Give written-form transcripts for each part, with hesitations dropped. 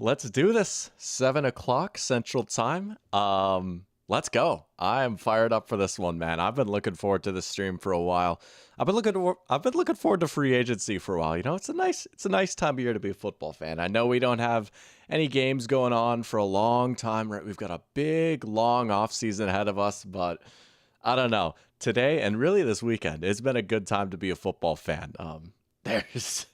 Let's do this. 7 o'clock Central Time. Let's go. I am fired up for this one, man. I've been looking forward to this stream for a while. I've been looking forward to free agency for a while. It's a nice time of year to be a football fan. I know we don't have any games going on for a long time, right? We've got a big, long off season ahead of us, but I don't know. Today and really this weekend, it's been a good time to be a football fan. There's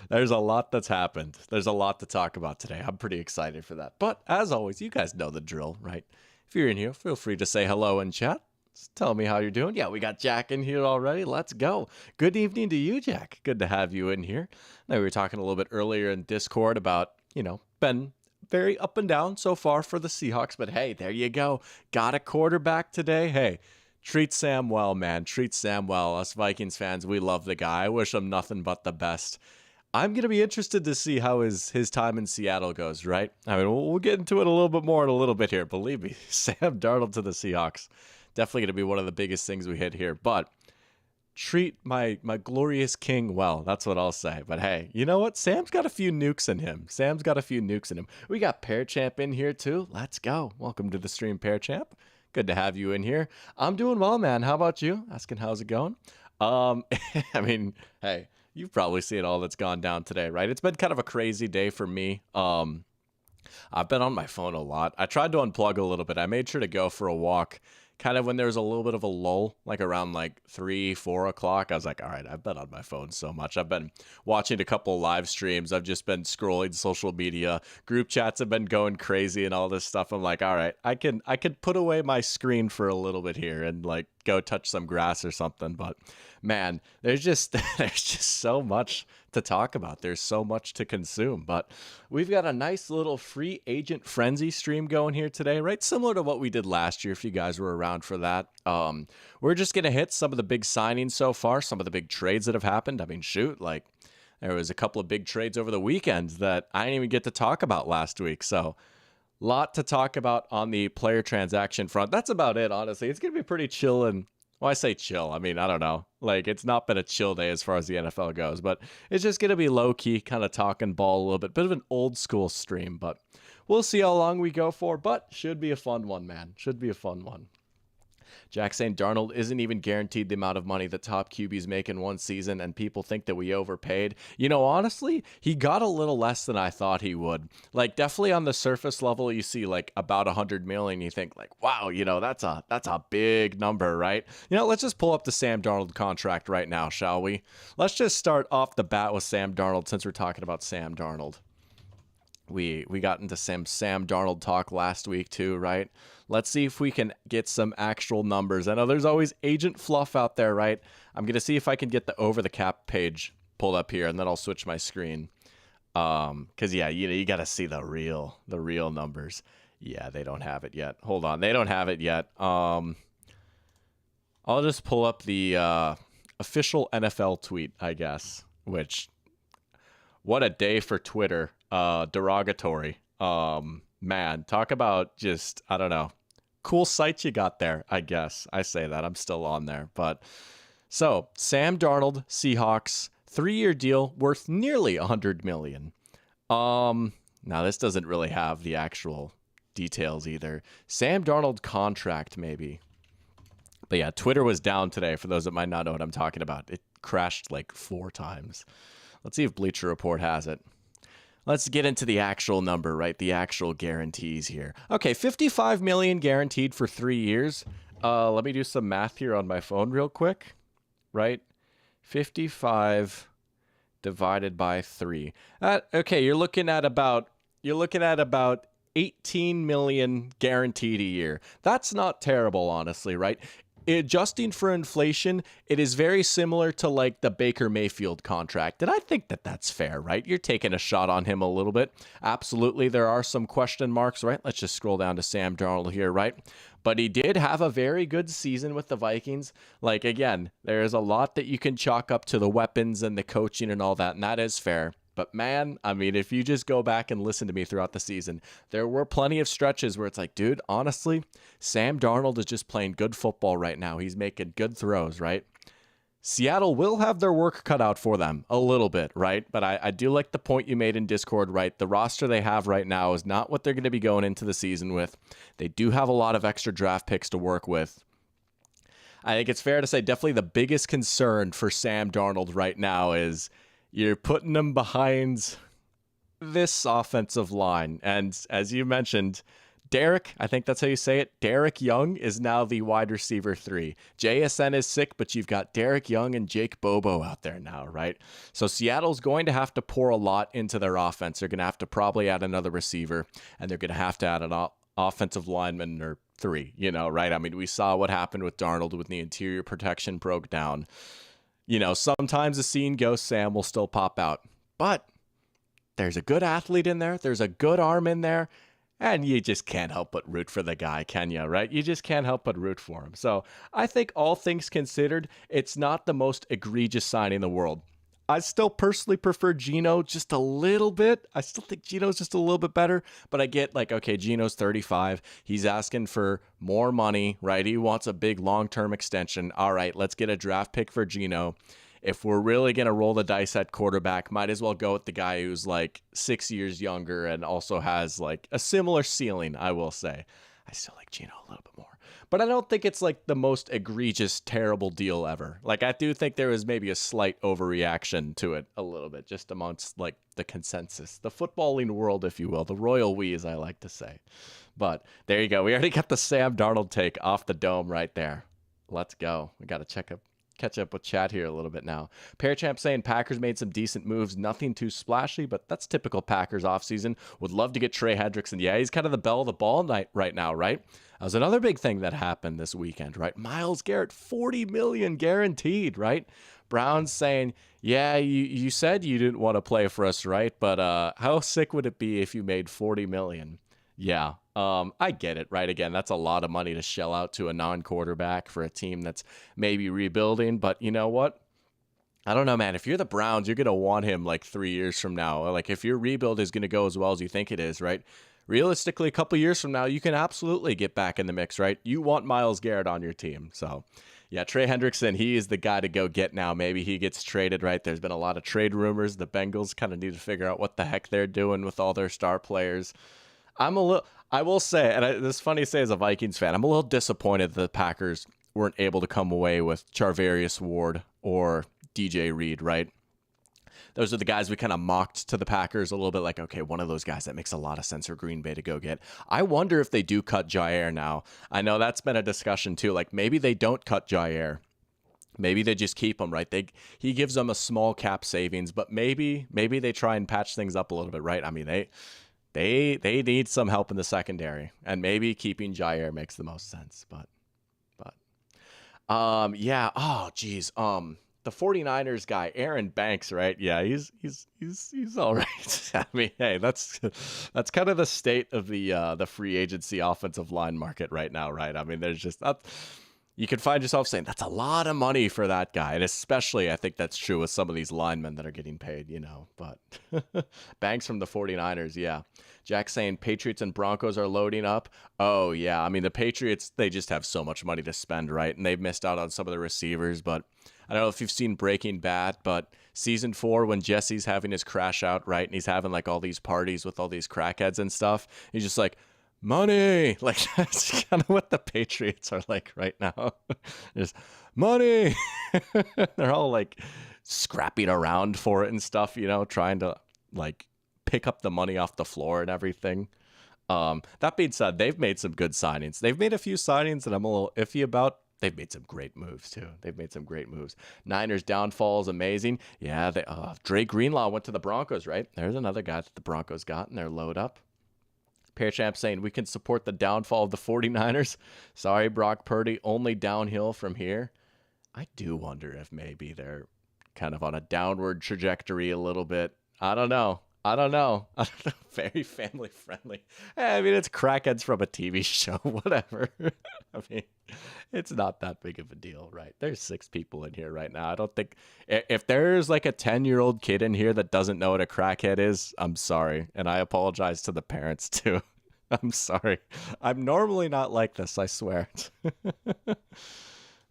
there's a lot that's happened. There's a lot to talk about today. I'm pretty excited for that. But as always, you guys know the drill, right? If you're in here, feel free to say hello in chat. Just tell me how you're doing. Yeah, we got Jack in here already. Let's go. Good evening to you, Jack. Good to have you in here. Now, we were talking a little bit earlier in Discord about, been very up and down so far for the Seahawks, but hey, there you go. Got a quarterback today. Hey, treat Sam well, man. Treat Sam well. Us Vikings fans, we love the guy. I wish him nothing but the best. I'm going to be interested to see how his time in Seattle goes, right? I mean, we'll get into it a little bit more in a little bit here. Believe me, Sam Darnold to the Seahawks. Definitely going to be one of the biggest things we hit here. But treat my glorious king well. That's what I'll say. But hey, you know what? Sam's got a few nukes in him. Sam's got a few nukes in him. We got Pear Champ in here too. Let's go. Welcome to the stream, Pear Champ. Good to have you in here. I'm doing well, man. How about you? Asking how's it going? Um, I mean, hey, you've probably seen all that's gone down today, right? It's been kind of a crazy day for me. I've been on my phone a lot. I tried to unplug a little bit. I made sure to go for a walk kind of when there was a little bit of a lull, like around like 3, 4 o'clock. I was like, all right, I've been on my phone so much. I've been watching a couple live streams. I've just been scrolling social media. Group chats have been going crazy and all this stuff. I'm like, all right, I can put away my screen for a little bit here and like go touch some grass or something. But man, there's just there's just so much to talk about. There's so much to consume. But we've got a nice little free agent frenzy stream going here today, right? Similar to what we did last year, if you guys were around for that. We're just gonna hit some of the big signings so far, some of the big trades that have happened. I mean, shoot, like there was a couple of big trades over the weekend that I didn't even get to talk about last week. So lot to talk about on the player transaction front. That's about it, honestly. It's going to be pretty chill and, well, I say chill. I mean, I don't know. Like, it's not been a chill day as far as the NFL goes, but it's just going to be low key, kind of talking ball a little bit. Bit of an old school stream, but we'll see how long we go for. But should be a fun one, man. Should be a fun one. Jack saying Darnold isn't even guaranteed the amount of money the top QBs make in one season, and people think that we overpaid. You know, honestly, he got a little less than I thought he would. Like, definitely on the surface level, you see like about 100 million. You think like, wow, that's a big number, right? Let's just pull up the Sam Darnold contract right now, shall we? Let's just start off the bat with Sam Darnold since we're talking about Sam Darnold. We got into some Sam Darnold talk last week too, right? Let's see if we can get some actual numbers. I know there's always agent fluff out there, right? I'm going to see if I can get the over the cap page pulled up here, and then I'll switch my screen. Cuz yeah, you got to see the real numbers. Yeah, they don't have it yet. Hold on. They don't have it yet. I'll just pull up the official NFL tweet, I guess, which what a day for Twitter. Derogatory. Man, talk about just, I don't know, cool sight you got there, I guess. I say that. I'm still on there. But so, Sam Darnold, Seahawks, 3-year deal worth nearly 100 million. Now this doesn't really have the actual details either. Sam Darnold contract, maybe. But yeah, Twitter was down today for those that might not know what I'm talking about. It crashed like 4 times. Let's see if Bleacher Report has it. Let's get into the actual number, right? The actual guarantees here. Okay, 55 million guaranteed for 3 years. Let me do some math here on my phone real quick, right? 55 divided by 3. Okay, you're looking at about 18 million guaranteed a year. That's not terrible, honestly, right? Adjusting for inflation, it is very similar to like the Baker Mayfield contract. And I think that that's fair, right? You're taking a shot on him a little bit. Absolutely, there are some question marks, right? Let's just scroll down to Sam Darnold here, right? But he did have a very good season with the Vikings. Like, again, there's a lot that you can chalk up to the weapons and the coaching and all that, and that is fair. But man, I mean, if you just go back and listen to me throughout the season, there were plenty of stretches where it's like, dude, honestly, Sam Darnold is just playing good football right now. He's making good throws, right? Seattle will have their work cut out for them a little bit, right? But I do like the point you made in Discord, right? The roster they have right now is not what they're going to be going into the season with. They do have a lot of extra draft picks to work with. I think it's fair to say definitely the biggest concern for Sam Darnold right now is you're putting him behind this offensive line. And as you mentioned, Derek, I think that's how you say it, Derek Young is now the wide receiver 3. JSN is sick, but you've got Derek Young and Jake Bobo out there now, right? So Seattle's going to have to pour a lot into their offense. They're going to have to probably add another receiver, and they're going to have to add an offensive lineman or 3, right? I mean, we saw what happened with Darnold when the interior protection broke down. Sometimes a scene ghost Sam will still pop out, but there's a good athlete in there. There's a good arm in there. And you just can't help but root for the guy, can you, right? You just can't help but root for him. So I think all things considered, it's not the most egregious signing in the world. I still personally prefer Geno just a little bit. I still think Geno's just a little bit better. But I get okay, Geno's 35. He's asking for more money, right? He wants a big long-term extension. All right, let's get a draft pick for Geno. If we're really going to roll the dice at quarterback, might as well go with the guy who's 6 years younger and also has a similar ceiling, I will say. I still like Geno a little bit more. But I don't think it's the most egregious, terrible deal ever. I do think there was maybe a slight overreaction to it a little bit, just amongst the consensus, the footballing world, if you will, the royal we, as I like to say. But there you go. We already got the Sam Darnold take off the dome right there. Let's go. We got to catch up with chat here a little bit now. Parachamp saying Packers made some decent moves, nothing too splashy, but that's typical Packers offseason. Would love to get Trey Hendrickson. Yeah, he's kind of the belle of the ball night right now, right? That was another big thing that happened this weekend, right? Myles Garrett, $40 million guaranteed, right? Browns saying, yeah, you said you didn't want to play for us, right? But how sick would it be if you made $40 million? Yeah, I get it, right? Again, that's a lot of money to shell out to a non-quarterback for a team that's maybe rebuilding. But you know what? I don't know, man. If you're the Browns, you're going to want him 3 years from now. If your rebuild is going to go as well as you think it is, right? Realistically, a couple years from now, you can absolutely get back in the mix, right? You want Myles Garrett on your team. So, yeah, Trey Hendrickson, he is the guy to go get now. Maybe he gets traded, right? There's been a lot of trade rumors. The Bengals kind of need to figure out what the heck they're doing with all their star players. I will say, and this is funny to say as a Vikings fan, I'm a little disappointed that the Packers weren't able to come away with Charvarius Ward or DJ Reed, right? Those are the guys we kind of mocked to the Packers a little bit okay, one of those guys that makes a lot of sense for Green Bay to go get. I wonder if they do cut Jaire now. I know that's been a discussion too. Maybe they don't cut Jaire. Maybe they just keep him, right? He gives them a small cap savings, but maybe they try and patch things up a little bit, right? I mean, they need some help in the secondary, and maybe keeping Jaire makes the most sense. But yeah. Oh, geez. The 49ers guy, Aaron Banks, right? Yeah, he's all right. I mean, hey, that's kind of the state of the free agency offensive line market right now, right? I mean, there's just you can find yourself saying that's a lot of money for that guy, and especially I think that's true with some of these linemen that are getting paid, But Banks from the 49ers, yeah. Jack saying Patriots and Broncos are loading up. Oh yeah, I mean the Patriots, they just have so much money to spend, right? And they've missed out on some of the receivers, but I don't know if you've seen Breaking Bad, but season 4 when Jesse's having his crash out, right? And he's having all these parties with all these crackheads and stuff. He's just money. That's kind of what the Patriots are right now. Just money. They're all scrapping around for it and stuff, trying to pick up the money off the floor and everything. That being said, they've made some good signings. They've made a few signings that I'm a little iffy about. They've made some great moves, too. Niners downfall is amazing. Yeah, Dre Greenlaw went to the Broncos, right? There's another guy that the Broncos got in their load up. Parachamp saying we can support the downfall of the 49ers. Sorry, Brock Purdy, only downhill from here. I do wonder if maybe they're kind of on a downward trajectory a little bit. I don't know. Very family friendly. I mean, it's crackheads from a TV show, whatever. I mean, it's not that big of a deal, right? There's 6 people in here right now. I don't think if there's a 10-year-old kid in here that doesn't know what a crackhead is, I'm sorry. And I apologize to the parents too. I'm sorry. I'm normally not like this, I swear.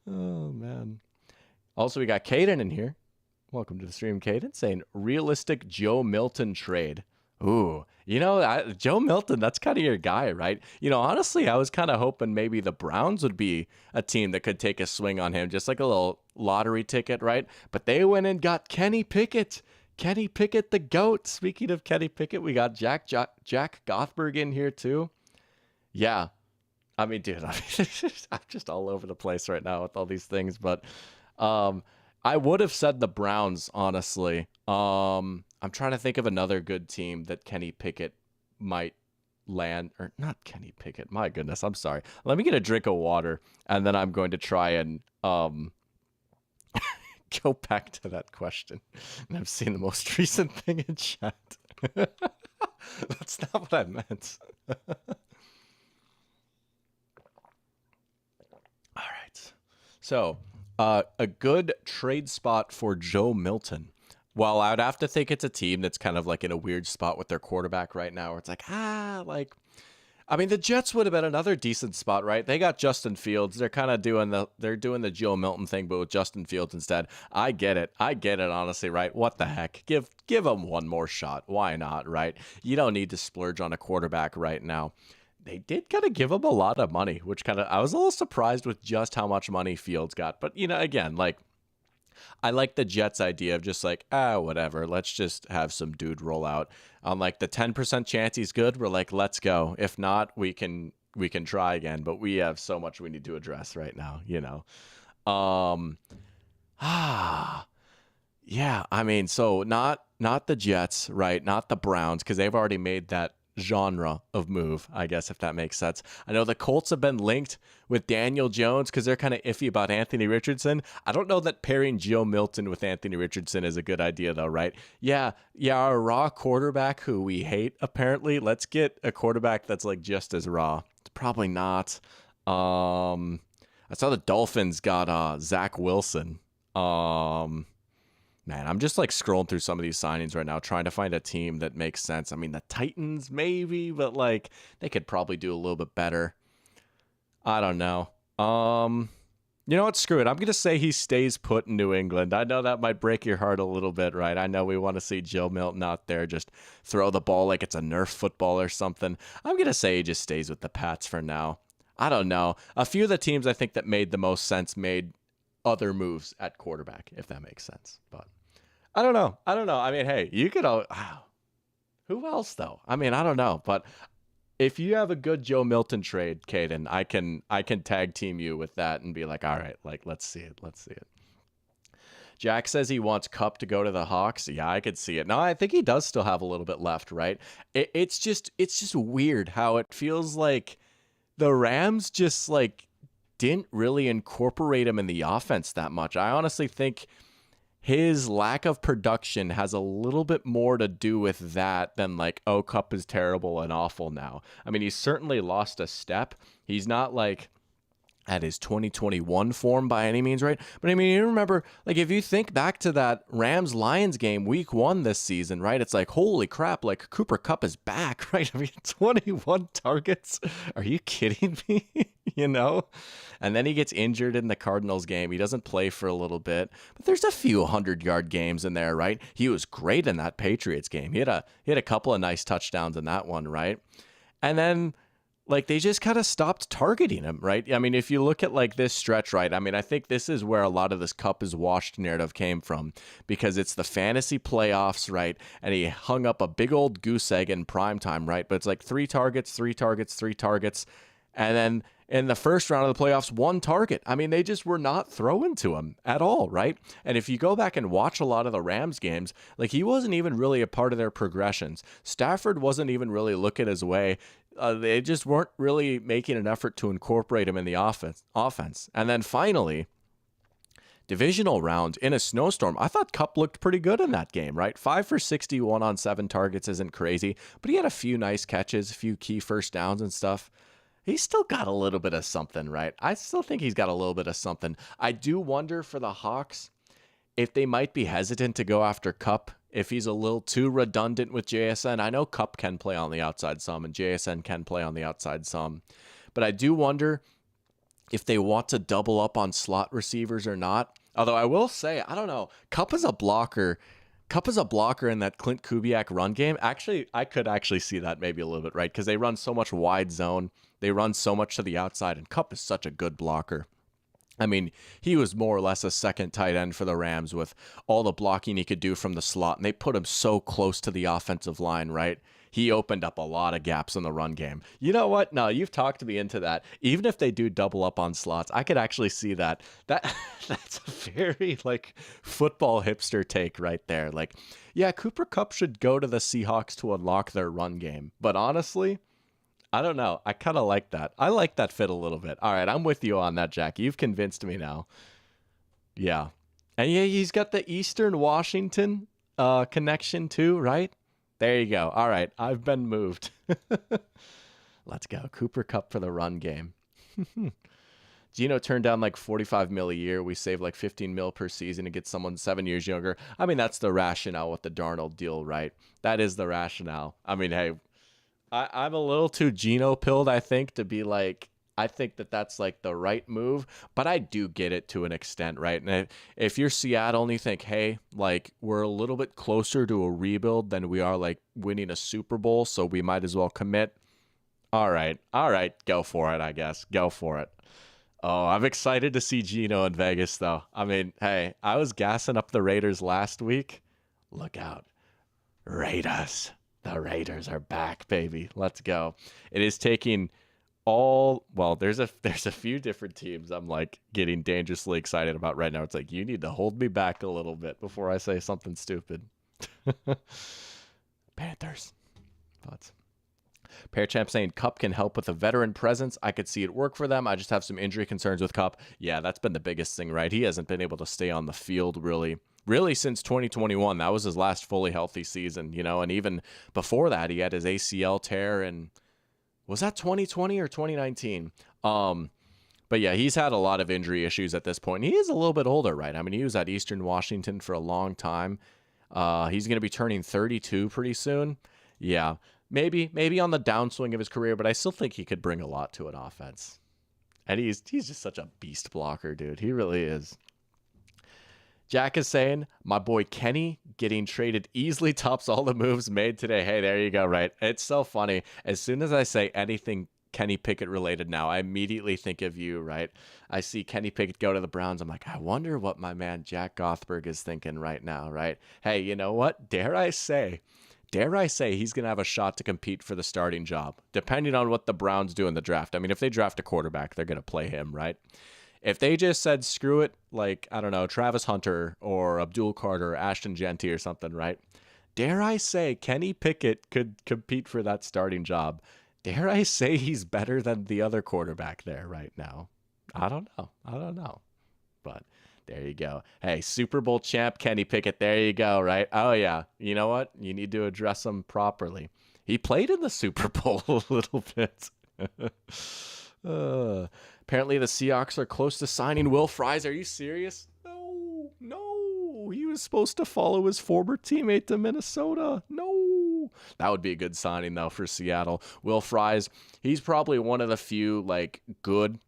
Oh, man. Also, we got Caden in here. Welcome to the stream, Caden, saying realistic Joe Milton trade. Ooh, Joe Milton, that's kind of your guy, right? Honestly, I was kind of hoping maybe the Browns would be a team that could take a swing on him, just like a little lottery ticket, right? But they went and got Kenny Pickett. Kenny Pickett, the GOAT. Speaking of Kenny Pickett, we got Jack Gothberg in here too. Yeah. I mean, dude, I'm just all over the place right now with all these things, but I would have said the Browns, honestly. I'm trying to think of another good team that Kenny Pickett might land, or not Kenny Pickett. My goodness, I'm sorry. Let me get a drink of water, and then I'm going to try and go back to that question. And I've seen the most recent thing in chat. That's not what I meant. All right. So, a good trade spot for Joe Milton. Well, I would have to think it's a team that's kind of like in a weird spot with their quarterback right now, where it's like, the Jets would have been another decent spot, right? They got Justin Fields. They're kind of doing the Joe Milton thing, but with Justin Fields instead. I get it, honestly, right? What the heck? Give them one more shot. Why not, right? You don't need to splurge on a quarterback right now. They did kind of give him a lot of money, which I was a little surprised with just how much money Fields got. But, again, like, I like the Jets idea of just like, whatever. Let's just have some dude roll out. On like the 10% chance he's good, we're like, let's go. If not, we can try again. But we have so much we need to address right now, Yeah, I mean, so not the Jets, right? Not the Browns, because they've already made that genre of move, I guess, if that makes sense. I know the Colts have been linked with Daniel Jones because they're kind of iffy about Anthony Richardson. I don't know that pairing Joe Milton with Anthony Richardson is a good idea, though, right? Yeah, our raw quarterback who we hate, apparently. Let's get a quarterback that's like just as raw. It's probably not. I saw the Dolphins got Zach Wilson. Man, I'm just like scrolling through some of these signings right now, trying to find a team that makes sense. I mean, the Titans maybe, but like they could probably do a little bit better. I don't know. You know what? Screw it. I'm going to say he stays put in New England. I know that might break your heart a little bit, right? I know we want to see Joe Milton out there just throw the ball like it's a Nerf football or something. I'm going to say he just stays with the Pats for now. I don't know. A few of the teams I think that made the most sense made other moves at quarterback, if that makes sense. But I don't know. I mean, hey, you could who else though? I mean, I don't know. But if you have a good Joe Milton trade, Caden, I can tag team you with that and be like, all right, like let's see it. Jack says he wants Kupp to go to the Hawks. Yeah, I could see it. No, I think he does still have a little bit left, right? It's just weird how it feels like the Rams just like didn't really incorporate him in the offense that much. I honestly think his lack of production has a little bit more to do with that than like, oh, Kupp is terrible and awful now. I mean, he's certainly lost a step. He's not like at his 2021 form by any means, right? But I mean, you remember, like, if you think back to that Rams-Lions game week 1 this season, right? It's like, holy crap, like Cooper Kupp is back, right? I mean, 21 targets. Are you kidding me? And then he gets injured in the Cardinals game. He doesn't play for a little bit, but there's a few 100-yard games in there, right? He was great in that Patriots game. He had a couple of nice touchdowns in that one, right? And then like they just kind of stopped targeting him, right? I mean, if you look at like this stretch, right? I mean, I think this is where a lot of this Kupp is washed narrative came from, because it's the fantasy playoffs, right? And he hung up a big old goose egg in prime time, right? But it's like 3 targets. And then in the first round of the playoffs, 1 target. I mean, they just were not throwing to him at all, right? And if you go back and watch a lot of the Rams games, like he wasn't even really a part of their progressions. Stafford wasn't even really looking his way. They just weren't really making an effort to incorporate him in the offense. And then finally, divisional round in a snowstorm, I thought Kupp looked pretty good in that game, right? 5 for 61 on 7 targets isn't crazy, but he had a few nice catches, a few key first downs and stuff. He's still got a little bit of something, right? I still think he's got a little bit of something. I do wonder for the Hawks if they might be hesitant to go after Kupp, if he's a little too redundant with JSN. I know Kupp can play on the outside some, and JSN can play on the outside some. But I do wonder if they want to double up on slot receivers or not. Although I will say, I don't know, Cup is a blocker. Cup is a blocker in that Clint Kubiak run game. Actually, I could actually see that maybe a little bit, right? Because they run so much wide zone. They run so much to the outside, and Cup is such a good blocker. I mean, he was more or less a second tight end for the Rams with all the blocking he could do from the slot, and they put him so close to the offensive line, right? He opened up a lot of gaps in the run game. You know what? No, you've talked me into that. Even if they do double up on slots, I could actually see that. That's a very like football hipster take right there. Like, yeah, Cooper Kupp should go to the Seahawks to unlock their run game. But honestly, I don't know. I kind of like that. I like that fit a little bit. All right, I'm with you on that, Jack. You've convinced me now. Yeah. And yeah, he's got the Eastern Washington connection too, right? There you go. All right, I've been moved. Let's go. Cooper Kupp for the run game. Gino turned down like 45 mil a year. We save like 15 mil per season to get someone 7 years younger. I mean, that's the rationale with the Darnold deal, right? That is the rationale. I mean, hey, I'm a little too Geno pilled, I think, to be like, I think that that's like the right move, but I do get it to an extent, right? And if you're Seattle and you think, hey, like we're a little bit closer to a rebuild than we are like winning a Super Bowl, so we might as well commit. All right, go for it, I guess. Go for it. Oh, I'm excited to see Geno in Vegas, though. I mean, hey, I was gassing up the Raiders last week. Look out. Raiders. The Raiders are back, baby. Let's go. It is taking there's a few different teams I'm like getting dangerously excited about right now. It's like you need to hold me back a little bit before I say something stupid. Panthers. Thoughts. Champ saying Kupp can help with a veteran presence. I could see it work for them. I just have some injury concerns with Kupp. Yeah, that's been the biggest thing, right? He hasn't been able to stay on the field really since 2021. That was his last fully healthy season, and even before that, he had his ACL tear, and was that 2020 or 2019? But yeah, he's had a lot of injury issues at this point. He is a little bit older, right? I mean, he was at Eastern Washington for a long time. He's going to be turning 32 pretty soon. Yeah, maybe on the downswing of his career, but I still think he could bring a lot to an offense. And he's just such a beast blocker, dude. He really is. Jack is saying, my boy Kenny getting traded easily tops all the moves made today. Hey, there you go, right? It's so funny. As soon as I say anything Kenny Pickett related now, I immediately think of you, right? I see Kenny Pickett go to the Browns. I'm like, I wonder what my man Jack Gothberg is thinking right now, right? Hey, you know what? Dare I say he's going to have a shot to compete for the starting job, depending on what the Browns do in the draft. I mean, if they draft a quarterback, they're going to play him, right? If they just said, screw it, like, I don't know, Travis Hunter or Abdul Carter or Ashton Genty or something, right? Dare I say Kenny Pickett could compete for that starting job? Dare I say he's better than the other quarterback there right now? I don't know. But there you go. Hey, Super Bowl champ Kenny Pickett, there you go, right? Oh, yeah. You know what? You need to address him properly. He played in the Super Bowl a little bit. Apparently the Seahawks are close to signing Will Fries. Are you serious? No. He was supposed to follow his former teammate to Minnesota. No. That would be a good signing, though, for Seattle. Will Fries, he's probably one of the few, like, good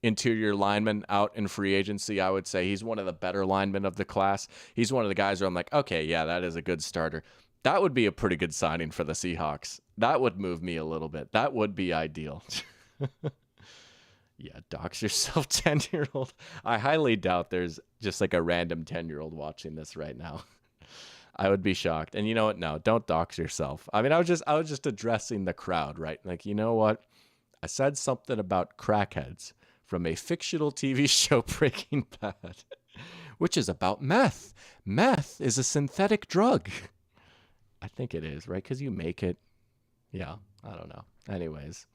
interior linemen out in free agency, I would say. He's one of the better linemen of the class. He's one of the guys where I'm like, okay, yeah, that is a good starter. That would be a pretty good signing for the Seahawks. That would move me a little bit. That would be ideal. Yeah, dox yourself, 10-year-old. I highly doubt there's just like a random 10-year-old watching this right now. I would be shocked. And you know what? No, don't dox yourself. I mean, I was just addressing the crowd, right? Like, you know what? I said something about crackheads from a fictional TV show, Breaking Bad, which is about meth. Meth is a synthetic drug. I think it is, right? Because you make it. Yeah, I don't know. Anyways.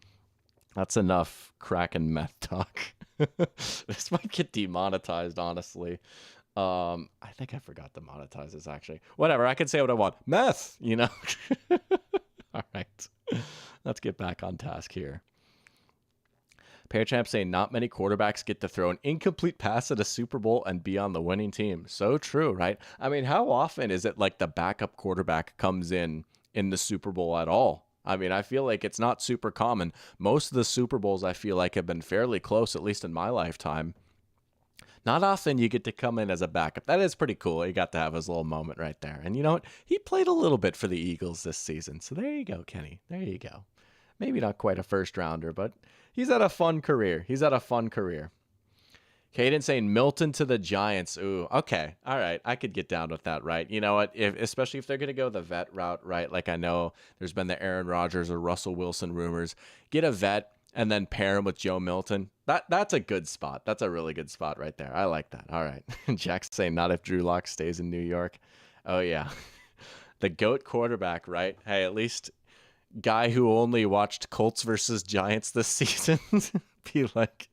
That's enough crack and meth talk. This might get demonetized, honestly. I think I forgot to monetize this, actually. Whatever, I can say what I want. Meth, All right. Let's get back on task here. Champ saying not many quarterbacks get to throw an incomplete pass at a Super Bowl and be on the winning team. So true, right? I mean, how often is it like the backup quarterback comes in the Super Bowl at all? I mean, I feel like it's not super common. Most of the Super Bowls I feel like have been fairly close, at least in my lifetime. Not often you get to come in as a backup. That is pretty cool. He got to have his little moment right there. And you know what? He played a little bit for the Eagles this season. So there you go, Kenny. There you go. Maybe not quite a first rounder, but he's had a fun career. He's had a fun career. Caden saying Milton to the Giants. Ooh, okay. All right. I could get down with that, right? You know what? Especially if they're going to go the vet route, right? Like I know there's been the Aaron Rodgers or Russell Wilson rumors. Get a vet and then pair him with Joe Milton. That's a good spot. That's a really good spot right there. I like that. All right. Jack's saying not if Drew Lock stays in New York. Oh, yeah. The GOAT quarterback, right? Hey, at least guy who only watched Colts versus Giants this season be like,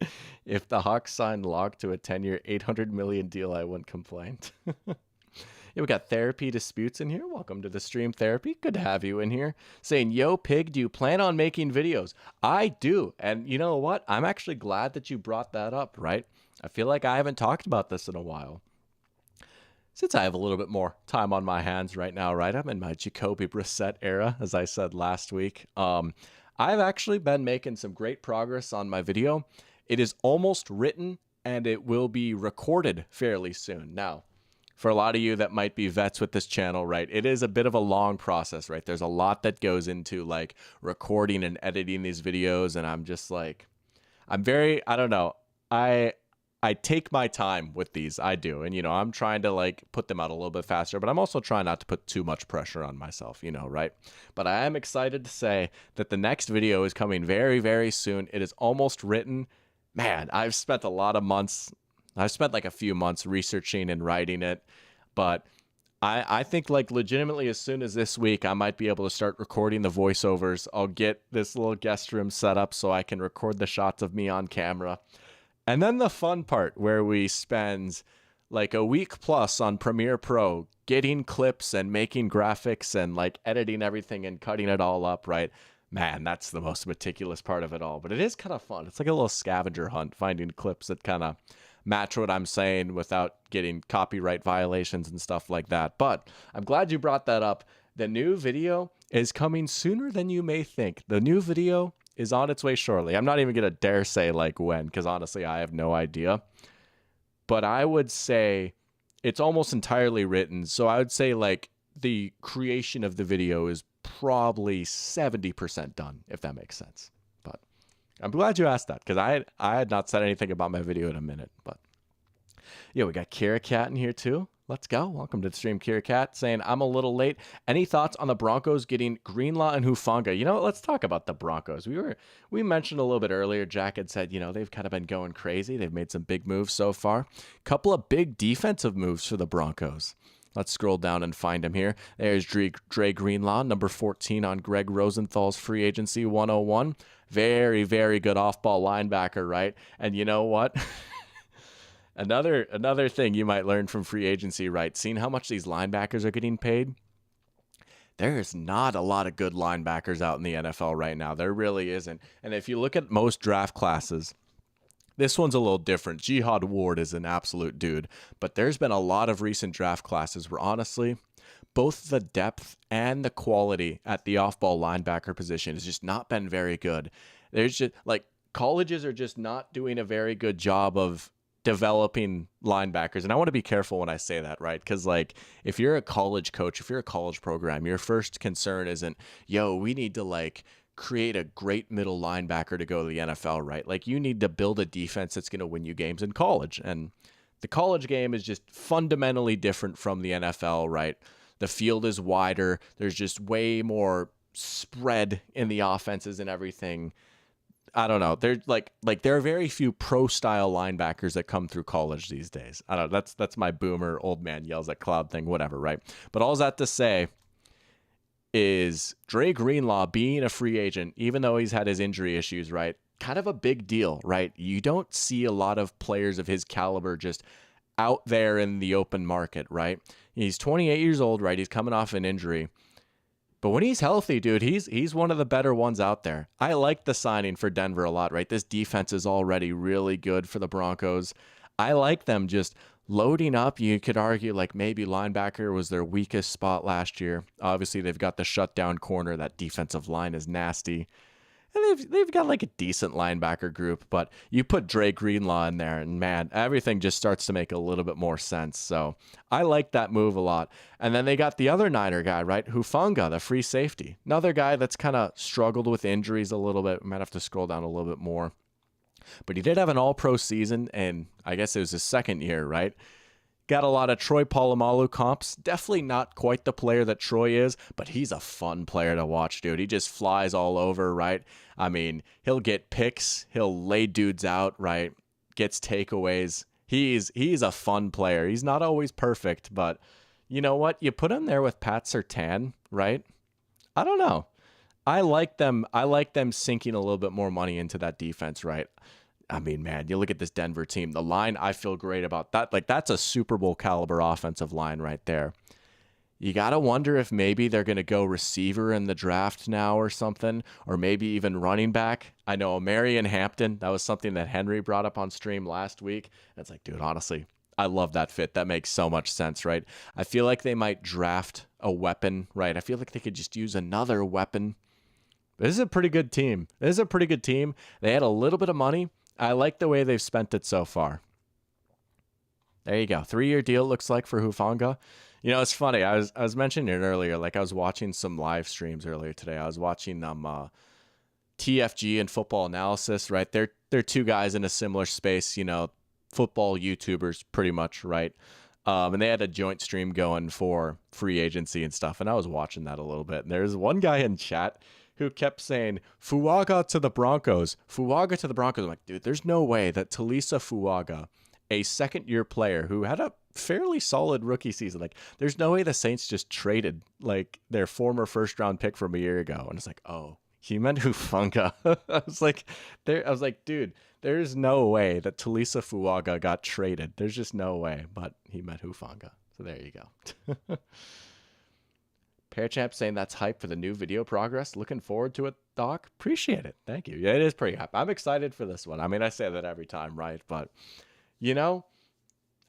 if the Hawks signed Lock to a 10-year, $800 million deal, I wouldn't complain. Yeah, we got Therapy Disputes in here. Welcome to the stream, Therapy. Good to have you in here. Saying, yo, Pig, do you plan on making videos? I do. And you know what? I'm actually glad that you brought that up, right? I feel like I haven't talked about this in a while. Since I have a little bit more time on my hands right now, right? I'm in my Jacoby Brissett era, as I said last week. I've actually been making some great progress on my video. It is almost written, and it will be recorded fairly soon. Now, for a lot of you that might be vets with this channel, right, it is a bit of a long process, right? There's a lot that goes into like recording and editing these videos, and I'm just like, I don't know. I take my time with these. I do. And, you know, I'm trying to like put them out a little bit faster, but I'm also trying not to put too much pressure on myself, you know, right? But I am excited to say that the next video is coming very, very soon. It is almost written. Man, I've spent like a few months researching and writing it, but I think like legitimately as soon as this week, I might be able to start recording the voiceovers. I'll get this little guest room set up so I can record the shots of me on camera. And then the fun part where we spend like a week plus on Premiere Pro getting clips and making graphics and like editing everything and cutting it all up, right? Man, that's the most meticulous part of it all. But it is kind of fun. It's like a little scavenger hunt, finding clips that kind of match what I'm saying without getting copyright violations and stuff like that. But I'm glad you brought that up. The new video is coming sooner than you may think. The new video is on its way shortly. I'm not even going to dare say like when, because honestly, I have no idea. But I would say it's almost entirely written. So I would say like the creation of the video is probably 70% done, if that makes sense. But I'm glad you asked that, because I had not said anything about my video in a minute. But yeah, we got Kira Cat in here too. Let's go. Welcome to the stream, Kira Cat, saying, I'm a little late. Any thoughts on the Broncos getting Greenlaw and Hufanga? You know what? Let's talk about the Broncos. We mentioned a little bit earlier, Jack had said, you know, they've kind of been going crazy. They've made some big moves so far. Couple of big defensive moves for the Broncos. Let's scroll down and find him here. There's Dre Greenlaw, number 14 on Greg Rosenthal's free agency 101. Very, very good off-ball linebacker, right? And you know what? Another thing you might learn from free agency, right? Seeing how much these linebackers are getting paid. There is not a lot of good linebackers out in the NFL right now. There really isn't. And if you look at most draft classes, this one's a little different. Jihad Ward is an absolute dude. But there's been a lot of recent draft classes where honestly, both the depth and the quality at the off-ball linebacker position has just not been very good. There's just like colleges are just not doing a very good job of developing linebackers. And I want to be careful when I say that, right? Because like if you're a college coach, if you're a college program, your first concern isn't, yo, we need to like create a great middle linebacker to go to the NFL, right? Like you need to build a defense that's going to win you games in college. And the college game is just fundamentally different from the NFL, right? The field is wider. There's just way more spread in the offenses and everything. I don't know. There's like there are very few pro style linebackers that come through college these days. I don't know. That's my boomer old man yells at cloud thing, whatever, right? But all that to say is Dre Greenlaw being a free agent, even though he's had his injury issues, right? Kind of a big deal, right? You don't see a lot of players of his caliber just out there in the open market, right? He's 28 years old, right? He's coming off an injury. But when he's healthy, dude, he's one of the better ones out there. I like the signing for Denver a lot, right? This defense is already really good for the Broncos. I like them just loading up. You could argue like maybe linebacker was their weakest spot last year. Obviously, they've got the shutdown corner. That defensive line is nasty. And they've got like a decent linebacker group, but you put Dre Greenlaw in there, and man, everything just starts to make a little bit more sense. So I like that move a lot. And then they got the other Niner guy, right? Hufanga, the free safety. Another guy that's kind of struggled with injuries a little bit. Might have to scroll down a little bit more. But he did have an all-pro season, and I guess it was his second year, right? Got a lot of Troy Polamalu comps. Definitely not quite the player that Troy is, but he's a fun player to watch, dude. He just flies all over, right? I mean, he'll get picks. He'll lay dudes out, right? Gets takeaways. He's a fun player. He's not always perfect, but you know what? You put him there with Pat Surtain, right? I don't know. I like them. I like them sinking a little bit more money into that defense, right? I mean, man, you look at this Denver team. The line, I feel great about that. Like, that's a Super Bowl caliber offensive line right there. You got to wonder if maybe they're going to go receiver in the draft now or something, or maybe even running back. I know Marion Hampton, that was something that Henry brought up on stream last week. It's like, dude, honestly, I love that fit. That makes so much sense, right? I feel like they might draft a weapon, right? I feel like they could just use another weapon. This is a pretty good team. This is a pretty good team. They had a little bit of money. I like the way they've spent it so far. There you go. 3-year deal looks like for Hufanga. You know, it's funny. I was mentioning it earlier. Like, I was watching some live streams earlier today. I was watching TFG and Football Analysis, right? They're two guys in a similar space, you know, football YouTubers pretty much, right? And they had a joint stream going for free agency and stuff. And I was watching that a little bit. And there's one guy in chat who kept saying, Fuaga to the Broncos. Fuaga to the Broncos. I'm like, dude, there's no way that Talisa Fuaga, a second-year player who had a fairly solid rookie season, like, there's no way the Saints just traded, like, their former first-round pick from a year ago. And it's like, oh, he meant Hufanga. I was like, dude, there's no way that Talisa Fuaga got traded. There's just no way. But he meant Hufanga. So there you go. Pearchamp saying that's hype for the new video progress. Looking forward to it, Doc. Appreciate it. Thank you. Yeah, it is pretty hype. I'm excited for this one. I mean, I say that every time, right? But, you know,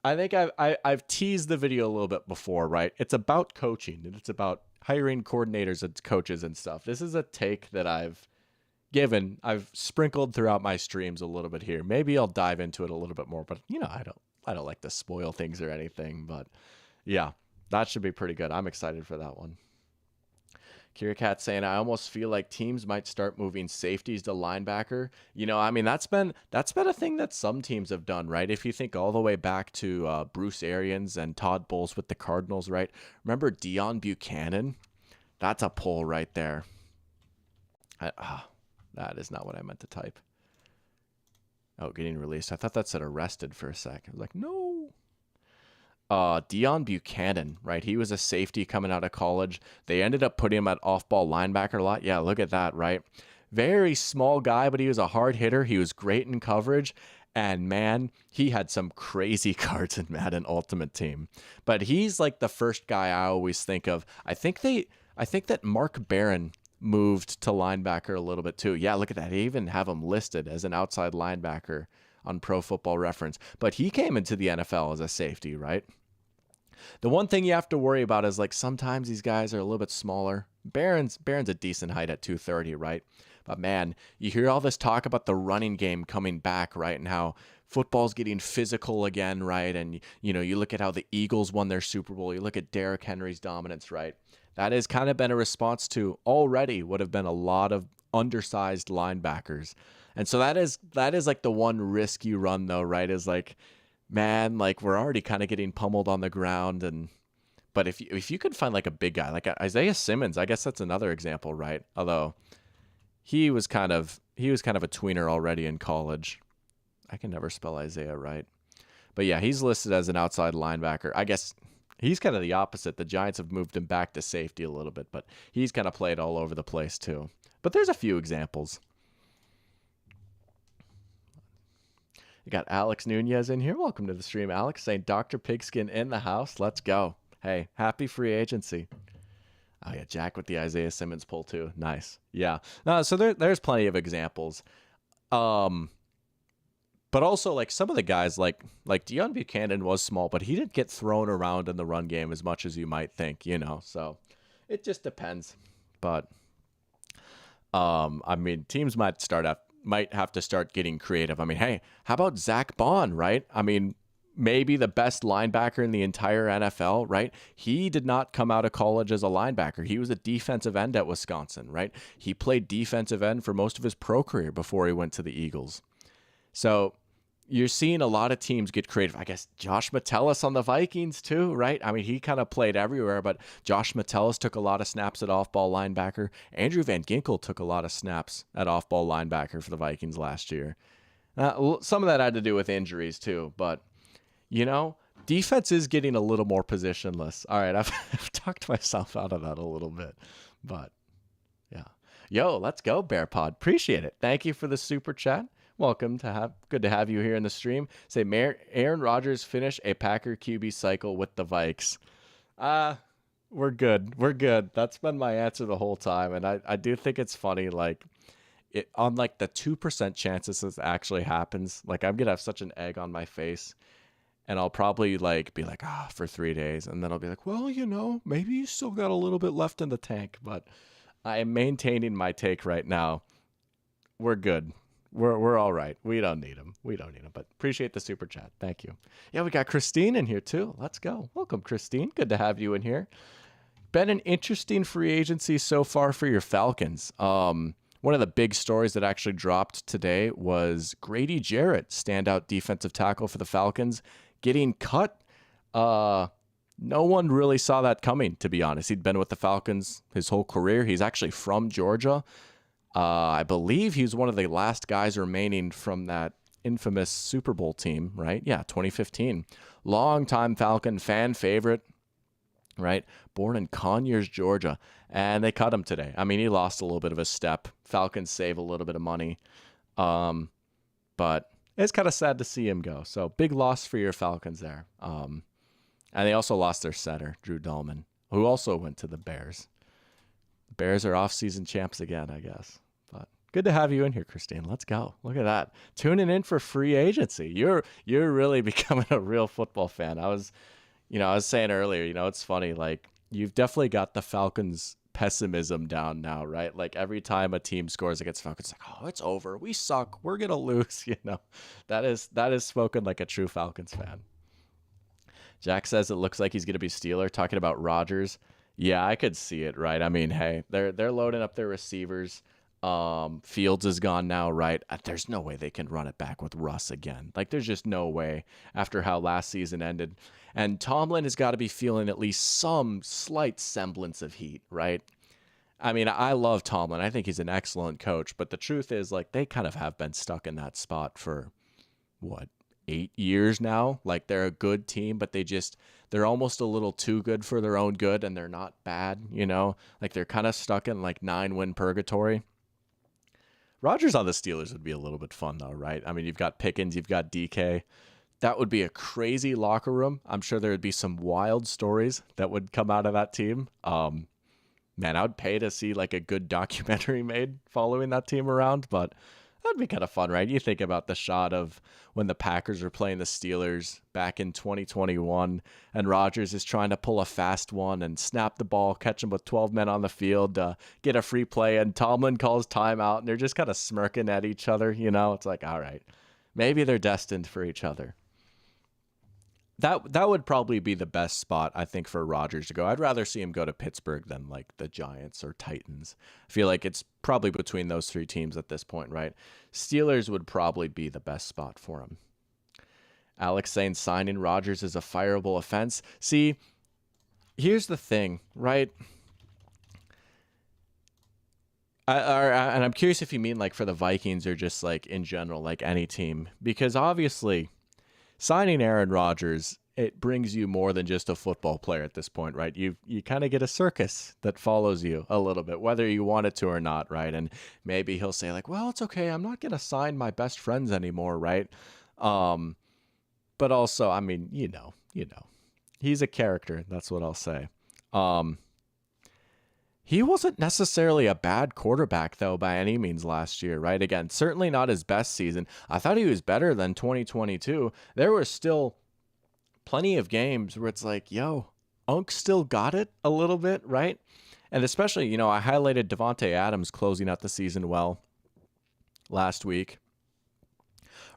I think I've teased the video a little bit before, right? It's about coaching, and it's about hiring coordinators and coaches and stuff. This is a take that I've sprinkled throughout my streams a little bit here. Maybe I'll dive into it a little bit more, but, you know, I don't like to spoil things or anything. But, yeah, that should be pretty good. I'm excited for that one. Kira Cat saying, I almost feel like teams might start moving safeties to linebacker. You know, I mean, that's been a thing that some teams have done, right? If you think all the way back to Bruce Arians and Todd Bowles with the Cardinals, right? Remember Dion Buchanan? That's a pull right there. That is not what I meant to type. Oh, getting released. I thought that said arrested for a sec. I was like, no. Dion Buchanan, right? He was a safety coming out of college. They ended up putting him at off-ball linebacker a lot. Yeah, look at that, right? Very small guy, but he was a hard hitter. He was great in coverage. And man, he had some crazy cards in Madden Ultimate Team. But he's like the first guy I always think of. I think that Mark Barron moved to linebacker a little bit too. Yeah, look at that. They even have him listed as an outside linebacker on Pro Football Reference. But he came into the NFL as a safety, right? The one thing you have to worry about is, like, sometimes these guys are a little bit smaller. Barron's a decent height at 230, right? But man, you hear all this talk about the running game coming back, right? And how football's getting physical again, right? And, you know, you look at how the Eagles won their Super Bowl. You look at Derrick Henry's dominance, right? That has kind of been a response to already what have been a lot of undersized linebackers. And so that is like the one risk you run, though, right? Is like, man, like, we're already kind of getting pummeled on the ground. But if you could find like a big guy, like Isaiah Simmons, I guess that's another example, right? Although he was kind of a tweener already in college. I can never spell Isaiah right. But yeah, he's listed as an outside linebacker. I guess he's kind of the opposite. The Giants have moved him back to safety a little bit, but he's kind of played all over the place too. But there's a few examples. You got Alex Nunez in here. Welcome to the stream, Alex. Saying Dr. Pigskin in the house. Let's go. Hey, happy free agency. Oh, yeah, Jack with the Isaiah Simmons pull, too. Nice. Yeah. No, so there's plenty of examples. But also, like, some of the guys, like Dion Buchanan was small, but he didn't get thrown around in the run game as much as you might think, you know. So it just depends. But I mean, teams might have to start getting creative. I mean, hey, how about Zach Bond, right? I mean, maybe the best linebacker in the entire NFL, right? He did not come out of college as a linebacker. He was a defensive end at Wisconsin, right? He played defensive end for most of his pro career before he went to the Eagles. So you're seeing a lot of teams get creative. I guess Josh Metellus on the Vikings too, right? I mean, he kind of played everywhere, but Josh Metellus took a lot of snaps at off-ball linebacker. Andrew Van Ginkel took a lot of snaps at off-ball linebacker for the Vikings last year. Some of that had to do with injuries too, but defense is getting a little more positionless. All right, I've talked myself out of that a little bit, but yeah. Yo, let's go, Bear Pod. Appreciate it. Thank you for the super chat. Good to have you here in the stream. Say, Aaron Rodgers finish a Packer QB cycle with the Vikes. We're good. We're good. That's been my answer the whole time. And I do think it's funny, like, on like the 2% chances this actually happens, like I'm going to have such an egg on my face. And I'll probably like be like, for 3 days. And then I'll be like, well, maybe you still got a little bit left in the tank. But I am maintaining my take right now. We're good. We're all right. We don't need him. But appreciate the super chat. Thank you. Yeah, we got Christine in here too. Let's go. Welcome, Christine. Good to have you in here. Been an interesting free agency so far for your Falcons. One of the big stories that actually dropped today was Grady Jarrett, standout defensive tackle for the Falcons, getting cut. No one really saw that coming, to be honest. He'd been with the Falcons his whole career. He's actually from Georgia. I believe he's one of the last guys remaining from that infamous Super Bowl team, right? Yeah, 2015. Longtime Falcon fan favorite, right? Born in Conyers, Georgia. And they cut him today. I mean, he lost a little bit of a step. Falcons save a little bit of money. But it's kind of sad to see him go. So big loss for your Falcons there. And they also lost their setter, Drew Dahlman, who also went to the Bears. Bears are off-season champs again, I guess. But good to have you in here, Christine. Let's go. Look at that. Tuning in for free agency. You're really becoming a real football fan. I was saying earlier, it's funny, like you've definitely got the Falcons pessimism down now, right? Like every time a team scores against Falcons, like, oh, it's over. We suck. We're going to lose, That is spoken like a true Falcons fan. Jack says it looks like he's going to be Steeler, talking about Rodgers. Yeah, I could see it, right? I mean, hey, they're loading up their receivers. Fields is gone now, right? There's no way they can run it back with Russ again. Like, there's just no way after how last season ended. And Tomlin has got to be feeling at least some slight semblance of heat, right? I mean, I love Tomlin. I think he's an excellent coach. But the truth is, like, they kind of have been stuck in that spot for, 8 years now? Like, they're a good team, but they're almost a little too good for their own good, and they're not bad, Like, they're kind of stuck in, like, 9-win purgatory. Rodgers on the Steelers would be a little bit fun, though, right? I mean, you've got Pickens, you've got DK. That would be a crazy locker room. I'm sure there would be some wild stories that would come out of that team. Man, I would pay to see, like, a good documentary made following that team around, but that'd be kind of fun, right? You think about the shot of when the Packers were playing the Steelers back in 2021, and Rodgers is trying to pull a fast one and snap the ball, catch him with 12 men on the field, get a free play, and Tomlin calls timeout, and they're just kind of smirking at each other, It's like, all right, maybe they're destined for each other. That would probably be the best spot, I think, for Rodgers to go. I'd rather see him go to Pittsburgh than like the Giants or Titans. I feel like it's probably between those three teams at this point, right? Steelers would probably be the best spot for him. Alex saying signing Rodgers is a fireable offense. See, here's the thing, right? And I'm curious if you mean like for the Vikings or just like in general, like any team, because obviously signing Aaron Rodgers, it brings you more than just a football player at this point, right? You kind of get a circus that follows you a little bit, whether you want it to or not, right? And maybe he'll say like, well, it's okay. I'm not going to sign my best friends anymore, right? But also, I mean, he's a character. That's what I'll say. He wasn't necessarily a bad quarterback, though, by any means last year, right? Again, certainly not his best season. I thought he was better than 2022. There were still plenty of games where it's like, yo, Unk still got it a little bit, right? And especially, I highlighted Devontae Adams closing out the season well last week.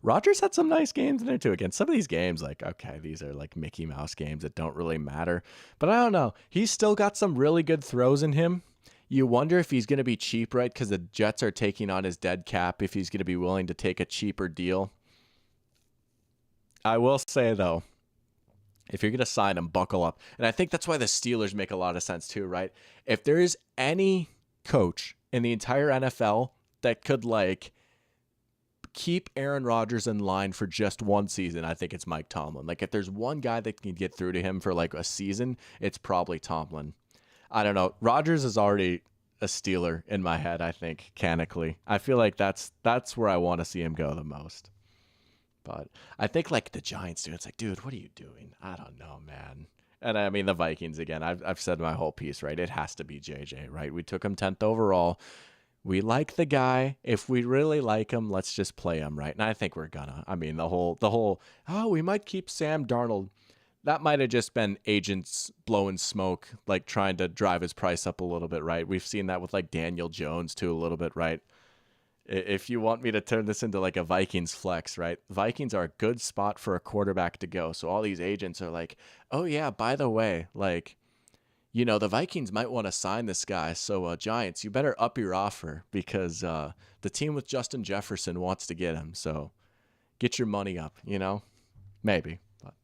Rodgers had some nice games in there too. Again, some of these games, like, okay, these are like Mickey Mouse games that don't really matter. But I don't know. He's still got some really good throws in him. You wonder if he's going to be cheap, right? Because the Jets are taking on his dead cap, if he's going to be willing to take a cheaper deal. I will say, though, if you're going to sign him, buckle up. And I think that's why the Steelers make a lot of sense too, right? If there is any coach in the entire NFL that could, like, keep Aaron Rodgers in line for just one season, I think it's Mike Tomlin. Like, if there's one guy that can get through to him for like a season, it's probably Tomlin. I don't know. Rodgers is already a Steeler in my head, I think, canically. I feel like that's where I want to see him go the most. But I think like the Giants do. It's like, dude, what are you doing? I don't know, man. And I mean, the Vikings, again, I've said my whole piece, right? It has to be JJ, right? We took him 10th overall. We like the guy. If we really like him, let's just play him, right? And I think we're gonna. I mean, the whole, oh, we might keep Sam Darnold. That might have just been agents blowing smoke, like trying to drive his price up a little bit, right? We've seen that with like Daniel Jones too, a little bit, right? If you want me to turn this into like a Vikings flex, right? Vikings are a good spot for a quarterback to go. So all these agents are like, oh yeah, by the way, like, the Vikings might want to sign this guy. So Giants, you better up your offer because the team with Justin Jefferson wants to get him. So get your money up, maybe. But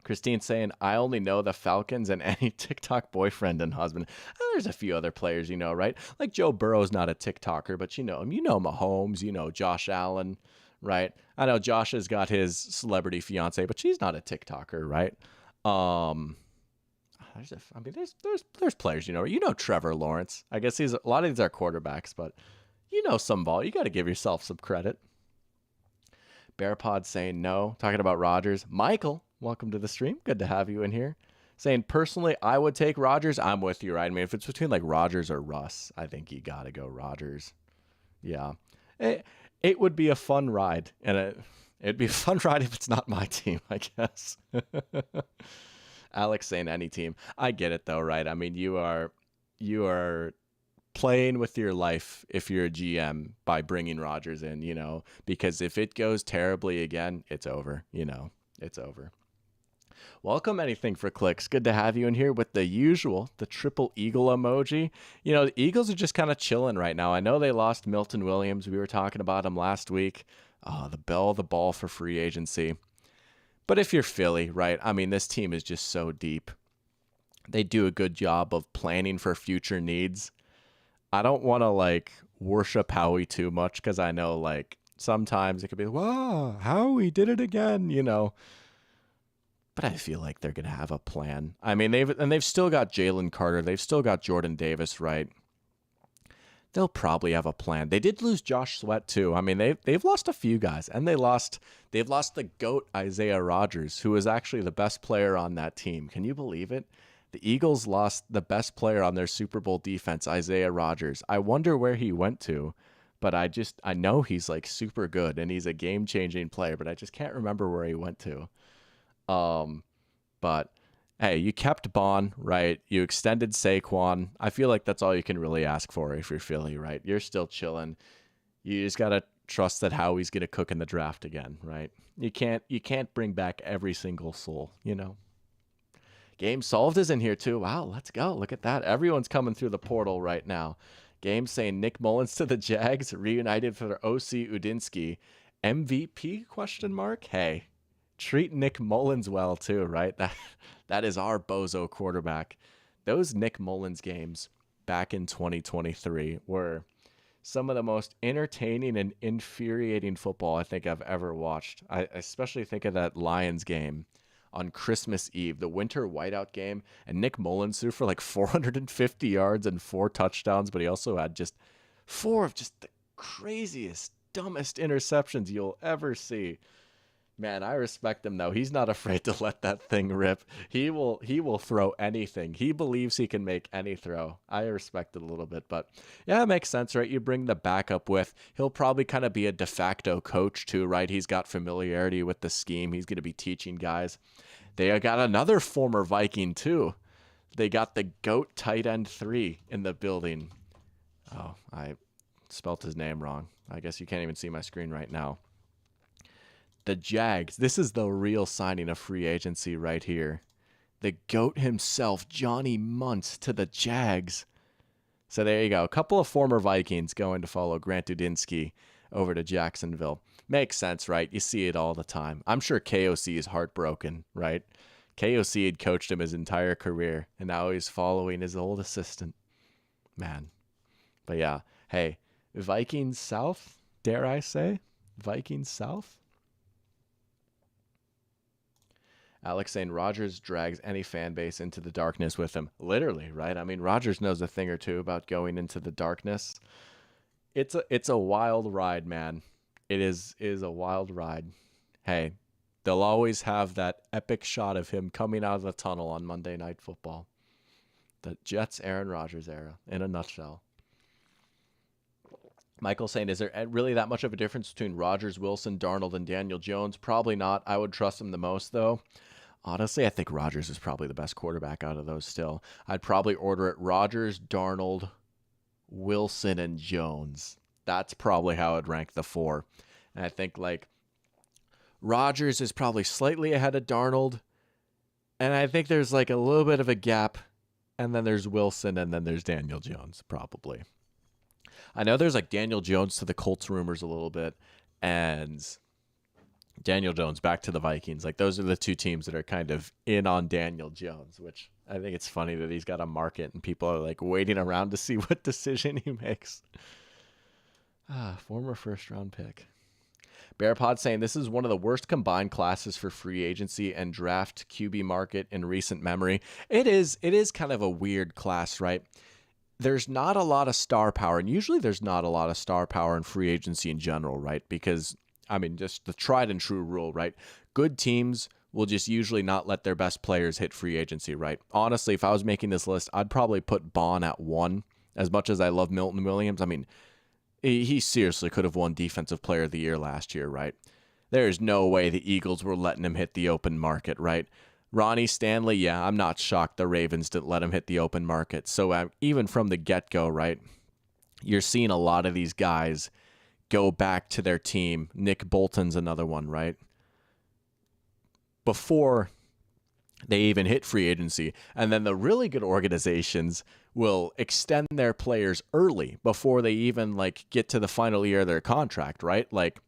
Christine saying, I only know the Falcons and any TikTok boyfriend and husband. There's a few other players, right? Like Joe Burrow's not a TikToker, but you know him. You know Mahomes, Josh Allen, right? I know Josh has got his celebrity fiance, but she's not a TikToker, right? There's players, Trevor Lawrence. I guess a lot of these are quarterbacks, but some ball. You got to give yourself some credit. BearPod saying no, talking about Rodgers. Michael, welcome to the stream. Good to have you in here. Saying personally, I would take Rodgers. I'm with you, right? I mean, if it's between like Rodgers or Russ, I think you got to go Rodgers. Yeah, it would be a fun ride, and it'd be a fun ride if it's not my team, I guess. Alex saying any team. I get it though, right? I mean, you are playing with your life if you're a GM by bringing Rodgers in, because if it goes terribly again, it's over, it's over. Welcome anything for clicks. Good to have you in here with the triple eagle emoji. The Eagles are just kind of chilling right now. I know they lost Milton Williams. We were talking about him last week. The ball for free agency. But if you're Philly, right, I mean, this team is just so deep. They do a good job of planning for future needs. I don't want to, like, worship Howie too much because I know, like, sometimes it could be, wow, Howie did it again, But I feel like they're going to have a plan. I mean, they've still got Jalen Carter. They've still got Jordan Davis, right? They'll probably have a plan. They did lose Josh Sweat too. I mean, they've lost a few guys, and they've lost the GOAT Isaiah Rodgers, who was actually the best player on that team. Can you believe it? The Eagles lost the best player on their Super Bowl defense, Isaiah Rodgers. I wonder where he went to, but I know he's like super good and he's a game-changing player, but I just can't remember where he went to. But hey, you kept Bond, right? You extended Saquon. I feel like that's all you can really ask for if you're Philly, right? You're still chilling. You just got to trust that Howie's going to cook in the draft again, right? You can't bring back every single soul, Game Solved is in here too. Wow, let's go. Look at that. Everyone's coming through the portal right now. Game saying Nick Mullins to the Jags, reunited for OC Udinsky. MVP ? Hey, treat Nick Mullins well too, right? That is our bozo quarterback. Those Nick Mullins games back in 2023 were some of the most entertaining and infuriating football I think I've ever watched. I especially think of that Lions game on Christmas Eve, the winter whiteout game, and Nick Mullins threw for like 450 yards and 4 touchdowns, but he also had just 4 of just the craziest, dumbest interceptions you'll ever see. Man, I respect him though. He's not afraid to let that thing rip. He will throw anything. He believes he can make any throw. I respect it a little bit, but yeah, it makes sense, right? You bring the backup with. He'll probably kind of be a de facto coach too, right? He's got familiarity with the scheme. He's going to be teaching guys. They got another former Viking too. They got the GOAT tight end 3 in the building. Oh, I spelt his name wrong. I guess you can't even see my screen right now. The Jags. This is the real signing of free agency right here. The GOAT himself, Johnny Muntz, to the Jags. So there you go. A couple of former Vikings going to follow Grant Dudinsky over to Jacksonville. Makes sense, right? You see it all the time. I'm sure KOC is heartbroken, right? KOC had coached him his entire career, and now he's following his old assistant. Man. But yeah, hey, Vikings South, dare I say? Vikings South? Alex saying Rodgers drags any fan base into the darkness with him. Literally, right? I mean, Rodgers knows a thing or two about going into the darkness. It's a wild ride, man. It is a wild ride. Hey, they'll always have that epic shot of him coming out of the tunnel on Monday Night Football. The Jets Aaron Rodgers era in a nutshell. Michael saying, is there really that much of a difference between Rodgers, Wilson, Darnold, and Daniel Jones? Probably not. I would trust him the most, though. Honestly, I think Rodgers is probably the best quarterback out of those still. I'd probably order it Rodgers, Darnold, Wilson, and Jones. That's probably how I'd rank the 4. And I think, like, Rodgers is probably slightly ahead of Darnold. And I think there's, like, a little bit of a gap. And then there's Wilson, and then there's Daniel Jones, probably. I know there's, like, Daniel Jones to the Colts rumors a little bit. And Daniel Jones back to the Vikings. Like, those are the two teams that are kind of in on Daniel Jones, which I think it's funny that he's got a market and people are, like, waiting around to see what decision he makes. Former first-round pick. BearPod saying this is one of the worst combined classes for free agency and draft QB market in recent memory. It is kind of a weird class, right? There's not a lot of star power, and usually there's not a lot of star power in free agency in general, right? Because, I mean, just the tried and true rule, right? Good teams will just usually not let their best players hit free agency, right? Honestly, if I was making this list, I'd probably put Bond at 1. As much as I love Milton Williams, I mean, he seriously could have won Defensive Player of the Year last year, right? There's no way the Eagles were letting him hit the open market, right? Ronnie Stanley, yeah, I'm not shocked the Ravens didn't let him hit the open market. So even from the get-go, right, you're seeing a lot of these guys go back to their team. Nick Bolton's another one, right? Before they even hit free agency. And then the really good organizations will extend their players early before they even, like, get to the final year of their contract, right? Like,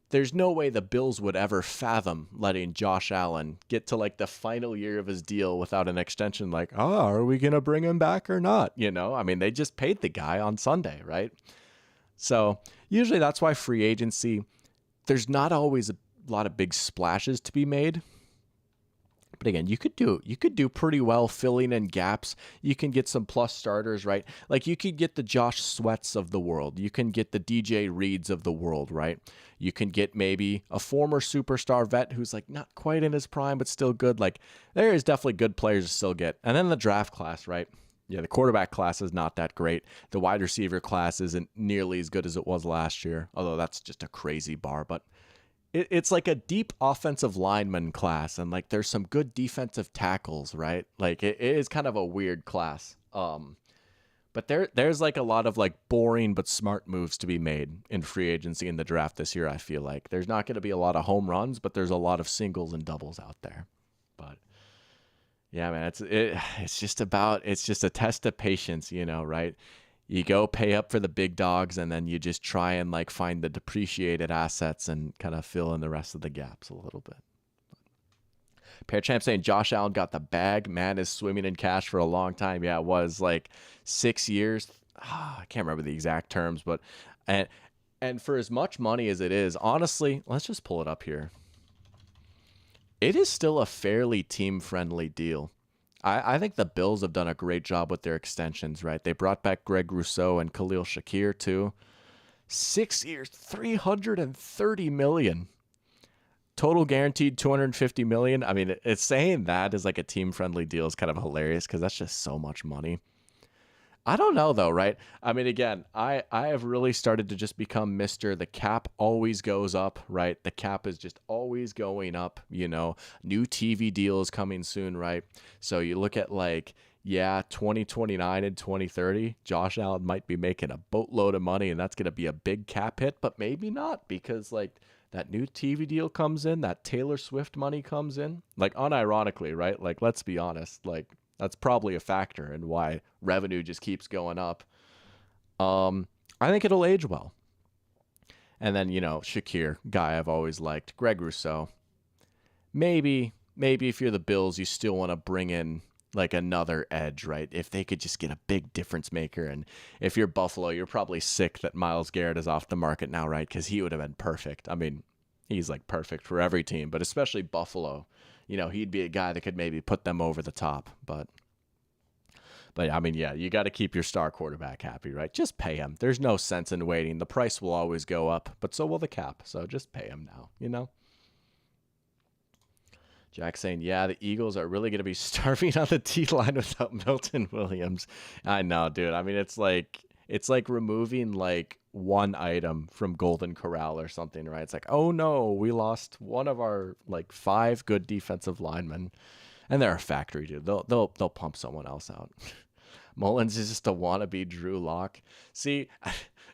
there's no way the Bills would ever fathom letting Josh Allen get to, like, the final year of his deal without an extension. Like, are we going to bring him back or not? You know, I mean, they just paid the guy on Sunday, right? So usually that's why free agency, there's not always a lot of big splashes to be made. But again, you could do pretty well filling in gaps. You can get some plus starters, right? Like, you could get the Josh Sweats of the world. You can get the DJ Reeds of the world, right? You can get maybe a former superstar vet who's, like, not quite in his prime, but still good. Like, there is definitely good players to still get. And then the draft class, right? Yeah, the quarterback class is not that great. The wide receiver class isn't nearly as good as it was last year, although that's just a crazy bar. But it's like a deep offensive lineman class, and, like, there's some good defensive tackles, right? Like, it is kind of a weird class. But there's like a lot of, like, boring but smart moves to be made in free agency in the draft this year. I feel like there's not going to be a lot of home runs, but there's a lot of singles and doubles out there. But yeah, man, it's just a test of patience, you know, right? You go pay up for the big dogs, and then you just try and, like, find the depreciated assets and kind of fill in the rest of the gaps a little bit. Pear Champ saying Josh Allen got the bag. Man is swimming in cash for a long time. Yeah, it was like 6 years. I can't remember the exact terms, but and for as much money as it is, honestly, let's just pull it up here. It is still a fairly team-friendly deal. I think the Bills have done a great job with their extensions, right? They brought back Greg Rousseau and Khalil Shakir, too. 6 years, $330 million. Total guaranteed $250 million. I mean, it's saying that is like a team-friendly deal is kind of hilarious because that's just so much money. I don't know, though, right? I mean, again, I have really started to just become Mr. The cap always goes up, right? The cap is just always going up, you know. New TV deal is coming soon, right? So you look at, like, yeah, 2029 and 2030, Josh Allen might be making a boatload of money, and that's going to be a big cap hit, but maybe not because, like, that new TV deal comes in, that Taylor Swift money comes in. Like, unironically, right? Like, let's be honest. Like, that's probably a factor in why revenue just keeps going up. I think it'll age well. And then, Shakir, guy I've always liked. Greg Rousseau. Maybe if you're the Bills, you still want to bring in like another edge, right? If they could just get a big difference maker. And if you're Buffalo, you're probably sick that Myles Garrett is off the market now, right? Because he would have been perfect. I mean, he's like perfect for every team, but especially Buffalo. He'd be a guy that could maybe put them over the top. But I mean, yeah, you got to keep your star quarterback happy, right? Just pay him. There's no sense in waiting. The price will always go up, but so will the cap. So just pay him now. Jack saying, yeah, the Eagles are really going to be starving on the D-line without Milton Williams. I know, dude. I mean, it's like removing like one item from Golden Corral or something, right? It's like, oh no, we lost one of our like 5 good defensive linemen, and they're a factory, dude. They'll pump someone else out. Mullins is just a wannabe Drew Lock. See,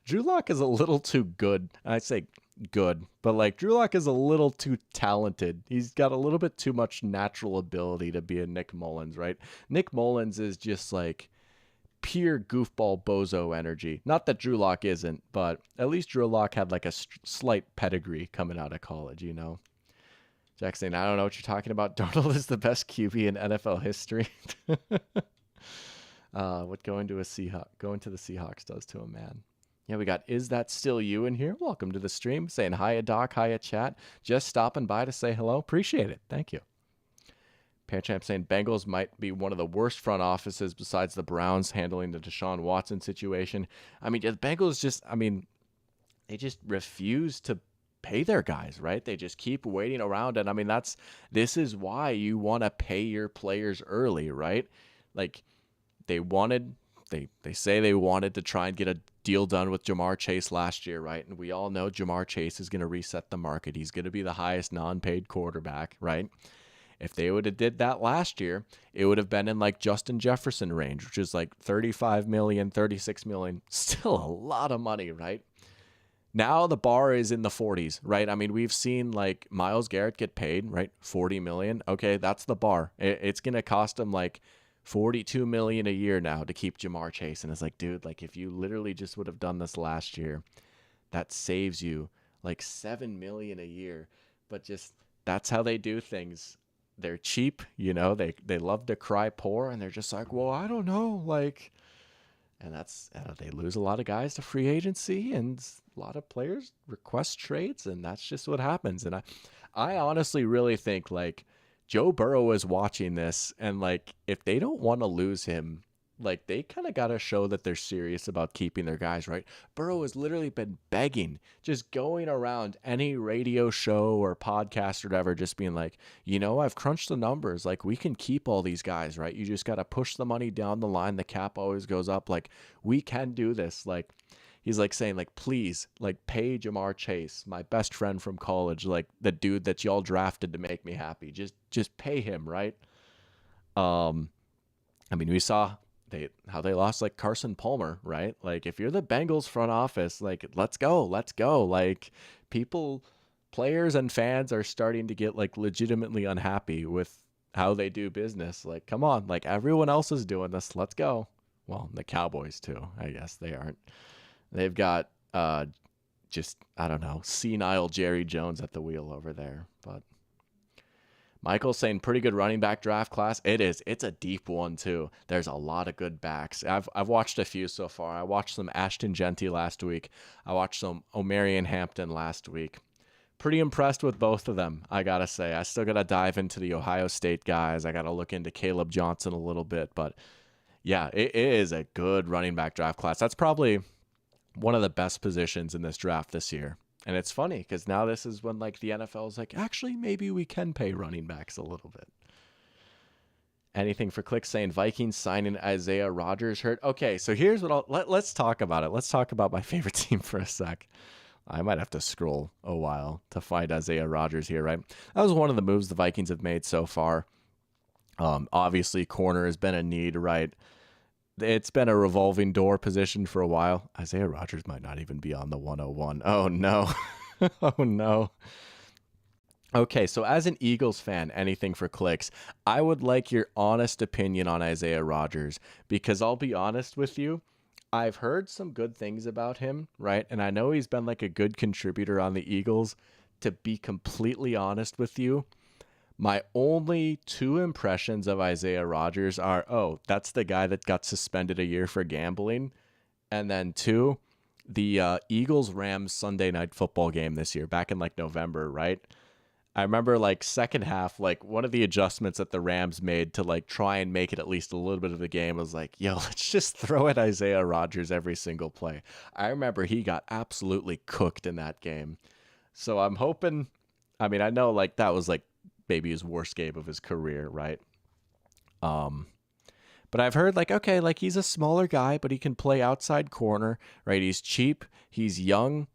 Drew Lock is a little too good. I say good, but like Drew Lock is a little too talented. He's got a little bit too much natural ability to be a Nick Mullins, right? Nick Mullins is just like pure goofball bozo energy. Not that Drew Lock isn't, but at least Drew Lock had like a slight pedigree coming out of college, Jack saying, I don't know what you're talking about. Darnold is the best QB in NFL history. What going to the Seahawks does to a man. Yeah, we got Is That Still You in here. Welcome to the stream. Saying hiya, Doc, hiya, chat. Just stopping by to say hello. Appreciate it. Thank you. Champ saying Bengals might be one of the worst front offices besides the Browns handling the Deshaun Watson situation. I mean, the Bengals they just refuse to pay their guys, right? They just keep waiting around. And I mean, this is why you want to pay your players early, right? Like they say they wanted to try and get a deal done with Ja'Marr Chase last year, right? And we all know Ja'Marr Chase is going to reset the market. He's going to be the highest non-paid quarterback, right? If they would have did that last year, it would have been in like Justin Jefferson range, which is like 35 million, 36 million. Still a lot of money, right? Now the bar is in the 40s, right? I mean, we've seen like Myles Garrett get paid, right? 40 million. Okay, that's the bar. It's going to cost him like 42 million a year now to keep Ja'Marr Chase. And it's like, dude, like if you literally just would have done this last year, that saves you like 7 million a year. But just that's how they do things. They're cheap, they love to cry poor, and they're just like, well, I don't know, like, and that's they lose a lot of guys to free agency, and a lot of players request trades, and that's just what happens. And I honestly really think like Joe Burrow is watching this, and like if they don't want to lose him, like they kind of got to show that they're serious about keeping their guys, right? Burrow has literally been begging, just going around any radio show or podcast or whatever, just being like, I've crunched the numbers. Like we can keep all these guys, right? You just got to push the money down the line. The cap always goes up. Like we can do this. Like he's like saying like, please, like pay Ja'Marr Chase, my best friend from college, like the dude that y'all drafted to make me happy. Just pay him, right? I mean, we saw how they lost like Carson Palmer, right? Like if you're the Bengals front office, like let's go. Like players and fans are starting to get like legitimately unhappy with how they do business. Like, come on, like everyone else is doing this. Let's go. Well, the Cowboys too, I guess they aren't. They've got just, I don't know, senile Jerry Jones at the wheel over there, but Michael's saying pretty good running back draft class. It is. It's a deep one too. There's a lot of good backs. I've watched a few so far. I watched some Ashton Genty last week. I watched some Omarion Hampton last week. Pretty impressed with both of them, I gotta say. I still gotta dive into the Ohio State guys. I gotta look into Caleb Johnson a little bit, but yeah, it is a good running back draft class. That's probably one of the best positions in this draft this year. And it's funny because now this is when like the NFL is like, actually, maybe we can pay running backs a little bit. Anything for Click saying Vikings signing Isaiah Rodgers hurt. Okay, so here's what let's talk about it. Let's talk about my favorite team for a sec. I might have to scroll a while to find Isaiah Rodgers here, right? That was one of the moves the Vikings have made so far. Obviously, corner has been a need, right? It's been a revolving door position for a while. Isaiah Rogers might not even be on the 101. Oh, no. Oh, no. Okay, so as an Eagles fan, anything for clicks, I would like your honest opinion on Isaiah Rogers because I'll be honest with you. I've heard some good things about him, right? And I know he's been like a good contributor on the Eagles. To be completely honest with you, my only two impressions of Isaiah Rogers are, oh, that's the guy that got suspended a year for gambling. And then two, the Eagles Rams Sunday night football game this year, back in like November, right? I remember like second half, like one of the adjustments that the Rams made to like try and make it at least a little bit of the game was like, yo, let's just throw at Isaiah Rogers every single play. I remember he got absolutely cooked in that game. So I'm hoping, I mean, I know like that was like maybe his worst game of his career, right? Um, but I've heard like, okay, like he's a smaller guy, but he can play outside corner, right? He's cheap, he's young.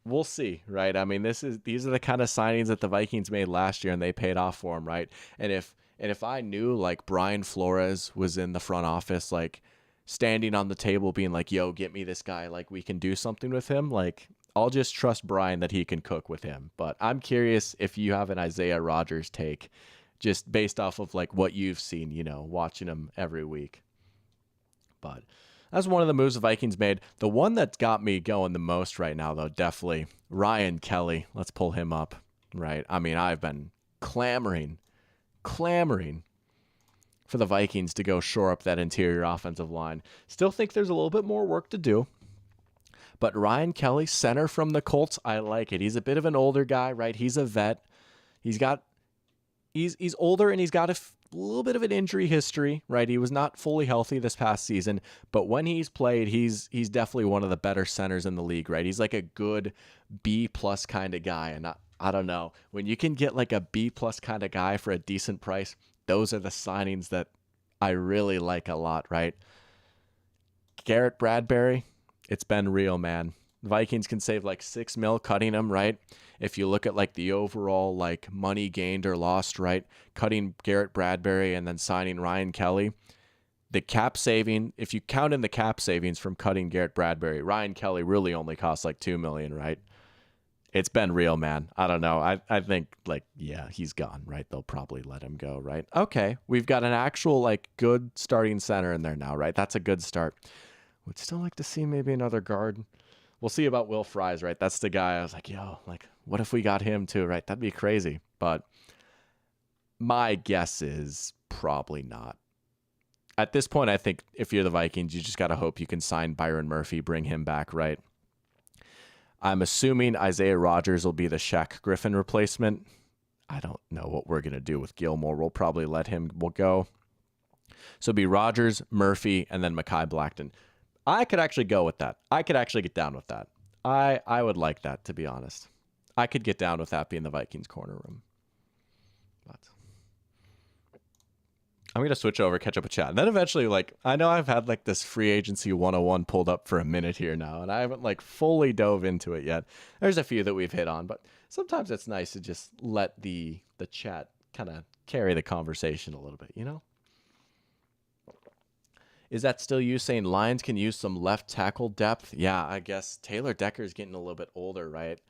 We'll see, right? I mean, these are the kind of signings that the Vikings made last year and they paid off for him, right? And if I knew like Brian Flores was in the front office, like standing on the table being like, yo, get me this guy, like we can do something with him, like I'll just trust Brian that he can cook with him. But I'm curious if you have an Isaiah Rogers take just based off of like what you've seen, watching him every week. But that's one of the moves the Vikings made. The one that's got me going the most right now, though, definitely Ryan Kelly. Let's pull him up, right? I mean, I've been clamoring for the Vikings to go shore up that interior offensive line. Still think there's a little bit more work to do. But Ryan Kelly, center from the Colts, I like it. He's a bit of an older guy, right? He's a vet. He's older and he's got a little bit of an injury history, right? He was not fully healthy this past season, but when he's played, he's definitely one of the better centers in the league, right? He's like a good B plus kind of guy, and I don't know, when you can get like a B plus kind of guy for a decent price, those are the signings that I really like a lot, right? Garrett Bradbury, it's been real, man. Vikings can save like $6 million cutting him, right? If you look at like the overall like money gained or lost, right? Cutting Garrett Bradbury and then signing Ryan Kelly, the cap saving, if you count in the cap savings from cutting Garrett Bradbury, Ryan Kelly really only costs like $2 million, right? It's been real, man. I don't know. I think like, yeah, he's gone, right? They'll probably let him go, right? Okay, we've got an actual like good starting center in there now, right? That's a good start. Would still like to see maybe another guard. We'll see about Will Fries, right? That's the guy I was like, yo, like, what if we got him too, right? That'd be crazy. But my guess is probably not. At this point, I think if you're the Vikings, you just got to hope you can sign Byron Murphy, bring him back, right? I'm assuming Isaiah Rogers will be the Shaq Griffin replacement. I don't know what we're going to do with Gilmore. We'll probably let him go. So it'll be Rogers, Murphy, and then Mekhi Blackton. I could actually go with that. I could actually get down with that. I would like that, to be honest. I could get down with that being the Vikings corner room. But I'm going to switch over, catch up with chat. And then eventually, like, I know I've had like this free agency 101 pulled up for a minute here now, and I haven't like fully dove into it yet. There's a few that we've hit on, but sometimes it's nice to just let the chat kind of carry the conversation a little bit, Is that still you saying Lions can use some left tackle depth? Yeah, I guess Taylor Decker's getting a little bit older, right?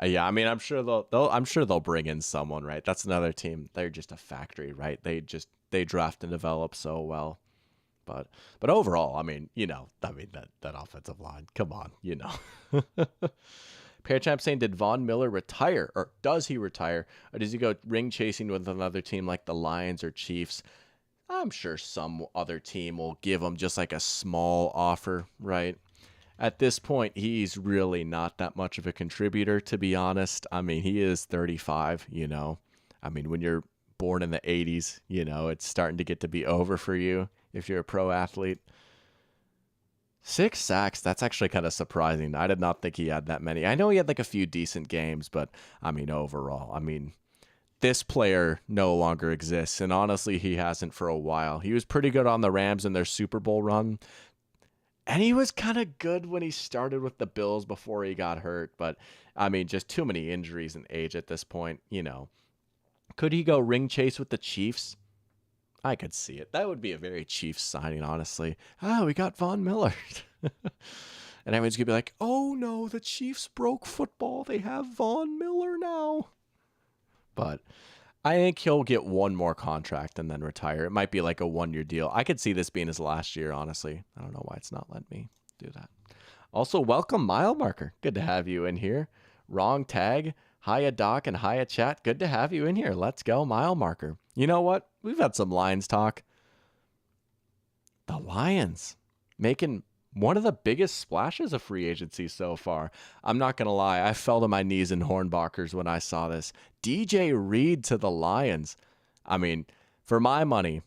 Yeah, I mean, I'm sure they'll bring in someone, right? That's another team. They're just a factory, right? They draft and develop so well. But overall, I mean, that offensive line. Come on, Pear Champ saying, did Von Miller retire, or does he retire, or does he go ring chasing with another team like the Lions or Chiefs? I'm sure some other team will give him just like a small offer, right? At this point, he's really not that much of a contributor, to be honest. I mean, he is 35, I mean, when you're born in the 80s, it's starting to get to be over for you if you're a pro athlete. 6 sacks, that's actually kind of surprising. I did not think he had that many. I know he had like a few decent games, but I mean, overall, this player no longer exists, and honestly, he hasn't for a while. He was pretty good on the Rams in their Super Bowl run, and he was kind of good when he started with the Bills before he got hurt, but, I mean, just too many injuries and age at this point, Could he go ring chase with the Chiefs? I could see it. That would be a very Chiefs signing, honestly. Oh, we got Von Miller. And everyone's going to be like, oh no, the Chiefs broke football. They have Von Miller now. But I think he'll get one more contract and then retire. It might be like a 1-year deal. I could see this being his last year, honestly. I don't know why it's not letting me do that. Also, welcome, Mile Marker. Good to have you in here. Wrong tag. Hiya, Doc, and hiya, chat. Good to have you in here. Let's go, Mile Marker. You know what? We've had some Lions talk. The Lions making one of the biggest splashes of free agency so far. I'm not going to lie. I fell to my knees in Hornbachers when I saw this. DJ Reed to the Lions. I mean, for my money,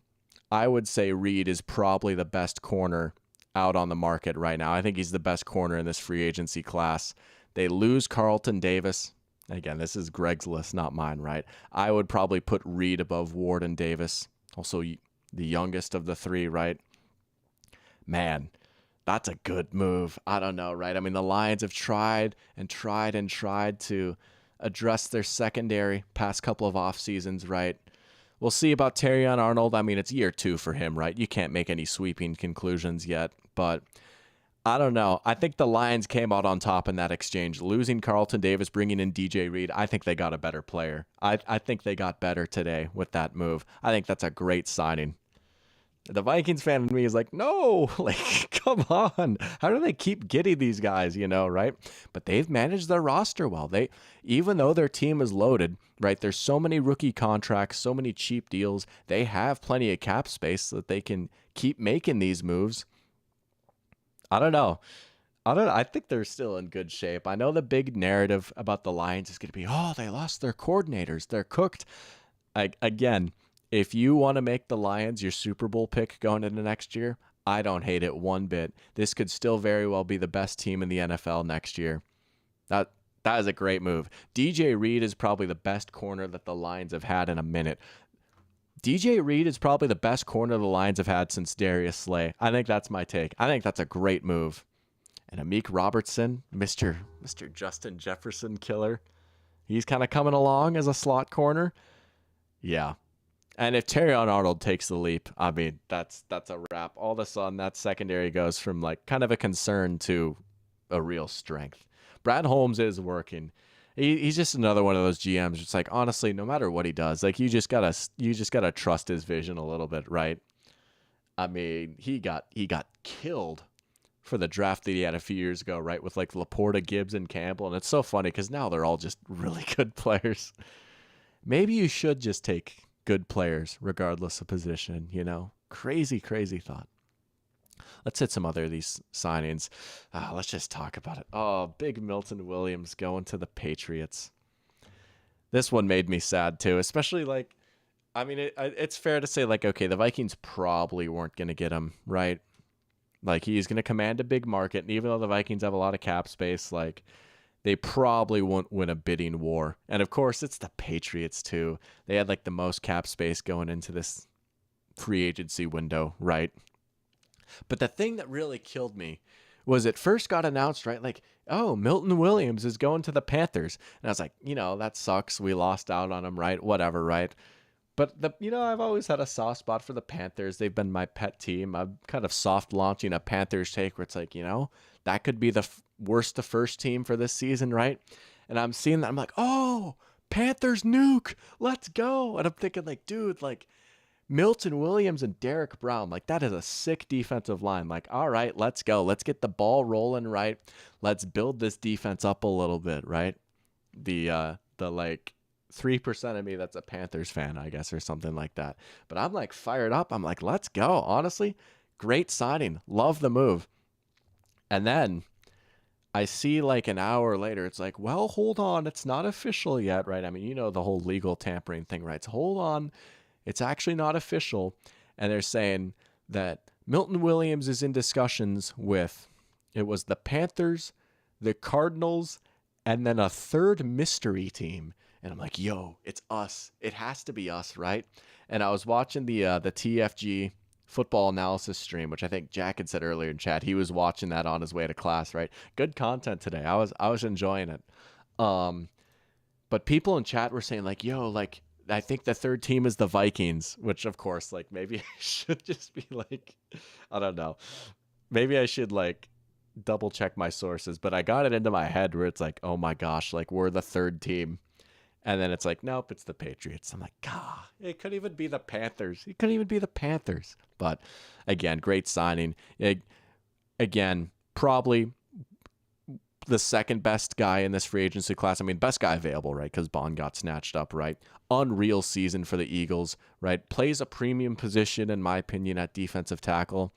I would say Reed is probably the best corner out on the market right now. I think he's the best corner in this free agency class. They lose Carlton Davis. Again, this is Greg's list, not mine, right? I would probably put Reed above Ward and Davis. Also, the youngest of the three, right? Man, that's a good move. I don't know, right? I mean, the Lions have tried and tried and tried to address their secondary past couple of off seasons, right? We'll see about Terrion Arnold. I mean, it's year 2 for him, right? You can't make any sweeping conclusions yet, but I don't know. I think the Lions came out on top in that exchange. Losing Carlton Davis, bringing in DJ Reed, I think they got a better player. I think they got better today with that move. I think that's a great signing. The Vikings fan in me is like, no, like, come on. How do they keep getting these guys, right? But they've managed their roster well. Even though their team is loaded, right? There's so many rookie contracts, so many cheap deals. They have plenty of cap space so that they can keep making these moves. I don't know. I think they're still in good shape. I know the big narrative about the Lions is going to be, oh, they lost their coordinators. They're cooked. Again, if you want to make the Lions your Super Bowl pick going into next year, I don't hate it one bit. This could still very well be the best team in the NFL next year. That is a great move. DJ Reed is probably the best corner that the Lions have had in a minute. DJ Reed is probably the best corner the Lions have had since Darius Slay. I think that's my take. I think that's a great move. And Amik Robertson, Mr. Justin Jefferson killer, he's kind of coming along as a slot corner. Yeah. And if Terrion Arnold takes the leap, I mean, that's a wrap. All of a sudden, that secondary goes from like kind of a concern to a real strength. Brad Holmes is working. He's just another one of those GMs. It's like, honestly, no matter what he does, like you just gotta trust his vision a little bit, right? I mean, he got killed for the draft that he had a few years ago, right? With like Laporta, Gibbs, and Campbell, and it's so funny because now they're all just really good players. Maybe you should just take good players regardless of position. Crazy thought. Let's hit some other of these signings. Let's just talk about it. Oh, big Milton Williams going to the Patriots. This one made me sad too, especially like, I mean, it's fair to say like, okay, the Vikings probably weren't going to get him, right? Like he's going to command a big market. And even though the Vikings have a lot of cap space, like they probably won't win a bidding war. And of course it's the Patriots too. They had like the most cap space going into this free agency window, right? But the thing that really killed me was it first got announced, right? Like, oh, Milton Williams is going to the Panthers. And I was like, that sucks. We lost out on him, right? Whatever, right? But, I've always had a soft spot for the Panthers. They've been my pet team. I'm kind of soft launching a Panthers take where it's like, that could be the worst the first team for this season, right? And I'm seeing that. I'm like, oh, Panthers nuke. Let's go. And I'm thinking like, dude, like, Milton Williams and Derek Brown, like that is a sick defensive line. Like, all right, let's go. Let's get the ball rolling, right? Let's build this defense up a little bit, right? The like 3% of me that's a Panthers fan, I guess, or something like that. But I'm like fired up. I'm like, let's go. Honestly, great signing. Love the move. And then I see like an hour later, it's like, well, hold on. It's not official yet, right? I mean, the whole legal tampering thing, right? So hold on. It's actually not official. And they're saying that Milton Williams is in discussions with, it was the Panthers, the Cardinals, and then a third mystery team. And I'm like, yo, it's us. It has to be us, right? And I was watching the TFG football analysis stream, which I think Jack had said earlier in chat. He was watching that on his way to class, right? Good content today. I was enjoying it. But people in chat were saying like, yo, like, I think the third team is the Vikings, which of course, like maybe I should just be like, I don't know. Maybe I should like double check my sources, but I got it into my head where it's like, oh my gosh, like we're the third team. And then it's like, nope, it's the Patriots. I'm like, God, it could even be the Panthers. It could even be the Panthers. But again, great signing. Again, probably the second best guy in this free agency class. I mean, best guy available, right? Because Bond got snatched up, right? Unreal season for the Eagles, right? Plays a premium position, in my opinion, at defensive tackle.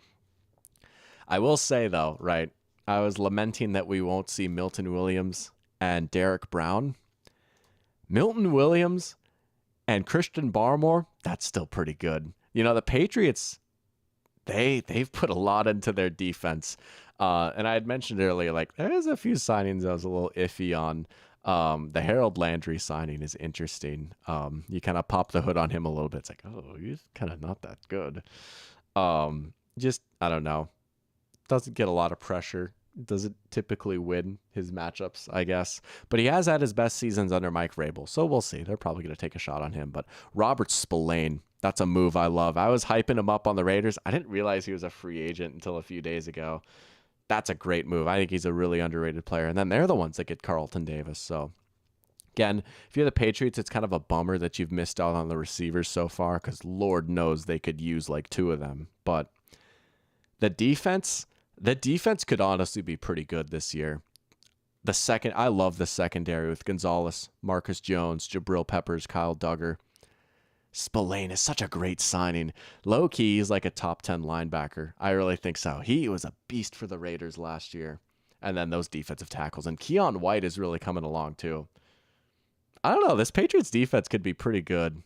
I will say, though, right? I was lamenting that we won't see Milton Williams and Derek Brown. Milton Williams and Christian Barmore, that's still pretty good. You know, the Patriots, they've put a lot into their defense. And I had mentioned earlier, like, there's a few signings I was a little iffy on. The Harold Landry signing is interesting. You kind of pop the hood on him a little bit. It's like, oh, he's kind of not that good. Just, I don't know. Doesn't get a lot of pressure. Doesn't typically win his matchups, I guess. But he has had his best seasons under Mike Vrabel. So we'll see. They're probably going to take a shot on him. But Robert Spillane, that's a move I love. I was hyping him up on the Raiders. I didn't realize he was a free agent until a few days ago. That's a great move. I think he's a really underrated player. And then they're the ones that get Carlton Davis. So again, if you're the Patriots, it's kind of a bummer that you've missed out on the receivers so far because Lord knows they could use like two of them. But the defense could honestly be pretty good this year. I love the secondary with Gonzalez, Marcus Jones, Jabril Peppers, Kyle Duggar. Spillane is such a great signing. Low key, he's like a top 10 linebacker. I really think so. He was a beast for the Raiders last year. And then those defensive tackles. And Keon White is really coming along too. I don't know. This Patriots defense could be pretty good.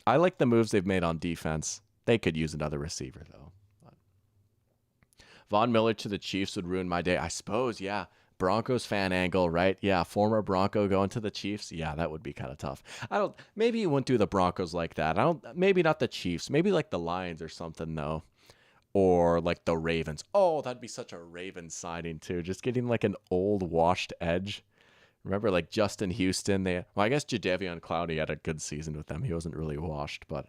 I like the moves they've made on defense. They could use another receiver though. Von Miller to the Chiefs would ruin my day. I suppose, yeah. Broncos fan angle, right? Yeah, former Bronco going to the Chiefs. Yeah, that would be kind of tough. Maybe you wouldn't do the Broncos like that. Maybe not the Chiefs. Maybe like the Lions or something though. Or like the Ravens. Oh, that'd be such a Ravens signing too. Just getting like an old washed edge. Remember like Justin Houston? I guess Jadeveon Clowney had a good season with them. He wasn't really washed, but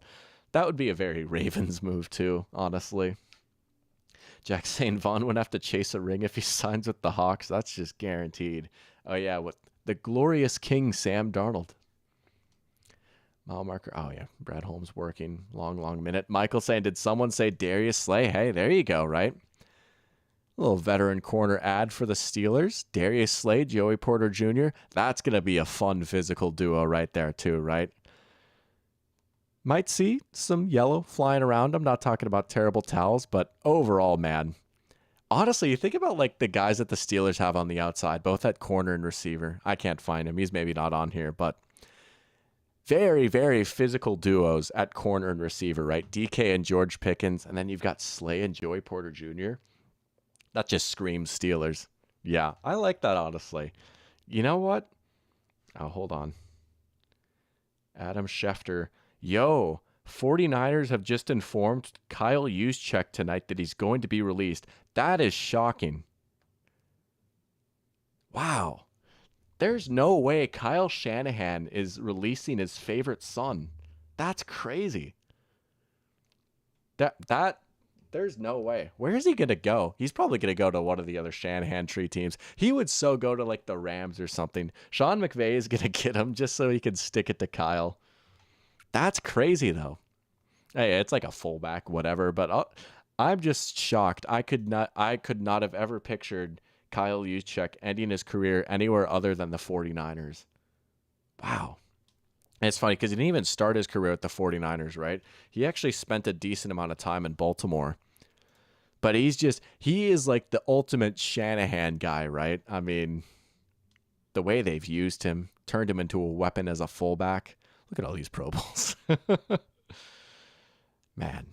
that would be a very Ravens move too, honestly. Jack saying Vaughn wouldn't have to chase a ring if he signs with the Hawks. That's just guaranteed. Oh, yeah, with the glorious King Sam Darnold. Mile marker. Oh, yeah, Brad Holmes working. Long minute. Michael saying, did someone say Darius Slay? Hey, there you go, right? A little veteran corner ad for the Steelers. Darius Slay, Joey Porter Jr. That's going to be a fun physical duo right there, too, right? Might see some yellow flying around. I'm not talking about terrible towels, but overall, man. Honestly, you think about like the guys that the Steelers have on the outside, both at corner and receiver. I can't find him. He's maybe not on here, but very, very physical duos at corner and receiver, right? DK and George Pickens, and then you've got Slay and Joey Porter Jr. That just screams Steelers. Yeah, I like that, honestly. You know what? Oh, hold on. Adam Schefter. Yo, 49ers have just informed Kyle Juszczyk tonight that he's going to be released. That is shocking. Wow. There's no way Kyle Shanahan is releasing his favorite son. That's crazy. There's no way. Where is he going to go? He's probably going to go to one of the other Shanahan tree teams. He would so go to like the Rams or something. Sean McVay is going to get him just so he can stick it to Kyle. That's crazy, though. Hey, it's like a fullback, whatever. But I'm just shocked. I could not have ever pictured Kyle Juszczyk ending his career anywhere other than the 49ers. Wow. And it's funny because he didn't even start his career at the 49ers, right? He actually spent a decent amount of time in Baltimore. But he is like the ultimate Shanahan guy, right? I mean, the way they've used him, turned him into a weapon as a fullback. Look at all these Pro Bowls. Man.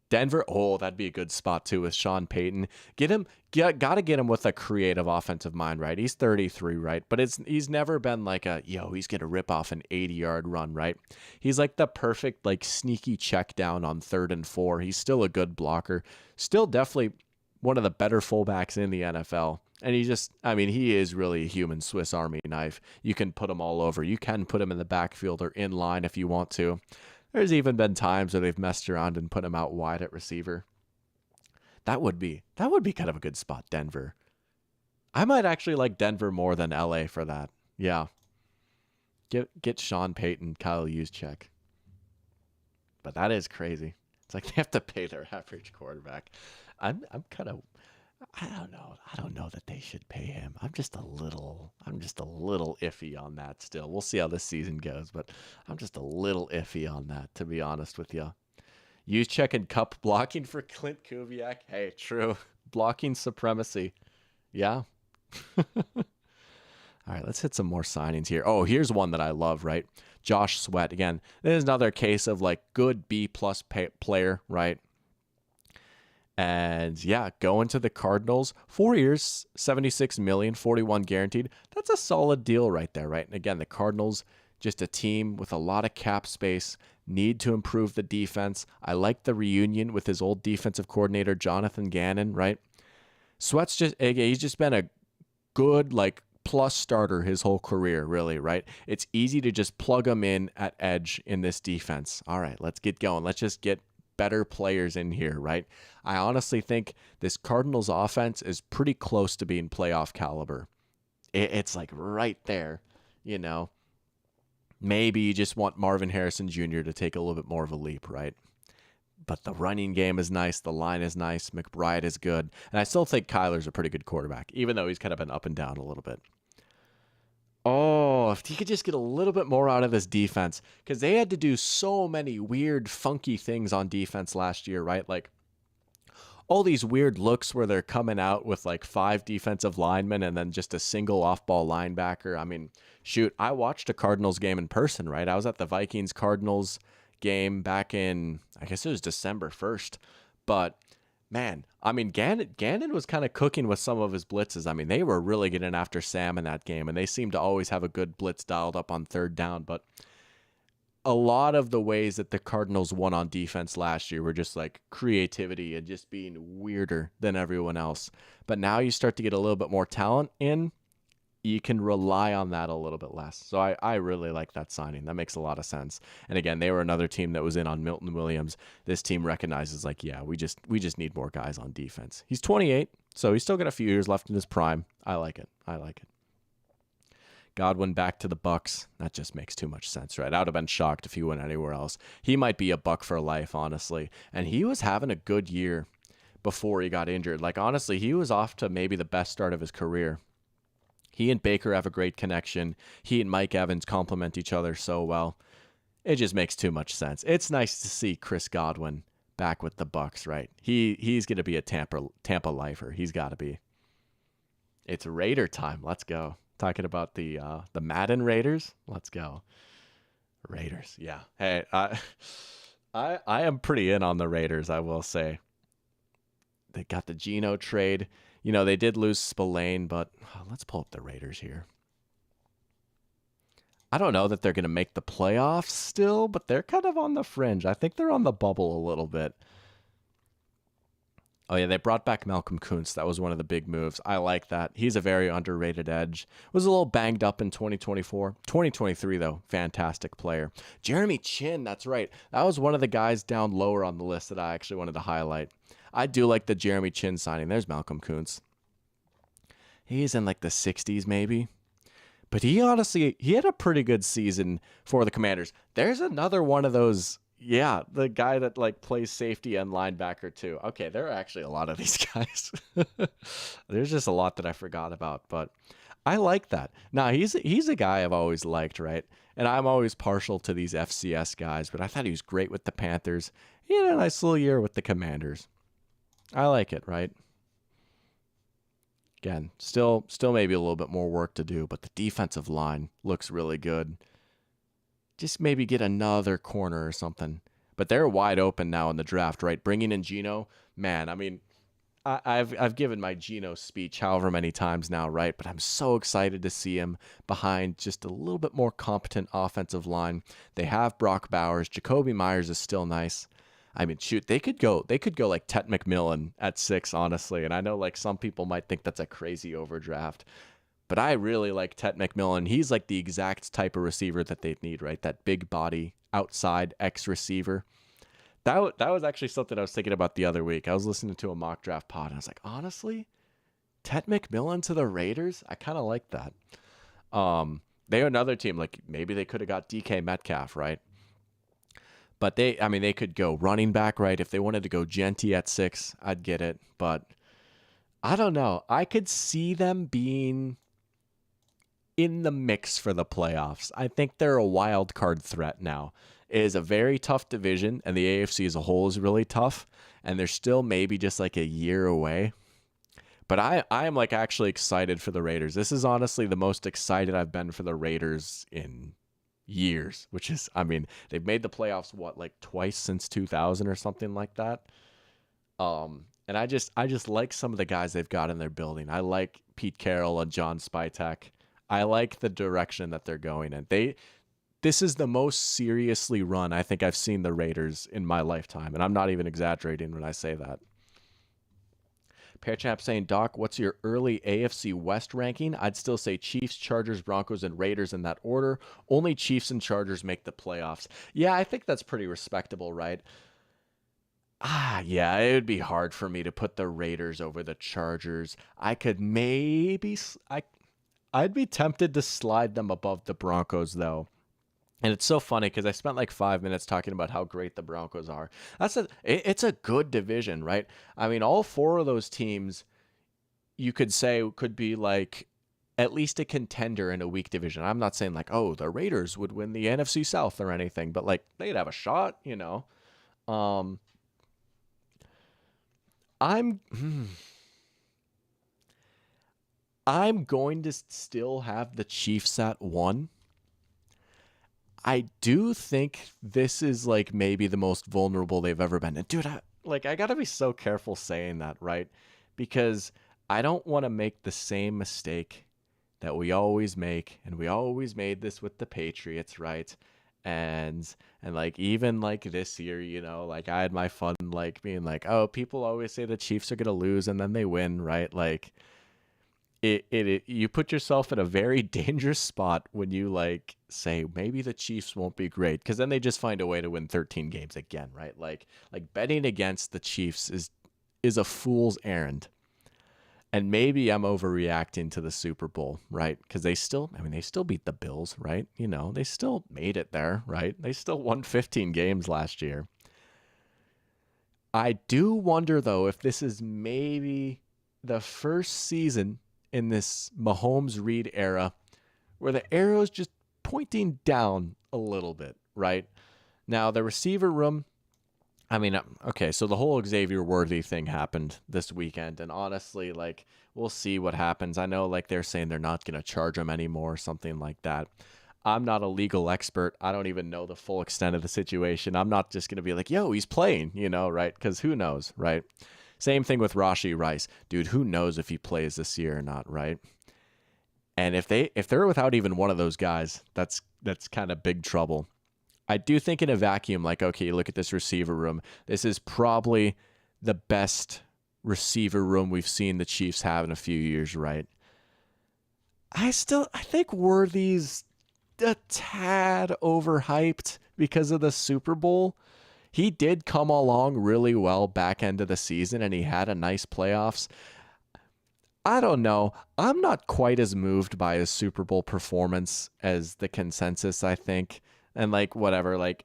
Denver, that'd be a good spot too with Sean Payton. Gotta get him with a creative offensive mind, right? He's 33, right? But he's never been like he's gonna rip off an 80-yard run, right? He's like the perfect, like sneaky check down on 3rd and 4. He's still a good blocker. Still definitely one of the better fullbacks in the NFL. And he is really a human Swiss Army knife. You can put him all over. You can put him in the backfield or in line if you want to. There's even been times where they've messed around and put him out wide at receiver. That would be kind of a good spot, Denver. I might actually like Denver more than LA for that. Yeah. Get Sean Payton, Kyle Juszczyk. But that is crazy. It's like they have to pay their average quarterback. I'm kind of I don't know. I don't know that they should pay him. I'm just a little iffy on that still. We'll see how this season goes, but I'm just a little iffy on that, to be honest with you. Juszczyk and Cup blocking for Clint Kubiak. Hey, true. Blocking supremacy. Yeah. All right, let's hit some more signings here. Oh, here's one that I love, right? Josh Sweat. Again, this is another case of like good B-plus player, right? And yeah, going to the Cardinals. 4 years, $76 million, 41 guaranteed. That's a solid deal right there, right? And again, the Cardinals, just a team with a lot of cap space, need to improve the defense. I like the reunion with his old defensive coordinator, Jonathan Gannon, right? Sweat's he's just been a good, like, plus starter his whole career, really, right? It's easy to just plug him in at edge in this defense. All right, let's get going. Let's just get better players in here, right? I honestly think this Cardinals offense is pretty close to being playoff caliber. It's like right there, you know. Maybe you just want Marvin Harrison Jr. to take a little bit more of a leap, right? But the running game is nice. The line is nice. McBride is good. And I still think Kyler's a pretty good quarterback, even though he's kind of been up and down a little bit. Oh, if he could just get a little bit more out of this defense, because they had to do so many weird, funky things on defense last year, right? Like all these weird looks where they're coming out with like 5 defensive linemen and then just a single off-ball linebacker. I mean, shoot, I watched a Cardinals game in person, right? I was at the Vikings-Cardinals game back in, I guess it was December 1st. But man, I mean, Gannon was kind of cooking with some of his blitzes. I mean, they were really getting after Sam in that game, and they seemed to always have a good blitz dialed up on third down. But a lot of the ways that the Cardinals won on defense last year were just like creativity and just being weirder than everyone else. But now you start to get a little bit more talent in, you can rely on that a little bit less. So I really like that signing. That makes a lot of sense. And again, they were another team that was in on Milton Williams. This team recognizes like, yeah, we just need more guys on defense. He's 28, so he's still got a few years left in his prime. I like it. Godwin back to the Bucks. That just makes too much sense, right? I would have been shocked if he went anywhere else. He might be a Buck for life, honestly. And he was having a good year before he got injured. Like, honestly, he was off to maybe the best start of his career. He and Baker have a great connection. He and Mike Evans complement each other so well. It just makes too much sense. It's nice to see Chris Godwin back with the Bucks, right? He's going to be a Tampa lifer. He's got to be. It's Raider time. Let's go. Talking about the Madden Raiders. Let's go. Raiders. Yeah. Hey, I am pretty in on the Raiders, I will say. They got the Geno trade. You know, they did lose Spillane, but let's pull up the Raiders here. I don't know that they're going to make the playoffs still, but they're kind of on the fringe. I think they're on the bubble a little bit. Oh, yeah, they brought back Malcolm Kuntz. That was one of the big moves. I like that. He's a very underrated edge. Was a little banged up in 2024. 2023, though, fantastic player. Jeremy Chin, that's right. That was one of the guys down lower on the list that I actually wanted to highlight. I do like the Jeremy Chin signing. There's Malcolm Kuntz. He's in like the 60s maybe. But he had a pretty good season for the Commanders. There's another one of those, yeah, the guy that like plays safety and linebacker too. Okay, there are actually a lot of these guys. There's just a lot that I forgot about, but I like that. Now, he's a guy I've always liked, right? And I'm always partial to these FCS guys, but I thought he was great with the Panthers. He had a nice little year with the Commanders. I like it, right? Again, still maybe a little bit more work to do, but the defensive line looks really good. Just maybe get another corner or something. But they're wide open now in the draft, right? Bringing in Geno, man, I mean, I've given my Geno speech however many times now, right? But I'm so excited to see him behind just a little bit more competent offensive line. They have Brock Bowers. Jacoby Myers is still nice. I mean, shoot, they could go like Ted McMillan at 6, honestly. And I know like some people might think that's a crazy overdraft, but I really like Ted McMillan. He's like the exact type of receiver that they need, right? That big body outside X receiver. That was actually something I was thinking about the other week. I was listening to a mock draft pod and I was like, honestly, Ted McMillan to the Raiders, I kind of like that. They're another team, like maybe they could have got DK Metcalf, right? But I mean, they could go running back, right? If they wanted to go Genty at 6, I'd get it. But I don't know. I could see them being in the mix for the playoffs. I think they're a wild card threat now. It is a very tough division, and the AFC as a whole is really tough. And they're still maybe just like a year away. But I am like actually excited for the Raiders. This is honestly the most excited I've been for the Raiders in years, which is, I mean, they've made the playoffs what, like twice since 2000 or something like that. And I just like some of the guys they've got in their building. I like Pete Carroll and John Spytek. I like the direction that they're going in. This is the most seriously run I think I've seen the Raiders in my lifetime, and I'm not even exaggerating when I say that. Pearchamp saying, Doc, what's your early AFC West ranking? I'd still say Chiefs, Chargers, Broncos, and Raiders in that order. Only Chiefs and Chargers make the playoffs. Yeah, I think that's pretty respectable, right? Yeah, it would be hard for me to put the Raiders over the Chargers. I could maybe, I'd be tempted to slide them above the Broncos, though. And it's so funny because I spent like 5 minutes talking about how great the Broncos are. It's a good division, right? I mean, all four of those teams you could say could be like at least a contender in a weak division. I'm not saying like, oh, the Raiders would win the NFC South or anything, but like they'd have a shot, you know. Um, I'm I'm going to still have the Chiefs at 1. I do think this is like maybe the most vulnerable they've ever been. And dude, I gotta be so careful saying that, right? Because I don't want to make the same mistake that we always make, and we always made this with the Patriots, right? And like even like this year, you know, like I had my fun like being like, oh, people always say the Chiefs are gonna lose and then they win, right? Like you put yourself in a very dangerous spot when you like say maybe the Chiefs won't be great, because then they just find a way to win 13 games again, right? Like betting against the Chiefs is a fool's errand. And maybe I'm overreacting to the Super Bowl, right? Because they still beat the Bills, right? You know, they still made it there, right? They still won 15 games last year. I do wonder though if this is maybe the first season in this Mahomes Reed era where the arrow is just pointing down a little bit, right? Now, the receiver room, I mean, okay, so the whole Xavier Worthy thing happened this weekend, and honestly, like, we'll see what happens. I know, like, they're saying they're not going to charge him anymore, something like that. I'm not a legal expert. I don't even know the full extent of the situation. I'm not just going to be like, yo, he's playing, you know, right? Because who knows, right? Same thing with Rashee Rice. Dude, who knows if he plays this year or not, right? And if they're without even one of those guys, that's kind of big trouble. I do think in a vacuum, like, okay, look at this receiver room. This is probably the best receiver room we've seen the Chiefs have in a few years, right? I think Worthy's a tad overhyped because of the Super Bowl. He did come along really well back end of the season, and he had a nice playoffs. I don't know. I'm not quite as moved by his Super Bowl performance as the consensus, I think. And like whatever, like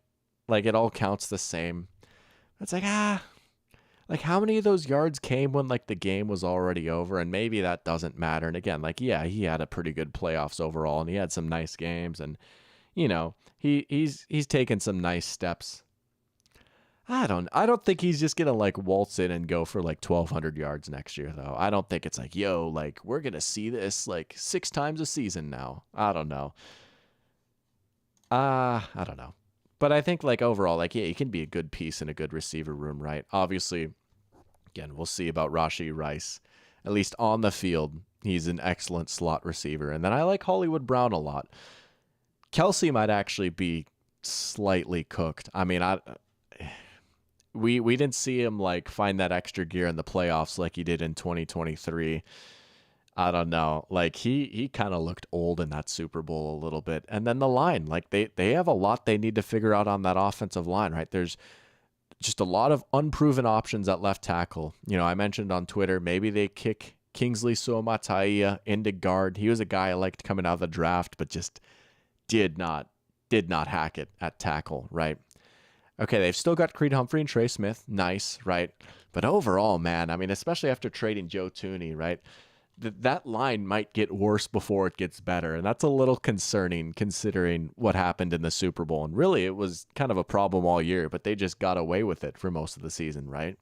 it all counts the same. It's like, like how many of those yards came when like the game was already over, and maybe that doesn't matter. And again, like yeah, he had a pretty good playoffs overall, and he had some nice games, and you know, he's taken some nice steps. I don't think he's just gonna like waltz in and go for like 1,200 yards next year though. I don't think it's like, yo, like we're gonna see this like 6 times a season now. I don't know. I don't know. But I think like overall, like yeah, he can be a good piece in a good receiver room, right? Obviously, again, we'll see about Rashee Rice. At least on the field, he's an excellent slot receiver. And then I like Hollywood Brown a lot. Kelsey might actually be slightly cooked. I mean, we didn't see him like find that extra gear in the playoffs like he did in 2023. I don't know. Like he kind of looked old in that Super Bowl a little bit. And then the line, like they have a lot they need to figure out on that offensive line, right? There's just a lot of unproven options at left tackle. You know, I mentioned on Twitter, maybe they kick Kingsley Suamataia into guard. He was a guy I liked coming out of the draft, but just did not hack it at tackle, right? Okay, they've still got Creed Humphrey and Trey Smith. Nice, right? But overall, man, I mean, especially after trading Joe Thuney, right? That line might get worse before it gets better. And that's a little concerning considering what happened in the Super Bowl. And really, it was kind of a problem all year, but they just got away with it for most of the season, right?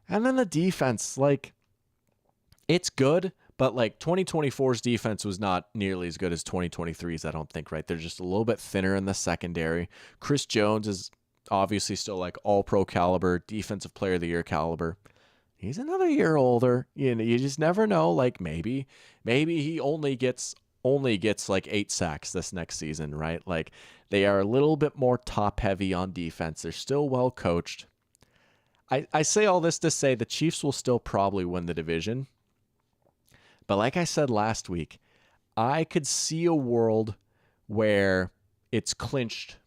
And then the defense, like, it's good, but like 2024's defense was not nearly as good as 2023's, I don't think, right? They're just a little bit thinner in the secondary. Chris Jones is obviously still like all pro caliber, defensive player of the year caliber. He's another year older. You know, you just never know. Like maybe he only gets like 8 sacks this next season, right? Like they are a little bit more top heavy on defense. They're still well coached. I say all this to say the Chiefs will still probably win the division. But like I said last week, I could see a world where it's clinched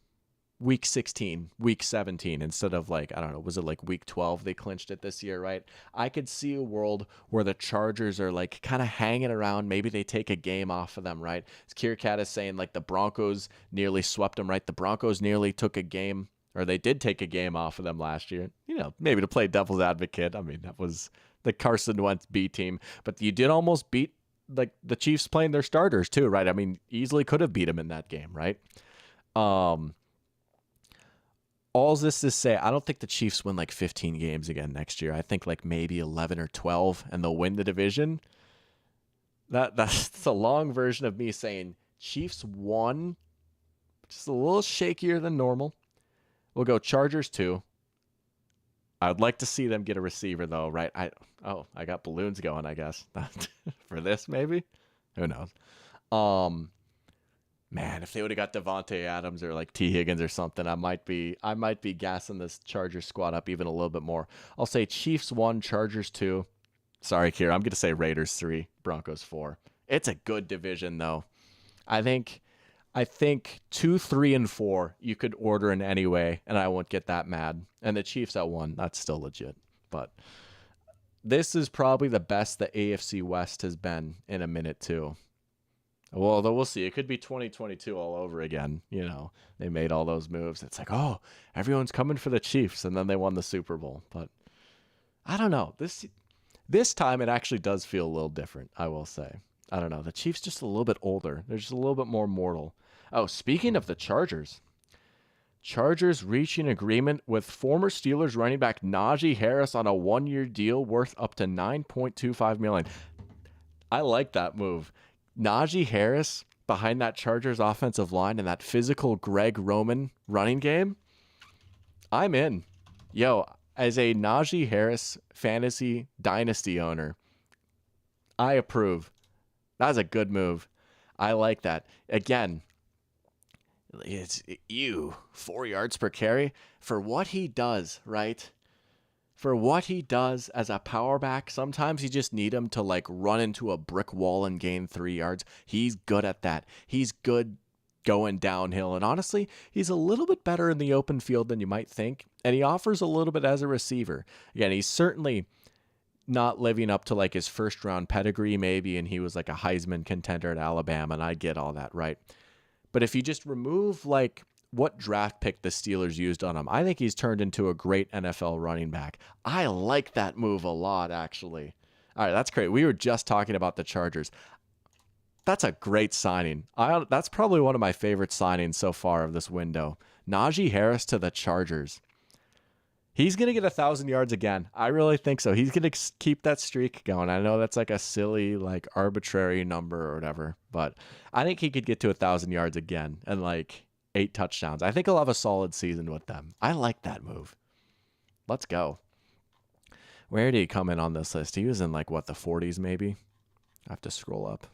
week 16, week 17, instead of like, I don't know, was it like week 12 they clinched it this year, right? I could see a world where the Chargers are like kind of hanging around. Maybe they take a game off of them, right? As Kiercat is saying, like the Broncos nearly swept them, right? The Broncos nearly took a game, or they did take a game off of them last year. You know, maybe to play devil's advocate. I mean, that was the Carson Wentz B team, but you did almost beat like the Chiefs playing their starters too, right? I mean, easily could have beat them in that game, right? All this to say, I don't think the Chiefs win like 15 games again next year. I think like maybe 11 or 12, and they'll win the division. That's a long version of me saying Chiefs 1, just a little shakier than normal. We'll go Chargers 2. I would like to see them get a receiver though, right? I got balloons going, I guess. For this, maybe? Who knows? Man, if they would have got Devontae Adams or like T. Higgins or something, I might be gassing this Chargers squad up even a little bit more. I'll say Chiefs 1, Chargers 2. Sorry, Kira, I'm going to say Raiders 3, Broncos 4. It's a good division, though. I think 2, 3, and 4 you could order in any way, and I won't get that mad. And the Chiefs at 1, that's still legit. But this is probably the best the AFC West has been in a minute, too. Well, though we'll see. It could be 2022 all over again. You know, they made all those moves. It's like, oh, everyone's coming for the Chiefs, and then they won the Super Bowl. But I don't know. This time it actually does feel a little different, I will say. I don't know. The Chiefs just a little bit older. They're just a little bit more mortal. Oh, speaking of the Chargers reaching agreement with former Steelers running back Najee Harris on a 1-year deal worth up to $9.25 million. I like that move. Najee Harris behind that Chargers offensive line and that physical Greg Roman running game, I'm in. Yo, as a Najee Harris fantasy dynasty owner, I approve. That's a good move. I like that. Again, it's 4 yards per carry for what he does, right? For what he does as a power back, sometimes you just need him to like run into a brick wall and gain 3 yards. He's good at that. He's good going downhill. And honestly, he's a little bit better in the open field than you might think. And he offers a little bit as a receiver. Again, he's certainly not living up to like his first round pedigree maybe, and he was like a Heisman contender at Alabama, and I get all that, right? But if you just remove like what draft pick the Steelers used on him, I think he's turned into a great NFL running back. I like that move a lot, actually. All right, that's great. We were just talking about the Chargers. That's a great signing. That's probably one of my favorite signings so far of this window. Najee Harris to the Chargers. He's going to get 1,000 yards again. I really think so. He's going to keep that streak going. I know that's like a silly, like arbitrary number or whatever, but I think he could get to 1,000 yards again and like 8 touchdowns. I think he'll have a solid season with them. I like that move. Let's go. Where did he come in on this list? He was in like, what, the 40s maybe? I have to scroll up.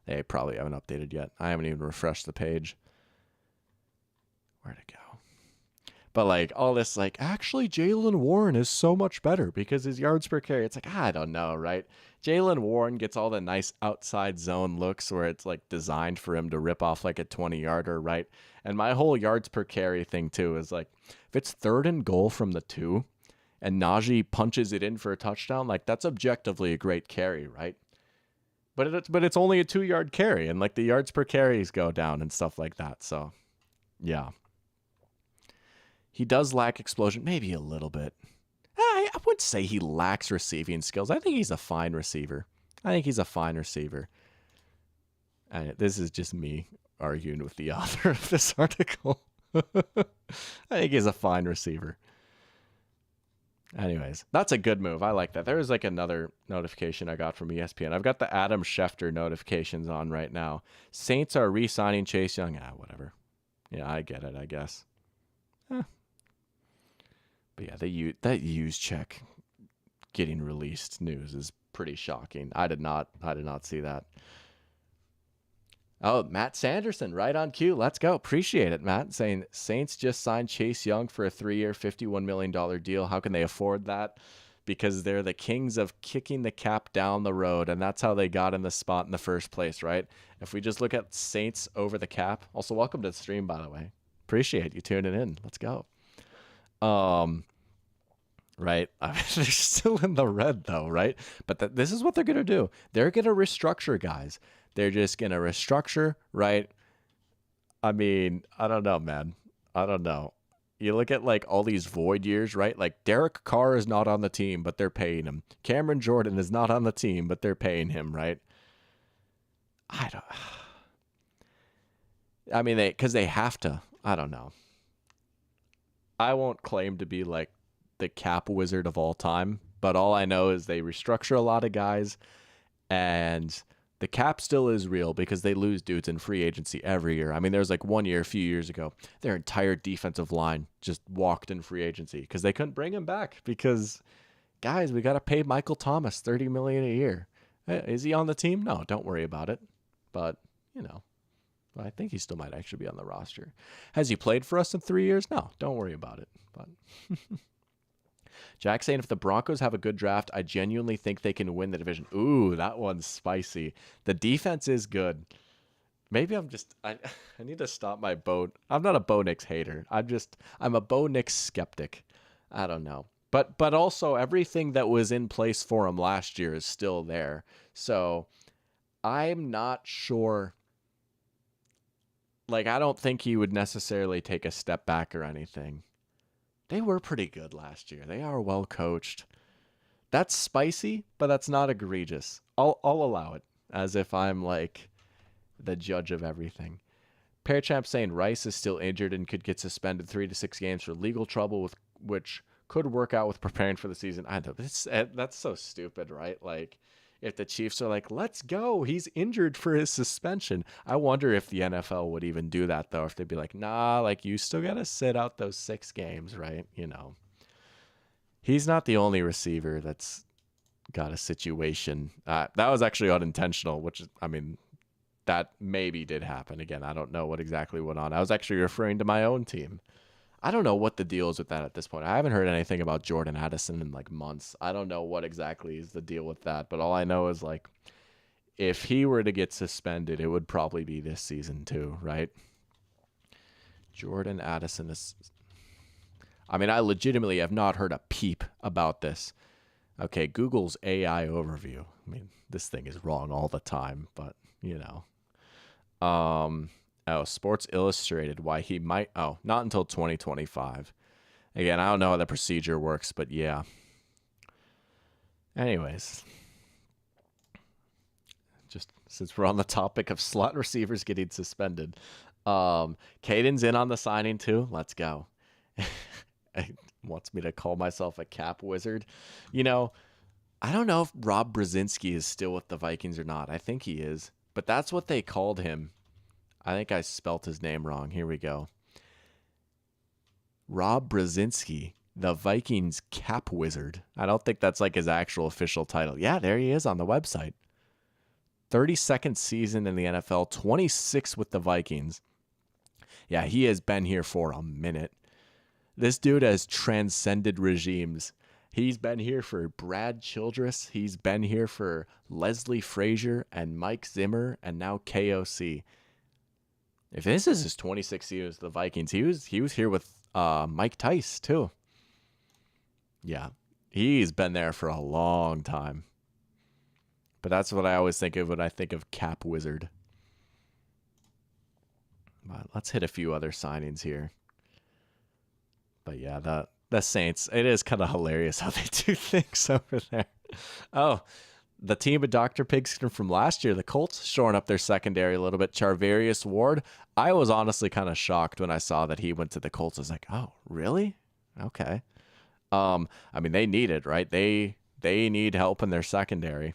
They probably haven't updated yet. I haven't even refreshed the page. Where'd it go? But like all this, like actually Jaylen Warren is so much better because his yards per carry. It's like I don't know, right? Jaylen Warren gets all the nice outside zone looks where it's like designed for him to rip off like a 20-yarder, right? And my whole yards per carry thing too is like if it's 3rd and goal from the 2 and Najee punches it in for a touchdown, like that's objectively a great carry, right? But it's only a 2-yard carry and like the yards per carries go down and stuff like that. So yeah. He does lack explosion, maybe a little bit. I wouldn't say he lacks receiving skills. I think he's a fine receiver. And this is just me arguing with the author of this article. I think he's a fine receiver. Anyways, that's a good move. I like that. There is like another notification I got from ESPN. I've got the Adam Schefter notifications on right now. Saints are re-signing Chase Young. Whatever. Yeah, I get it, I guess. But yeah, that use check getting released news is pretty shocking. I did not see that. Oh, Matt Sanderson, right on cue. Let's go. Appreciate it, Matt. Saying Saints just signed Chase Young for a 3-year, $51 million deal. How can they afford that? Because they're the kings of kicking the cap down the road, and that's how they got in the spot in the first place, right? If we just look at Saints over the cap. Also, welcome to the stream, by the way. Appreciate you tuning in. Let's go. Right. They're still in the red though, right? But this is what they're going to do. They're going to restructure, guys. They're just going to restructure, right? I mean, I don't know, man. I don't know. You look at like all these void years, right? Like Derek Carr is not on the team, but they're paying him. Cameron Jordan is not on the team, but they're paying him, right? I mean, because they have to. I don't know. I won't claim to be like the cap wizard of all time, but all I know is they restructure a lot of guys, and the cap still is real because they lose dudes in free agency every year. I mean, there's like one year a few years ago, their entire defensive line just walked in free agency because they couldn't bring him back because, guys, we got to pay Michael Thomas $30 million a year. Is he on the team? No, don't worry about it. But, I think he still might actually be on the roster. Has he played for us in 3 years? No, don't worry about it. But Jack saying if the Broncos have a good draft, I genuinely think they can win the division. Ooh, that one's spicy. The defense is good. Maybe I need to stop my Bo. I'm not a Bo Nix hater. I'm a Bo Nix skeptic. I don't know. But also everything that was in place for him last year is still there. So I'm not sure. Like, I don't think he would necessarily take a step back or anything. They were pretty good last year. They are well coached. That's spicy, but that's not egregious. I'll allow it, as if I'm like the judge of everything. Parachamp saying Rice is still injured and could get suspended 3 to 6 games for legal trouble, with which could work out with preparing for the season. I know that's so stupid, right? Like, if the Chiefs are like, let's go, he's injured for his suspension. I wonder if the NFL would even do that, though. If they'd be like, nah, like, you still got to sit out those 6 games, right? He's not the only receiver that's got a situation. That was actually unintentional, which, I mean, that maybe did happen. Again, I don't know what exactly went on. I was actually referring to my own team. I don't know what the deal is with that at this point. I haven't heard anything about Jordan Addison in like months. I don't know what exactly is the deal with that, but all I know is like if he were to get suspended, it would probably be this season too, right? Jordan Addison is... I mean, I legitimately have not heard a peep about this. Okay, Google's AI overview. I mean, this thing is wrong all the time, but Sports Illustrated, why he might... Oh, not until 2025. Again, I don't know how the procedure works, but yeah. Anyways. Just since we're on the topic of slot receivers getting suspended. Caden's in on the signing too. Let's go. He wants me to call myself a cap wizard. I don't know if Rob Brzezinski is still with the Vikings or not. I think he is. But that's what they called him. I think I spelt his name wrong. Here we go. Rob Brzezinski, the Vikings cap wizard. I don't think that's like his actual official title. Yeah, there he is on the website. 32nd season in the NFL, 26 with the Vikings. Yeah, he has been here for a minute. This dude has transcended regimes. He's been here for Brad Childress. He's been here for Leslie Frazier and Mike Zimmer and now KOC. If this is his 26th year with the Vikings, he was here with Mike Tice too. Yeah, he's been there for a long time. But that's what I always think of when I think of Cap Wizard. But let's hit a few other signings here. But yeah, the Saints, it is kind of hilarious how they do things over there. Oh, the team of Dr. Pigskin from last year, the Colts, shoring up their secondary a little bit. Charvarius Ward, I was honestly kind of shocked when I saw that he went to the Colts. I was like, oh, really? Okay. I mean, they need it, right? They need help in their secondary.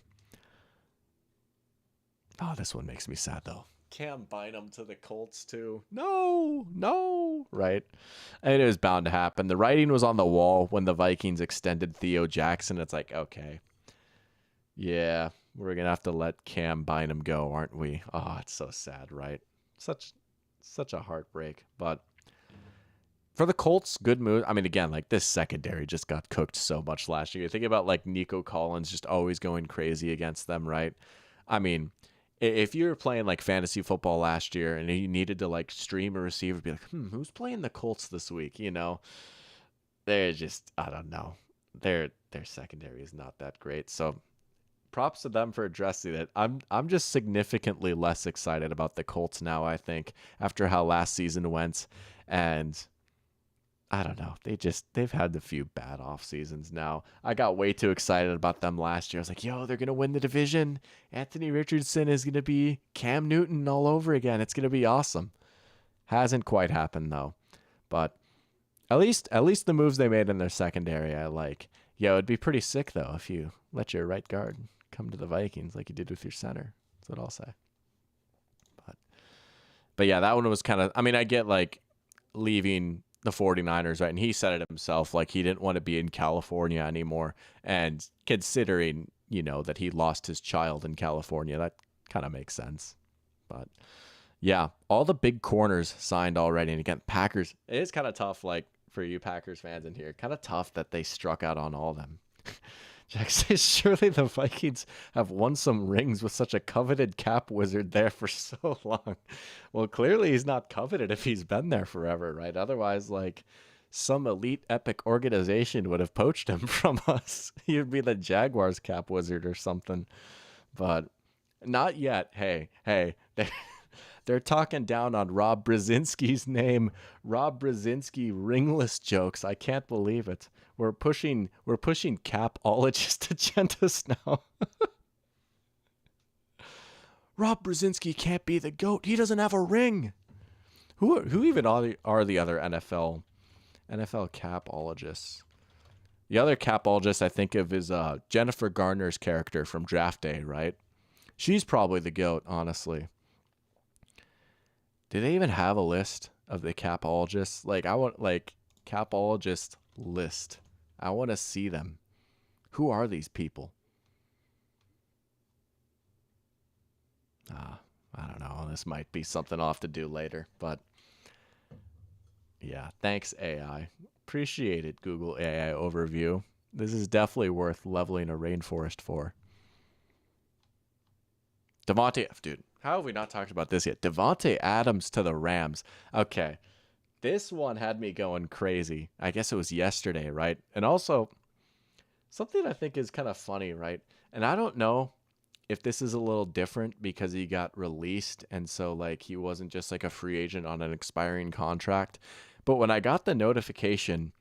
Oh, this one makes me sad, though. Cam Bynum to the Colts, too. No, right? And it was bound to happen. The writing was on the wall when the Vikings extended Theo Jackson. It's like, okay, yeah, we're going to have to let Cam Bynum go, aren't we? Oh, it's so sad, right? Such a heartbreak. But for the Colts, good move. I mean, again, like this secondary just got cooked so much last year. You think about like Nico Collins just always going crazy against them, right? I mean, if you were playing like fantasy football last year and you needed to like stream a receiver, be like, who's playing the Colts this week? You know, they're just, I don't know. Their secondary is not that great. So props to them for addressing it. I'm just significantly less excited about the Colts now, I think, after how last season went. And I don't know. They've had a few bad off seasons now. I got way too excited about them last year. I was like, yo, they're gonna win the division. Anthony Richardson is gonna be Cam Newton all over again. It's gonna be awesome. Hasn't quite happened though. But at least the moves they made in their secondary I like. Yeah, it'd be pretty sick though if you let your right guard come to the Vikings like you did with your center. That's what I'll say. But yeah, that one was kind of, I mean, I get like leaving the 49ers, right? And he said it himself, like he didn't want to be in California anymore. And considering, you know, that he lost his child in California, that kind of makes sense. But yeah, all the big corners signed already. And again, Packers, it is kind of tough, like for you Packers fans in here, kind of tough that they struck out on all of them. Jack says, surely the Vikings have won some rings with such a coveted Cap Wizard there for so long. Well, clearly he's not coveted if he's been there forever, right? Otherwise, like, some elite epic organization would have poached him from us. He'd be the Jaguars Cap Wizard or something. But not yet. Hey, they're talking down on Rob Brzezinski's name. Rob Brzezinski ringless jokes. I can't believe it. We're pushing capologist agendas now. Rob Brzezinski can't be the GOAT. He doesn't have a ring. Who even are the other NFL capologists? The other capologist I think of is Jennifer Garner's character from Draft Day, right? She's probably the GOAT, honestly. Do they even have a list of the capologists? Like, I want, like, capologist list. I want to see them. Who are these people? I don't know. This might be something I'll have to do later, but yeah, thanks AI. Appreciate it, Google AI overview. This is definitely worth leveling a rainforest for. Devontae, dude, how have we not talked about this yet? Devontae Adams to the Rams. Okay. This one had me going crazy. I guess it was yesterday, right? And also, something I think is kind of funny, right? And I don't know if this is a little different because he got released and so like he wasn't just like a free agent on an expiring contract. But when I got the notification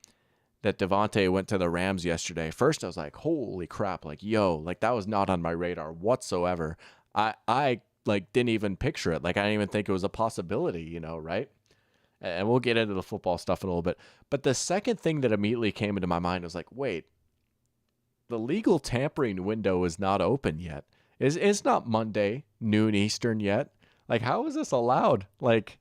that Devontae went to the Rams yesterday, first I was like, holy crap, like, yo, like that was not on my radar whatsoever. I like didn't even picture it. Like I didn't even think it was a possibility, you know, right? And we'll get into the football stuff in a little bit. But the second thing that immediately came into my mind was like, wait, the legal tampering window is not open yet. It's not Monday, noon Eastern yet. Like, how is this allowed? Like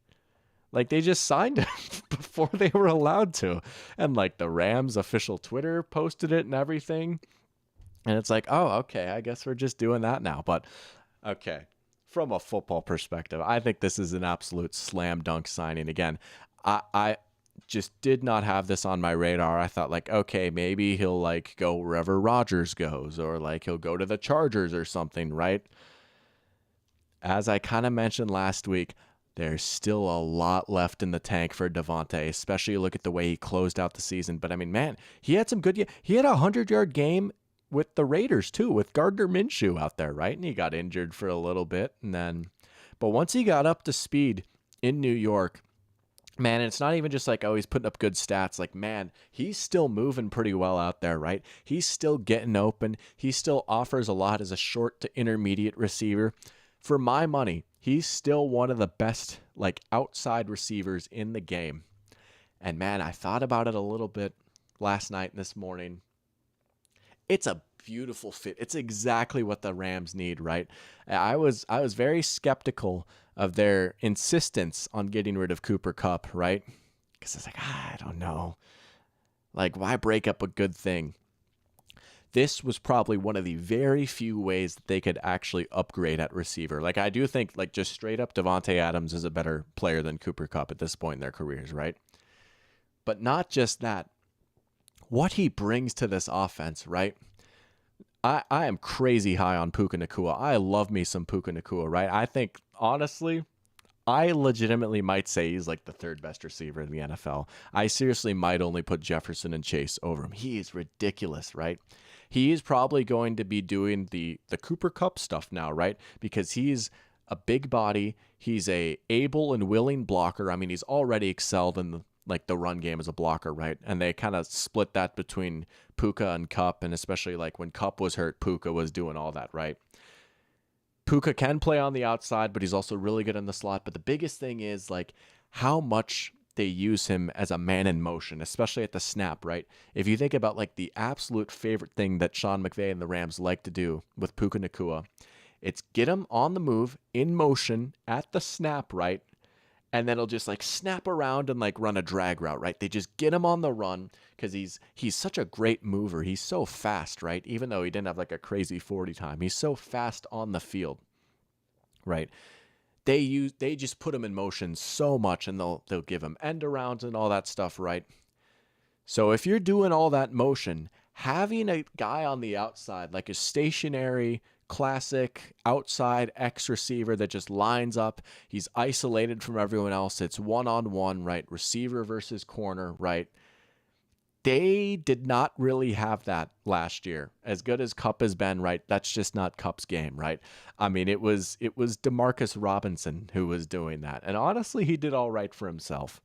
they just signed it before they were allowed to. And like the Rams official Twitter posted it and everything. And it's like, oh, okay, I guess we're just doing that now. But okay. From a football perspective, I think this is an absolute slam dunk signing. Again, I just did not have this on my radar. I thought like, okay, maybe he'll like go wherever Rodgers goes, or like he'll go to the Chargers or something, right? As I kind of mentioned last week, there's still a lot left in the tank for Davante, especially look at the way he closed out the season. But I mean, man, he had some good. He had a 100-yard game with the Raiders too, with Gardner Minshew out there, right? And he got injured for a little bit, but once he got up to speed in New York, man, and it's not even just like, oh, he's putting up good stats. Like, man, he's still moving pretty well out there, right? He's still getting open. He still offers a lot as a short to intermediate receiver. For my money, he's still one of the best like outside receivers in the game. And man, I thought about it a little bit last night and this morning. It's a beautiful fit. It's exactly what the Rams need, right? I was very skeptical of their insistence on getting rid of Cooper Kupp, right? Because it's like, I don't know. Like, why break up a good thing? This was probably one of the very few ways that they could actually upgrade at receiver. Like, I do think, like, just straight up Davante Adams is a better player than Cooper Kupp at this point in their careers, right? But not just that. What he brings to this offense, right? I am crazy high on Puka Nacua. I love me some Puka Nacua, right? I think, honestly, I legitimately might say he's like the third best receiver in the NFL. I seriously might only put Jefferson and Chase over him. He is ridiculous, right? He is probably going to be doing the Cooper Kupp stuff now, right? Because he's a big body. He's a able and willing blocker. I mean, he's already excelled in the run game as a blocker, right? And they kind of split that between Puka and Kupp, and especially like when Kupp was hurt, Puka was doing all that, right? Puka can play on the outside, but he's also really good in the slot. But the biggest thing is like how much they use him as a man in motion, especially at the snap, right? If you think about like the absolute favorite thing that Sean McVay and the Rams like to do with Puka Nacua, it's get him on the move, in motion, at the snap, right? And then he'll just like snap around and like run a drag route, right? They just get him on the run because he's such a great mover. He's so fast, right? Even though he didn't have like a crazy 40 time, he's so fast on the field, right? They just put him in motion so much, and they'll give him end arounds and all that stuff, right? So if you're doing all that motion, having a guy on the outside, like a stationary, classic outside X receiver that just lines up, he's isolated from everyone else. It's one-on-one, right? Receiver versus corner, right? They did not really have that last year. As good as Kupp has been, right? That's just not Kupp's game, right? I mean, it was Demarcus Robinson who was doing that. And honestly, he did all right for himself.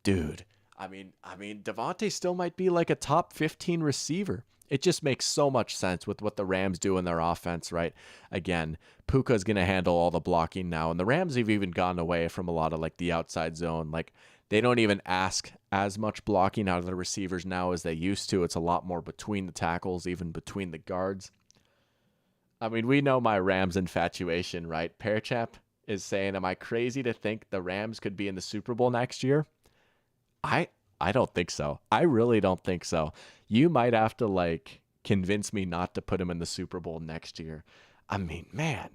Dude, I mean, Davante still might be like a top 15 receiver. It just makes so much sense with what the Rams do in their offense, right? Again, Puka's going to handle all the blocking now. And the Rams have even gone away from a lot of like the outside zone. Like, they don't even ask as much blocking out of the receivers now as they used to. It's a lot more between the tackles, even between the guards. I mean, we know my Rams infatuation, right? Pearchap is saying, am I crazy to think the Rams could be in the Super Bowl next year? I don't think so. I really don't think so. You might have to like convince me not to put him in the Super Bowl next year. I mean, man,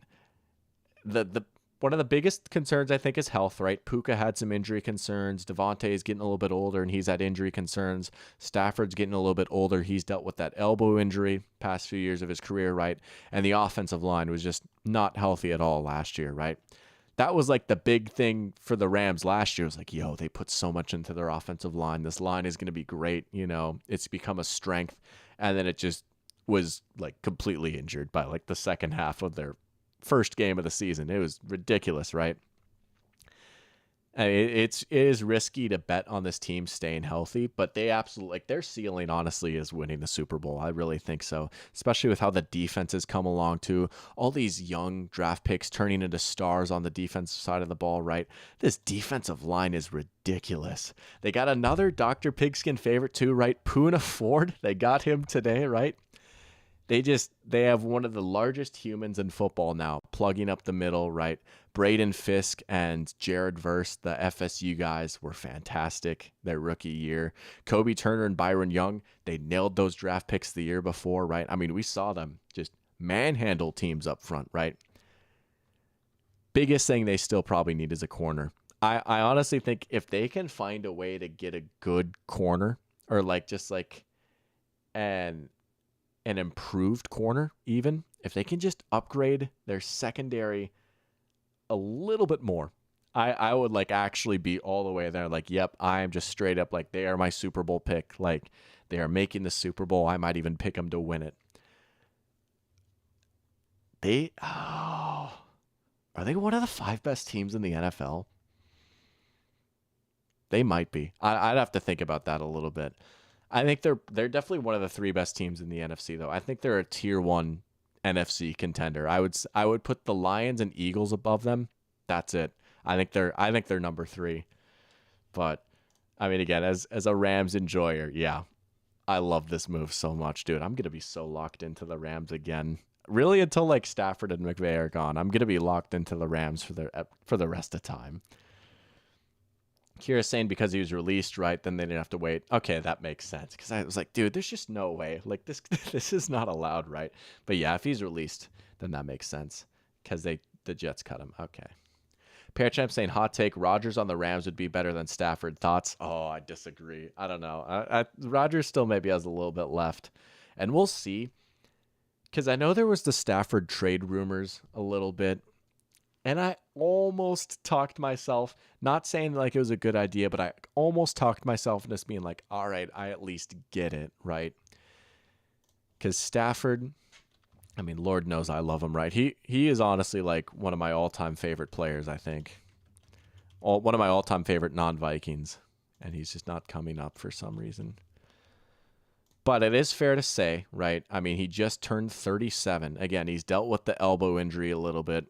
the one of the biggest concerns, I think, is health, right? Puka had some injury concerns. Davante is getting a little bit older, and he's had injury concerns. Stafford's getting a little bit older. He's dealt with that elbow injury past few years of his career, right? And the offensive line was just not healthy at all last year, right? That was like the big thing for the Rams last year. It was like, yo, they put so much into their offensive line. This line is going to be great. You know, it's become a strength. And then it just was like completely injured by like the second half of their first game of the season. It was ridiculous, right? I mean, it is risky to bet on this team staying healthy, but they absolutely, like, their ceiling honestly is winning the Super Bowl. I really think so, especially with how the defense has come along too. All these young draft picks turning into stars on the defensive side of the ball, right? This defensive line is ridiculous. They got another Dr. Pigskin favorite too, right? Poona Ford. They got him today, right? They have one of the largest humans in football now, plugging up the middle, right? Braden Fisk and Jared Verse, the FSU guys, were fantastic their rookie year. Kobe Turner and Byron Young, they nailed those draft picks the year before, right? I mean, we saw them just manhandle teams up front, right? Biggest thing they still probably need is a corner. I honestly think if they can find a way to get a good corner or like just like an an improved corner, even if they can just upgrade their secondary a little bit more, I would like actually be all the way there. Like, yep, I am just straight up like they are my Super Bowl pick. Like they are making the Super Bowl. I might even pick them to win it. Are they one of the five best teams in the NFL? They might be. I'd have to think about that a little bit. I think they're definitely one of the three best teams in the NFC though. I think they're a tier 1 NFC contender. I would put the Lions and Eagles above them. That's it. I think they're number 3. But I mean again, as a Rams enjoyer, yeah. I love this move so much, dude. I'm going to be so locked into the Rams again. Really until like Stafford and McVay are gone. I'm going to be locked into the Rams for the rest of time. Kira saying because he was released, right? Then they didn't have to wait. Okay, that makes sense. Because I was like, dude, there's just no way. Like this, this is not allowed, right? But yeah, if he's released, then that makes sense. Because the Jets cut him. Okay. Pearchamp saying hot take: Rodgers on the Rams would be better than Stafford. Thoughts? Oh, I disagree. I don't know. Rodgers still maybe has a little bit left, and we'll see. Because I know there was the Stafford trade rumors a little bit. And I almost talked myself, not saying like it was a good idea, but I almost talked myself into being like, all right, I at least get it, right? Because Stafford, I mean, Lord knows I love him, right? He is honestly like one of my all-time favorite players, I think. One of my all-time favorite non-Vikings. And he's just not coming up for some reason. But it is fair to say, right? I mean, he just turned 37. Again, he's dealt with the elbow injury a little bit.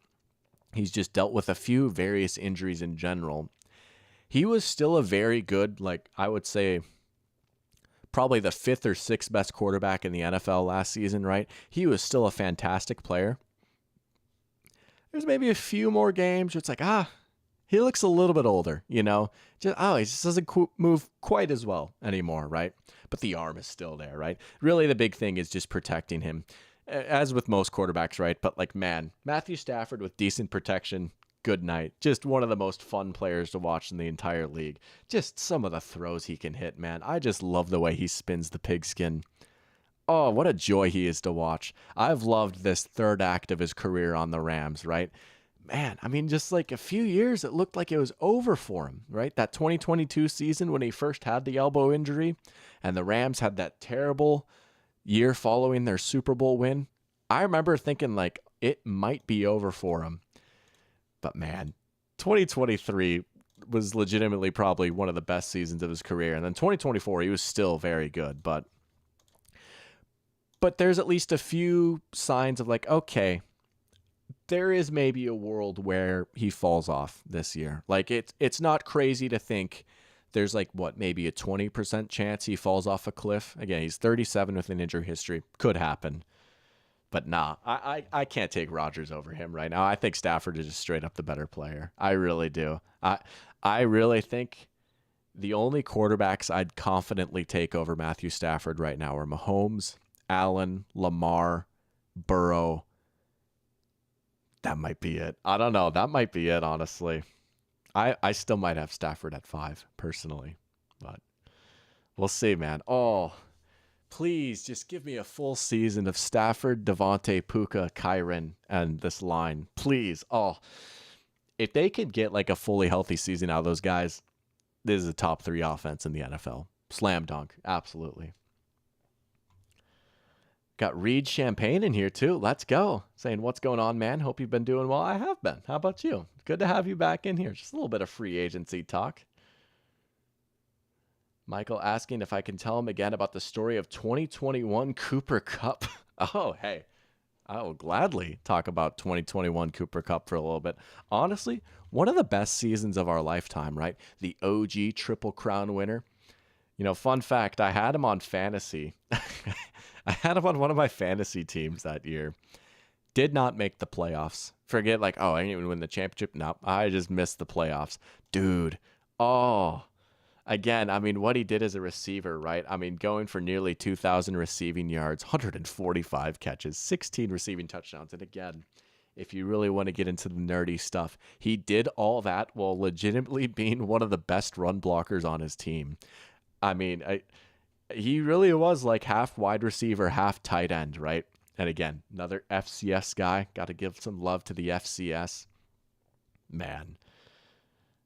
He's just dealt with a few various injuries in general. He was still a very good, like I would say, probably the 5th or 6th best quarterback in the NFL last season, right? He was still a fantastic player. There's maybe a few more games where it's like, he looks a little bit older, you know? He just doesn't move quite as well anymore, right? But the arm is still there, right? Really, the big thing is just protecting him. As with most quarterbacks, right? But like, man, Matthew Stafford with decent protection, good night. Just one of the most fun players to watch in the entire league. Just some of the throws he can hit, man. I just love the way he spins the pigskin. Oh, what a joy he is to watch. I've loved this third act of his career on the Rams, right? Man, I mean, just like a few years, it looked like it was over for him, right? That 2022 season when he first had the elbow injury and the Rams had that terrible year following their Super Bowl win, I remember thinking like it might be over for him. But man, 2023 was legitimately probably one of the best seasons of his career. And then 2024, he was still very good. But there's at least a few signs of like, okay, there is maybe a world where he falls off this year. Like it's not crazy to think there's like maybe a 20% chance he falls off a cliff. Again, he's 37 with an injury history. Could happen. But nah, I can't take Rodgers over him right now. I think Stafford is just straight up the better player. I really do. I really think the only quarterbacks I'd confidently take over Matthew Stafford right now are Mahomes, Allen, Lamar, Burrow. That might be it. I don't know. That might be it, honestly. I still might have Stafford at 5, personally. But we'll see, man. Oh, please just give me a full season of Stafford, Devontae, Puka, Kyren, and this line. Please. Oh, if they could get like a fully healthy season out of those guys, this is a top 3 offense in the NFL. Slam dunk. Absolutely. Got Reed Champagne in here too. Let's go. Saying, what's going on, man? Hope you've been doing well. I have been. How about you? Good to have you back in here. Just a little bit of free agency talk. Michael asking if I can tell him again about the story of 2021 Cooper Kupp. Oh, hey. I will gladly talk about 2021 Cooper Kupp for a little bit. Honestly, one of the best seasons of our lifetime, right? The OG Triple Crown winner. You know, fun fact, I had him on fantasy. I had him on one of my fantasy teams that year. Did not make the playoffs. Forget like, I didn't even win the championship. No, I just missed the playoffs. Dude, again, I mean, what he did as a receiver, right? I mean, going for nearly 2,000 receiving yards, 145 catches, 16 receiving touchdowns. And again, if you really want to get into the nerdy stuff, he did all that while legitimately being one of the best run blockers on his team. I mean, he really was like half wide receiver, half tight end, right? And again, another FCS guy. Got to give some love to the FCS. Man.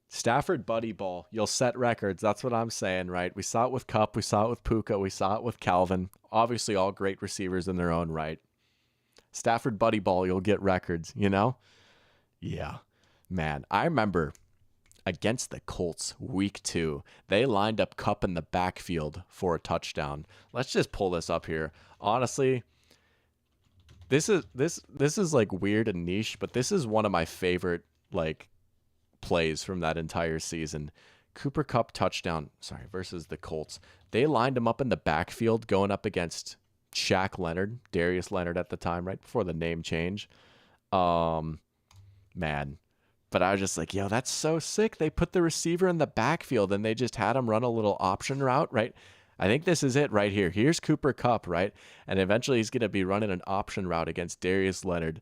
Stafford buddy ball. You'll set records. That's what I'm saying, right? We saw it with Kupp. We saw it with Puka. We saw it with Calvin. Obviously, all great receivers in their own right. Stafford buddy ball. You'll get records, you know? Yeah. Man, I remember against the Colts week 2, they lined up Kupp in the backfield for a touchdown. Let's just pull this up here. Honestly, this is like weird and niche, but this is one of my favorite like plays from that entire season. Cooper Kupp touchdown, versus the Colts. They lined him up in the backfield going up against Shaq Leonard, Darius Leonard at the time, right before the name change. Man. But I was just like, yo, that's so sick. They put the receiver in the backfield and they just had him run a little option route, right? I think this is it right here. Here's Cooper Kupp, right? And eventually he's going to be running an option route against Darius Leonard.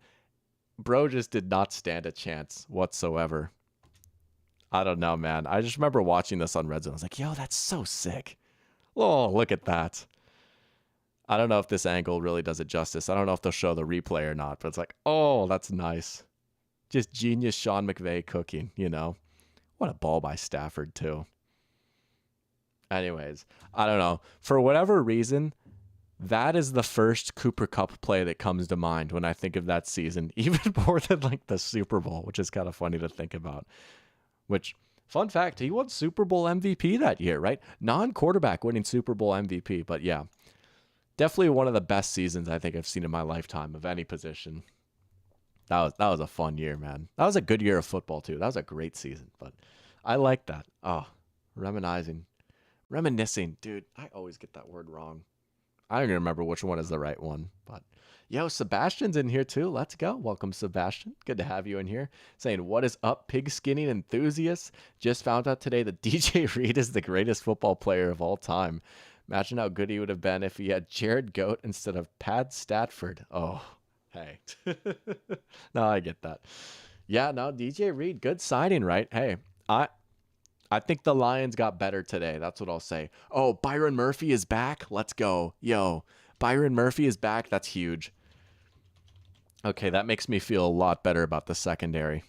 Bro just did not stand a chance whatsoever. I don't know, man. I just remember watching this on Red Zone. I was like, yo, that's so sick. Oh, look at that. I don't know if this angle really does it justice. I don't know if they'll show the replay or not, but it's like, oh, that's nice. Just genius Sean McVay cooking, you know. What a ball by Stafford, too. Anyways, I don't know. For whatever reason, that is the first Cooper Kupp play that comes to mind when I think of that season, even more than like the Super Bowl, which is kind of funny to think about. Which, fun fact, he won Super Bowl MVP that year, right? Non-quarterback winning Super Bowl MVP. But yeah, definitely one of the best seasons I think I've seen in my lifetime of any position. That was a fun year, man. That was a good year of football, too. That was a great season. But I like that. Oh, reminiscing. Dude, I always get that word wrong. I don't even remember which one is the right one. But, yo, Sebastian's in here, too. Let's go. Welcome, Sebastian. Good to have you in here. Saying, what is up, pig skinning enthusiasts? Just found out today that DJ Reed is the greatest football player of all time. Imagine how good he would have been if he had Jared Goat instead of Pat Stafford. Oh, hey. No, I get that. Yeah, no, DJ Reed, good signing, right? Hey, I think the Lions got better today. That's what I'll say. Oh, Byron Murphy is back. Let's go. Yo, Byron Murphy is back. That's huge. Okay, that makes me feel a lot better about the secondary.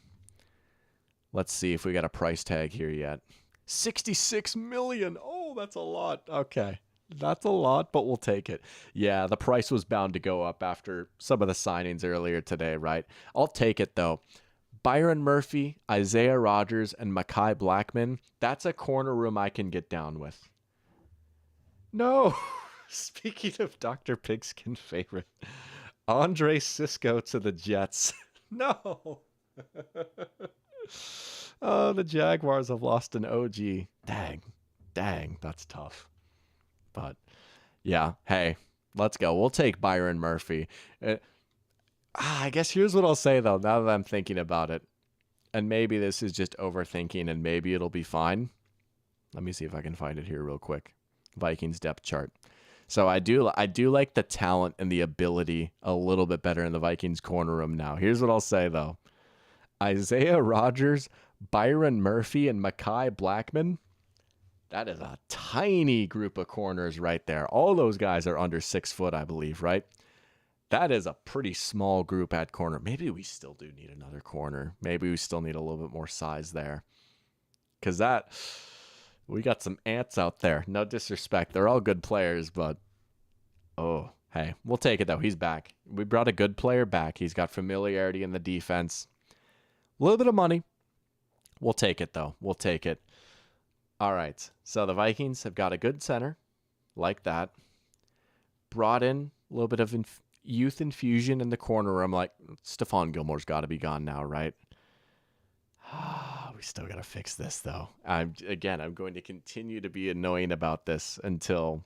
Let's see if we got a price tag here yet. 66 million. Oh, that's a lot. Okay. That's a lot, but we'll take it. Yeah, the price was bound to go up after some of the signings earlier today, right? I'll take it, though. Byron Murphy, Isaiah Rodgers, and Mekhi Blackmon, that's a corner room I can get down with. No! Speaking of Dr. Pigskin favorite, Andre Cisco to the Jets. No! Oh, the Jaguars have lost an OG. Dang, that's tough. But, yeah, hey, let's go. We'll take Byron Murphy. I guess here's what I'll say, though, now that I'm thinking about it. And maybe this is just overthinking, and maybe it'll be fine. Let me see if I can find it here real quick. Vikings depth chart. So I do like the talent and the ability a little bit better in the Vikings corner room now. Here's what I'll say, though. Isaiah Rodgers, Byron Murphy, and Mekhi Blackmon. That is a tiny group of corners right there. All those guys are under 6 foot, I believe, right? That is a pretty small group at corner. Maybe we still do need another corner. Maybe we still need a little bit more size there. Because we got some ants out there. No disrespect. They're all good players, but, oh, hey, we'll take it, though. He's back. We brought a good player back. He's got familiarity in the defense. A little bit of money. We'll take it, though. We'll take it. All right. So the Vikings have got a good center. Like that. Brought in a little bit of youth infusion in the corner. I'm like, Stephon Gilmore's got to be gone now, right? We still got to fix this, though. I'm going to continue to be annoying about this until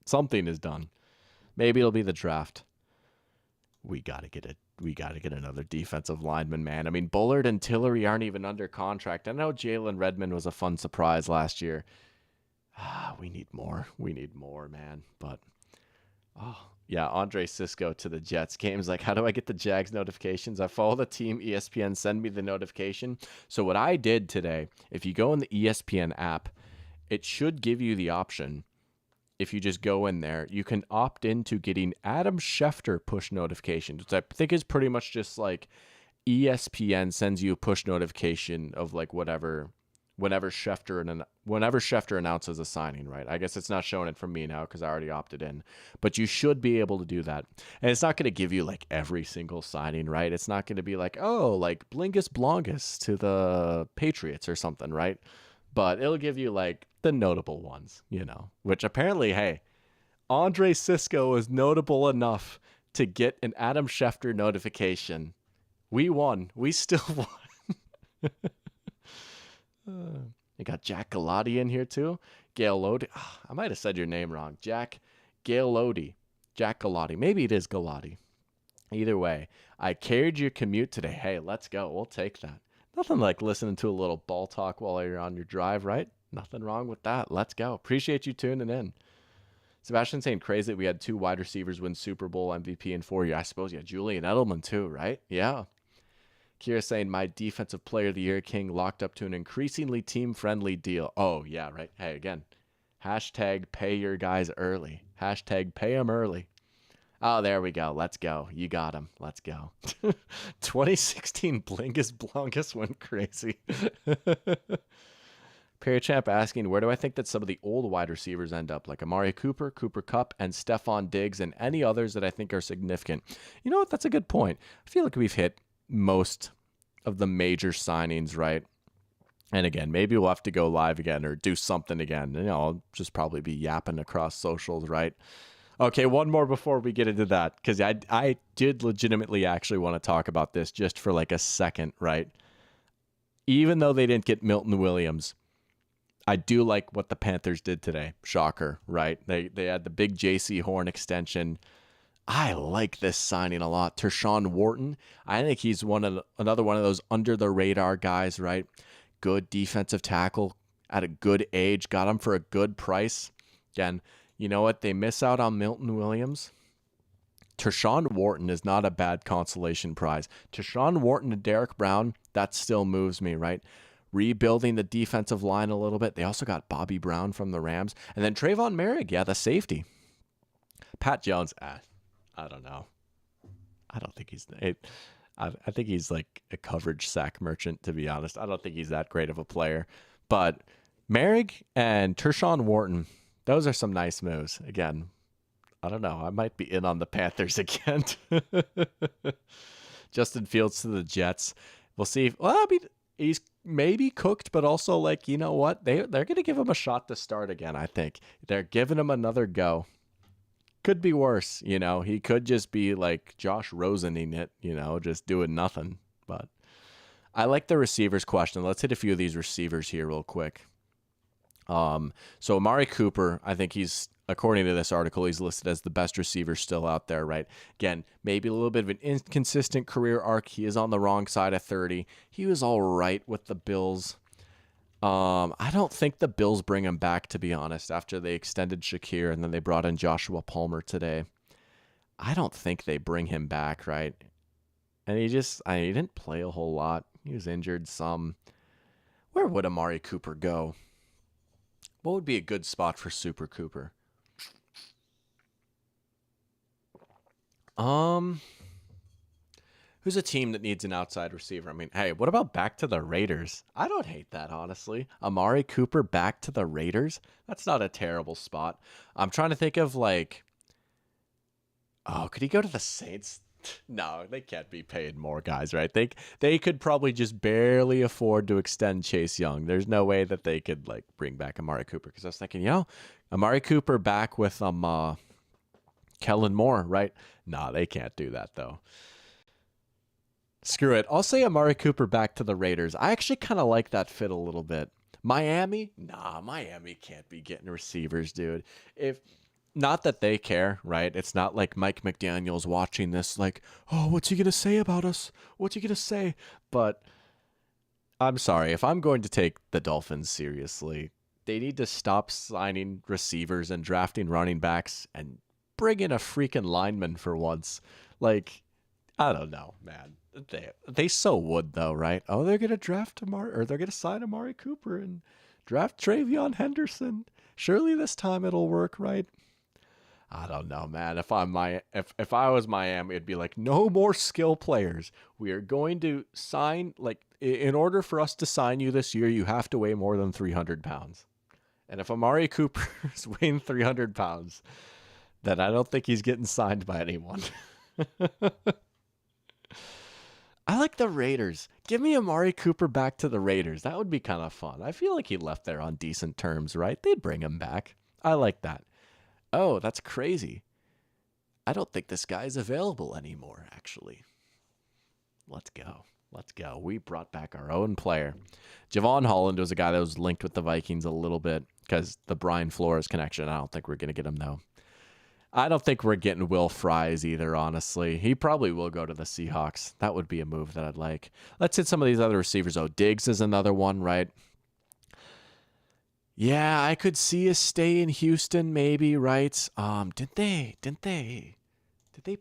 something is done. Maybe it'll be the draft. We got to get another defensive lineman, man. I mean, Bullard and Tillery aren't even under contract. I know Jalen Redmond was a fun surprise last year. We need more. We need more, man. But, Yeah, Andre Cisco to the Jets. Game's like, how do I get the Jags notifications? I follow the team, ESPN, send me the notification. So what I did today, if you go in the ESPN app, it should give you the option. If you just go in there, you can opt into getting Adam Schefter push notifications, which I think is pretty much just like ESPN sends you a push notification of like whenever Schefter announces a signing, right? I guess it's not showing it from me now because I already opted in, but you should be able to do that. And it's not going to give you like every single signing, right? It's not going to be like, oh, like Blingus Blongus to the Patriots or something, right? But it'll give you like the notable ones, which apparently, hey, Andre Cisco is notable enough to get an Adam Schefter notification. We won. We still won. You got Jack Galati in here too. Gail Lodi. Oh, I might have said your name wrong. Gail Lodi. Jack Galati. Maybe it is Galati. Either way, I carried your commute today. Hey, let's go. We'll take that. Nothing like listening to a little ball talk while you're on your drive, right? Nothing wrong with that. Let's go. Appreciate you tuning in. Sebastian saying crazy that we had 2 wide receivers win Super Bowl MVP in 4 years. I suppose, yeah, Julian Edelman too, right? Yeah. Kira saying my defensive player of the year king locked up to an increasingly team-friendly deal. Oh, yeah, right. Hey, again, hashtag pay your guys early. Hashtag pay them early. Oh, there we go. Let's go. You got him. Let's go. 2016 Blingus Blongus went crazy. Perichamp asking, where do I think that some of the old wide receivers end up? Like Amari Cooper, Cooper Kupp, and Stephon Diggs, and any others that I think are significant. You know what? That's a good point. I feel like we've hit most of the major signings, right? And again, maybe we'll have to go live again or do something again. I'll just probably be yapping across socials, right? Okay, one more before we get into that, because I did legitimately actually want to talk about this just for like a second, right? Even though they didn't get Milton Williams, I do like what the Panthers did today. Shocker, right? They had the big J.C. Horn extension. I like this signing a lot. Tershawn Wharton, I think he's another one of those under the radar guys, right? Good defensive tackle at a good age, got him for a good price. Again, you know what? They miss out on Milton Williams. Tershawn Wharton is not a bad consolation prize. Tershawn Wharton and Derek Brown, that still moves me, right? Rebuilding the defensive line a little bit. They also got Bobby Brown from the Rams. And then Trayvon Merrick, yeah, the safety. Pat Jones, I don't know. I don't think I think he's like a coverage sack merchant, to be honest. I don't think he's that great of a player. But Merrick and Tershawn Wharton, those are some nice moves. Again, I don't know. I might be in on the Panthers again. Justin Fields to the Jets. We'll see. He's maybe cooked, but also like, you know what? They're going to give him a shot to start again, I think. They're giving him another go. Could be worse, He could just be like Josh Rosening it, just doing nothing. But I like the receivers question. Let's hit a few of these receivers here real quick. So Amari Cooper, I think he's, according to this article, he's listed as the best receiver still out there, right? Again, maybe a little bit of an inconsistent career arc. He is on the wrong side of 30. He was all right with the Bills. I don't think the Bills bring him back, to be honest, after they extended Shakir and then they brought in Joshua Palmer today. I don't think they bring him back, right? And he didn't play a whole lot. He was injured some. Where would Amari Cooper go? What would be a good spot for Super Cooper? Who's a team that needs an outside receiver? I mean, hey, what about back to the Raiders? I don't hate that, honestly. Amari Cooper back to the Raiders? That's not a terrible spot. I'm trying to think of like, could he go to the Saints? No, they can't be paying more guys, right? They could probably just barely afford to extend Chase Young. There's no way that they could like bring back Amari Cooper, because I was thinking, Amari Cooper back with Kellen Moore, right? No, they can't do that though. Screw it. I'll say Amari Cooper back to the Raiders. I actually kind of like that fit a little bit. Miami? Nah, Miami can't be getting receivers, dude. Not that they care, right? It's not like Mike McDaniel's watching this like, oh, what's he going to say about us? What's he going to say? But I'm sorry. If I'm going to take the Dolphins seriously, they need to stop signing receivers and drafting running backs and bring in a freaking lineman for once. Like, I don't know, man. They so would though, right? Oh, they're gonna draft Amari, or they're gonna sign Amari Cooper and draft Travion Henderson. Surely this time it'll work, right? I don't know, man. If I was Miami, it'd be like no more skill players. We are going to sign in order for us to sign you this year, you have to weigh more than 300 pounds. And if Amari Cooper is weighing 300 pounds, then I don't think he's getting signed by anyone. I like the Raiders. Give me Amari Cooper back to the Raiders. That would be kind of fun. I feel like he left there on decent terms, right? They'd bring him back. I like that. Oh, that's crazy. I don't think this guy's available anymore, actually. Let's go. Let's go. We brought back our own player. Javon Holland was a guy that was linked with the Vikings a little bit because the Brian Flores connection. I don't think we're going to get him, though. I don't think we're getting Will Fries either, honestly. He probably will go to the Seahawks. That would be a move that I'd like. Let's hit some of these other receivers. Oh, Diggs is another one, right? Yeah, I could see a stay in Houston, maybe, right? Did they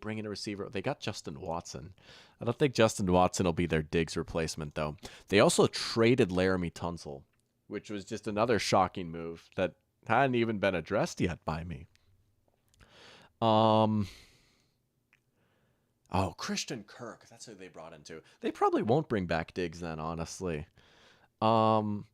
bring in a receiver? They got Justin Watson. I don't think Justin Watson will be their Diggs replacement, though. They also traded Laramie Tunsil, which was just another shocking move that hadn't even been addressed yet by me. Oh, Christian Kirk. That's who they brought in too. They probably won't bring back Diggs then, honestly. Oh,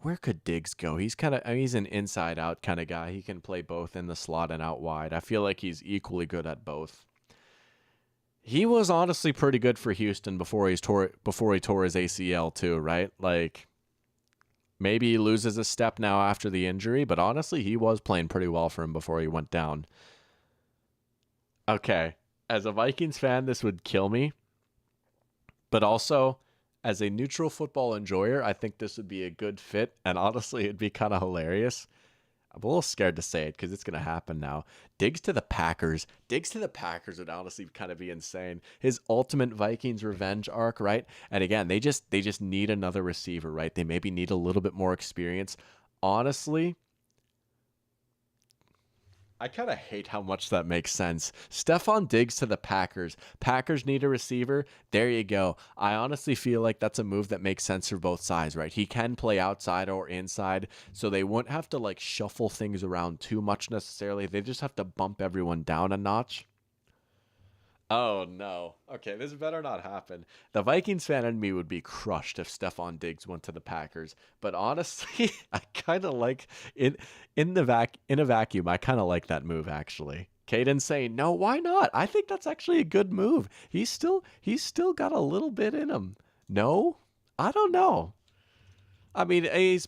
where could Diggs go? He's he's an inside out kind of guy. He can play both in the slot and out wide. I feel like he's equally good at both. He was honestly pretty good for Houston before he tore his ACL too, right? Like maybe he loses a step now after the injury, but honestly, he was playing pretty well for him before he went down. Okay, as a Vikings fan, this would kill me. But also, as a neutral football enjoyer, I think this would be a good fit, and honestly, it'd be kind of hilarious. I'm a little scared to say it because it's going to happen now. Diggs to the Packers. Diggs to the Packers would honestly kind of be insane. His ultimate Vikings revenge arc, right? And again, they just need another receiver, right? They maybe need a little bit more experience. Honestly, I kind of hate how much that makes sense. Stephon Diggs to the Packers. Packers need a receiver. There you go. I honestly feel like that's a move that makes sense for both sides, right? He can play outside or inside, so they wouldn't have to shuffle things around too much necessarily. They just have to bump everyone down a notch. Oh no. Okay, this better not happen. The Vikings fan in me would be crushed if Stephon Diggs went to the Packers. But honestly, I kind of like in a vacuum, I kind of like that move actually. Caden saying, "No, why not? I think that's actually a good move. He's still got a little bit in him." No? I don't know. I mean, he's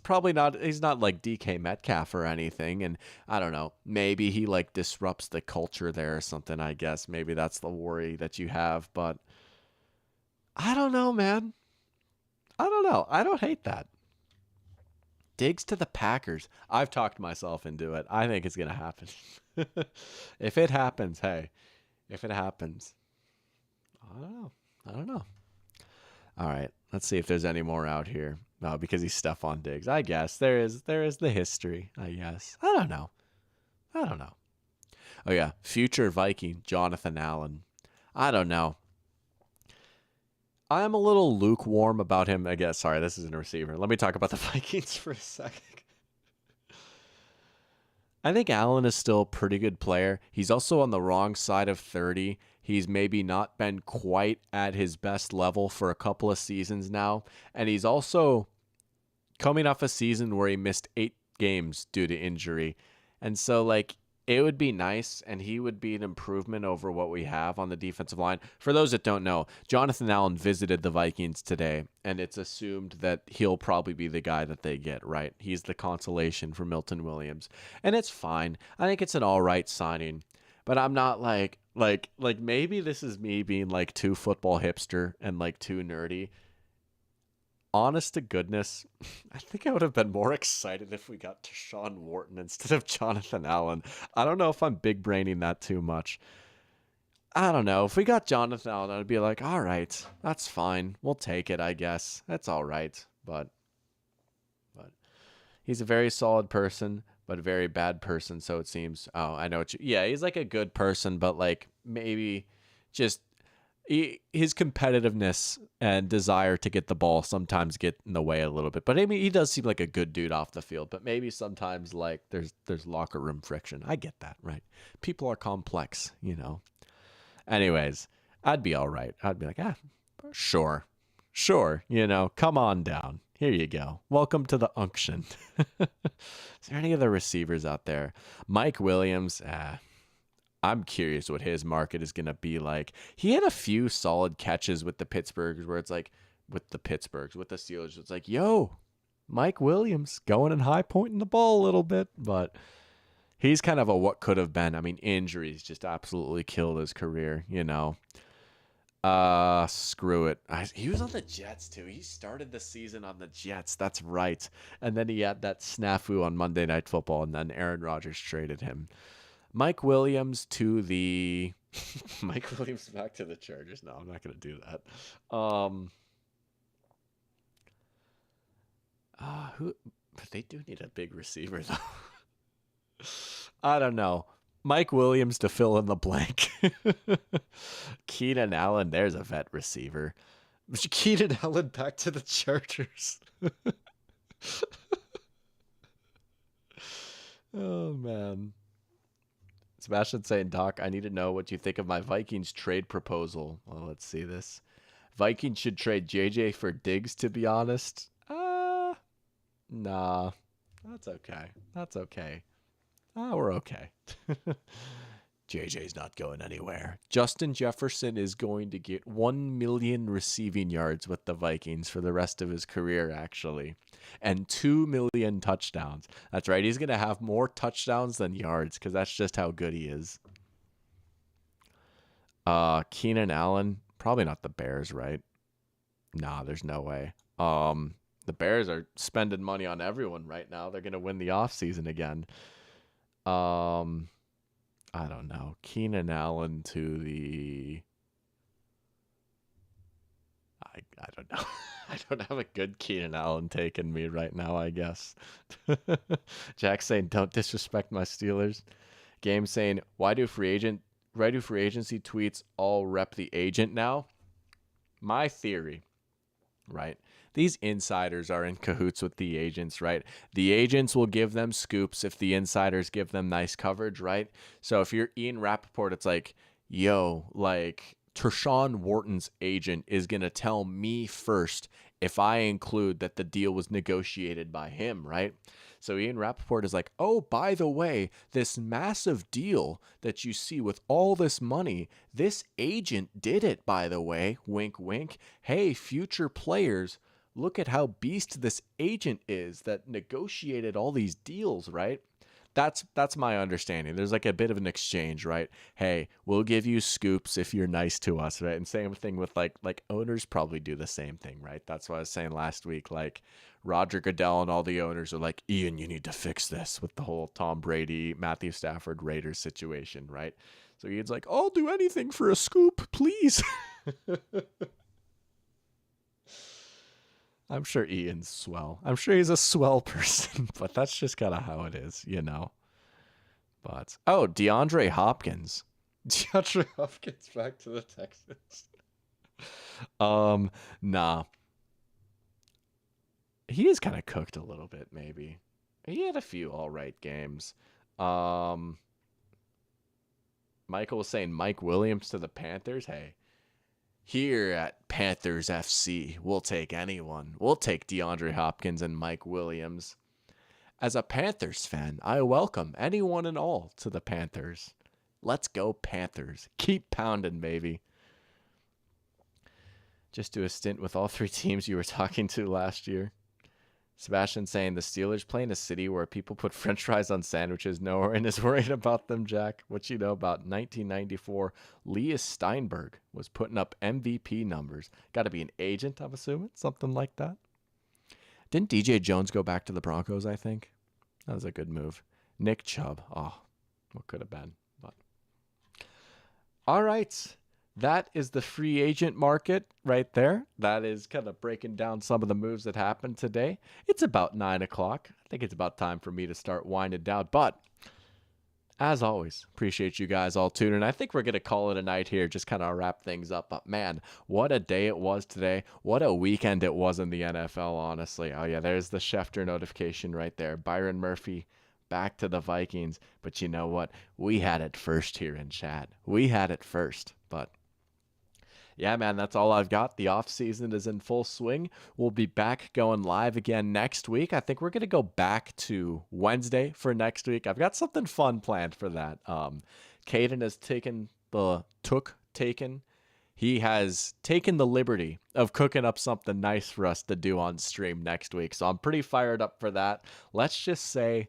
not like DK Metcalf or anything. And I don't know, maybe he disrupts the culture there or something, I guess. Maybe that's the worry that you have. But I don't know, man. I don't know. I don't hate that. Diggs to the Packers. I've talked myself into it. I think it's going to happen. If it happens, hey, if it happens, I don't know. I don't know. All right, let's see if there's any more out here. No, because he's Stephon Diggs. I guess there is the history. I guess. I don't know. Oh yeah, future Viking Jonathan Allen. I don't know. I'm a little lukewarm about him. I guess. Sorry, this isn't a receiver. Let me talk about the Vikings for a second. I think Allen is still a pretty good player. He's also on the wrong side of 30. He's maybe not been quite at his best level for a couple of seasons now. And he's also coming off a season where he missed 8 games due to injury. And so, it would be nice, and he would be an improvement over what we have on the defensive line. For those that don't know, Jonathan Allen visited the Vikings today, and it's assumed that he'll probably be the guy that they get, right? He's the consolation for Milton Williams. And it's fine. I think it's an all right signing. But I'm not like maybe this is me being too football hipster and too nerdy. Honest to goodness, I think I would have been more excited if we got Deshaun Wharton instead of Jonathan Allen. I don't know if I'm big braining that too much. I don't know. If we got Jonathan Allen, I'd be like, all right, that's fine. We'll take it, I guess. That's all right. But he's a very solid person. but a very bad person. So it seems. Oh, I know what you. Yeah, he's like a good person, but like maybe just his competitiveness and desire to get the ball sometimes get in the way a little bit. But I mean, he does seem like a good dude off the field. But maybe sometimes like there's locker room friction. I get that, right? People are complex, you know. Anyways, I'd be all right. I'd be like, sure, sure. You know, come on down. Here you go. Welcome to the unction. Is there any other receivers out there? Mike Williams. I'm curious what his market is going to be like. He had a few solid catches with the Pittsburghs where it's like, with the Steelers, it's like, yo, Mike Williams going and high pointing the ball a little bit. But he's kind of a what could have been. I mean, injuries just absolutely killed his career, you know. Screw it. He was on the Jets too. He started the season on the Jets. That's right. And then he had that snafu on Monday Night Football, and then Aaron Rodgers traded him. Mike Williams to the Mike Williams back to the Chargers. No, I'm not going to do that. But they do need a big receiver though. I don't know. Mike Williams to fill in the blank. Keenan Allen, there's a vet receiver. Keenan Allen back to the Chargers. Oh man. Sebastian saying, Doc, I need to know what you think of my Vikings trade proposal. Well, let's see this. Vikings should trade JJ for Diggs, to be honest. Nah. That's okay. That's okay. We're okay. JJ's not going anywhere. Justin Jefferson is going to get 1 million receiving yards with the Vikings for the rest of his career, actually. And 2 million touchdowns. That's right. He's going to have more touchdowns than yards because that's just how good he is. Keenan Allen, probably not the Bears, right? Nah, there's no way. The Bears are spending money on everyone right now. They're going to win the offseason again. I don't know. Keenan Allen to the... I don't know. I don't have a good Keenan Allen take in me right now, I guess. Jack saying, don't disrespect my Steelers. Game saying, why do free agency tweets all rep the agent now? My theory, right? These insiders are in cahoots with the agents, right? The agents will give them scoops if the insiders give them nice coverage, right? So if you're Ian Rappaport, it's like, yo, like Tershawn Wharton's agent is going to tell me first if I include that the deal was negotiated by him, right? So Ian Rappaport is like, oh, by the way, this massive deal that you see with all this money, this agent did it, by the way, wink, wink. Hey, future players, look at how beast this agent is that negotiated all these deals, right? That's my understanding. There's like a bit of an exchange, right? Hey, we'll give you scoops if you're nice to us, right? And same thing with like owners probably do the same thing, right? That's what I was saying last week. Like Roger Goodell and all the owners are like, Ian, you need to fix this with the whole Tom Brady, Matthew Stafford, Raiders situation, right? So Ian's like, I'll do anything for a scoop, please. I'm sure Ian's swell. I'm sure he's a swell person, but that's just kind of how it is, you know. But DeAndre Hopkins. DeAndre Hopkins back to the Texans. Nah. He is kind of cooked a little bit, maybe. He had a few all right games. Michael was saying Mike Williams to the Panthers. Hey. Here at Panthers FC, we'll take anyone. We'll take DeAndre Hopkins and Mike Williams. As a Panthers fan, I welcome anyone and all to the Panthers. Let's go Panthers. Keep pounding, baby. Just do a stint with all three teams you were talking to last year. Sebastian saying the Steelers play in a city where people put french fries on sandwiches. No one is worried about them, Jack. What you know about 1994, Leah Steinberg was putting up MVP numbers. Got to be an agent, I'm assuming. Something like that. Didn't DJ Jones go back to the Broncos, I think? That was a good move. Nick Chubb. Oh, what could have been. But all right. that is the free agent market right there. That is kind of breaking down some of the moves that happened today. It's about 9 o'clock. I think it's about time for me to start winding down. But as always, appreciate you guys all tuning. I think we're going to call it a night here, just kind of wrap things up. But man, what a day it was today. What a weekend it was in the NFL, honestly. Oh, yeah, there's the Schefter notification right there. Byron Murphy back to the Vikings. But you know what? We had it first here in chat. We had it first. But yeah, man, that's all I've got. The off season is in full swing. We'll be back going live again next week. I think we're gonna go back to Wednesday for next week. I've got something fun planned for that. Caden has taken. He has taken the liberty of cooking up something nice for us to do on stream next week. So I'm pretty fired up for that. Let's just say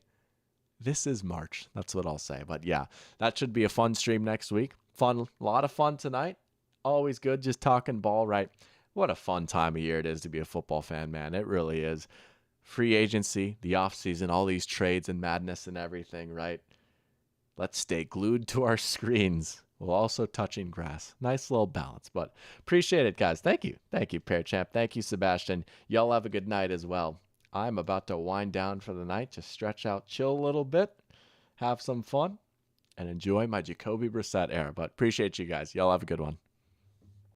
this is March. That's what I'll say. But yeah, that should be a fun stream next week. Fun, a lot of fun tonight. Always good just talking ball, right? What a fun time of year it is to be a football fan, man. It really is. Free agency, the offseason, all these trades and madness and everything, right? Let's stay glued to our screens while also touching grass. Nice little balance, but appreciate it, guys. Thank you. Thank you, Pear Champ. Thank you, Sebastian. Y'all have a good night as well. I'm about to wind down for the night, just stretch out, chill a little bit, have some fun, and enjoy my Jacoby Brissett era. But appreciate you guys. Y'all have a good one.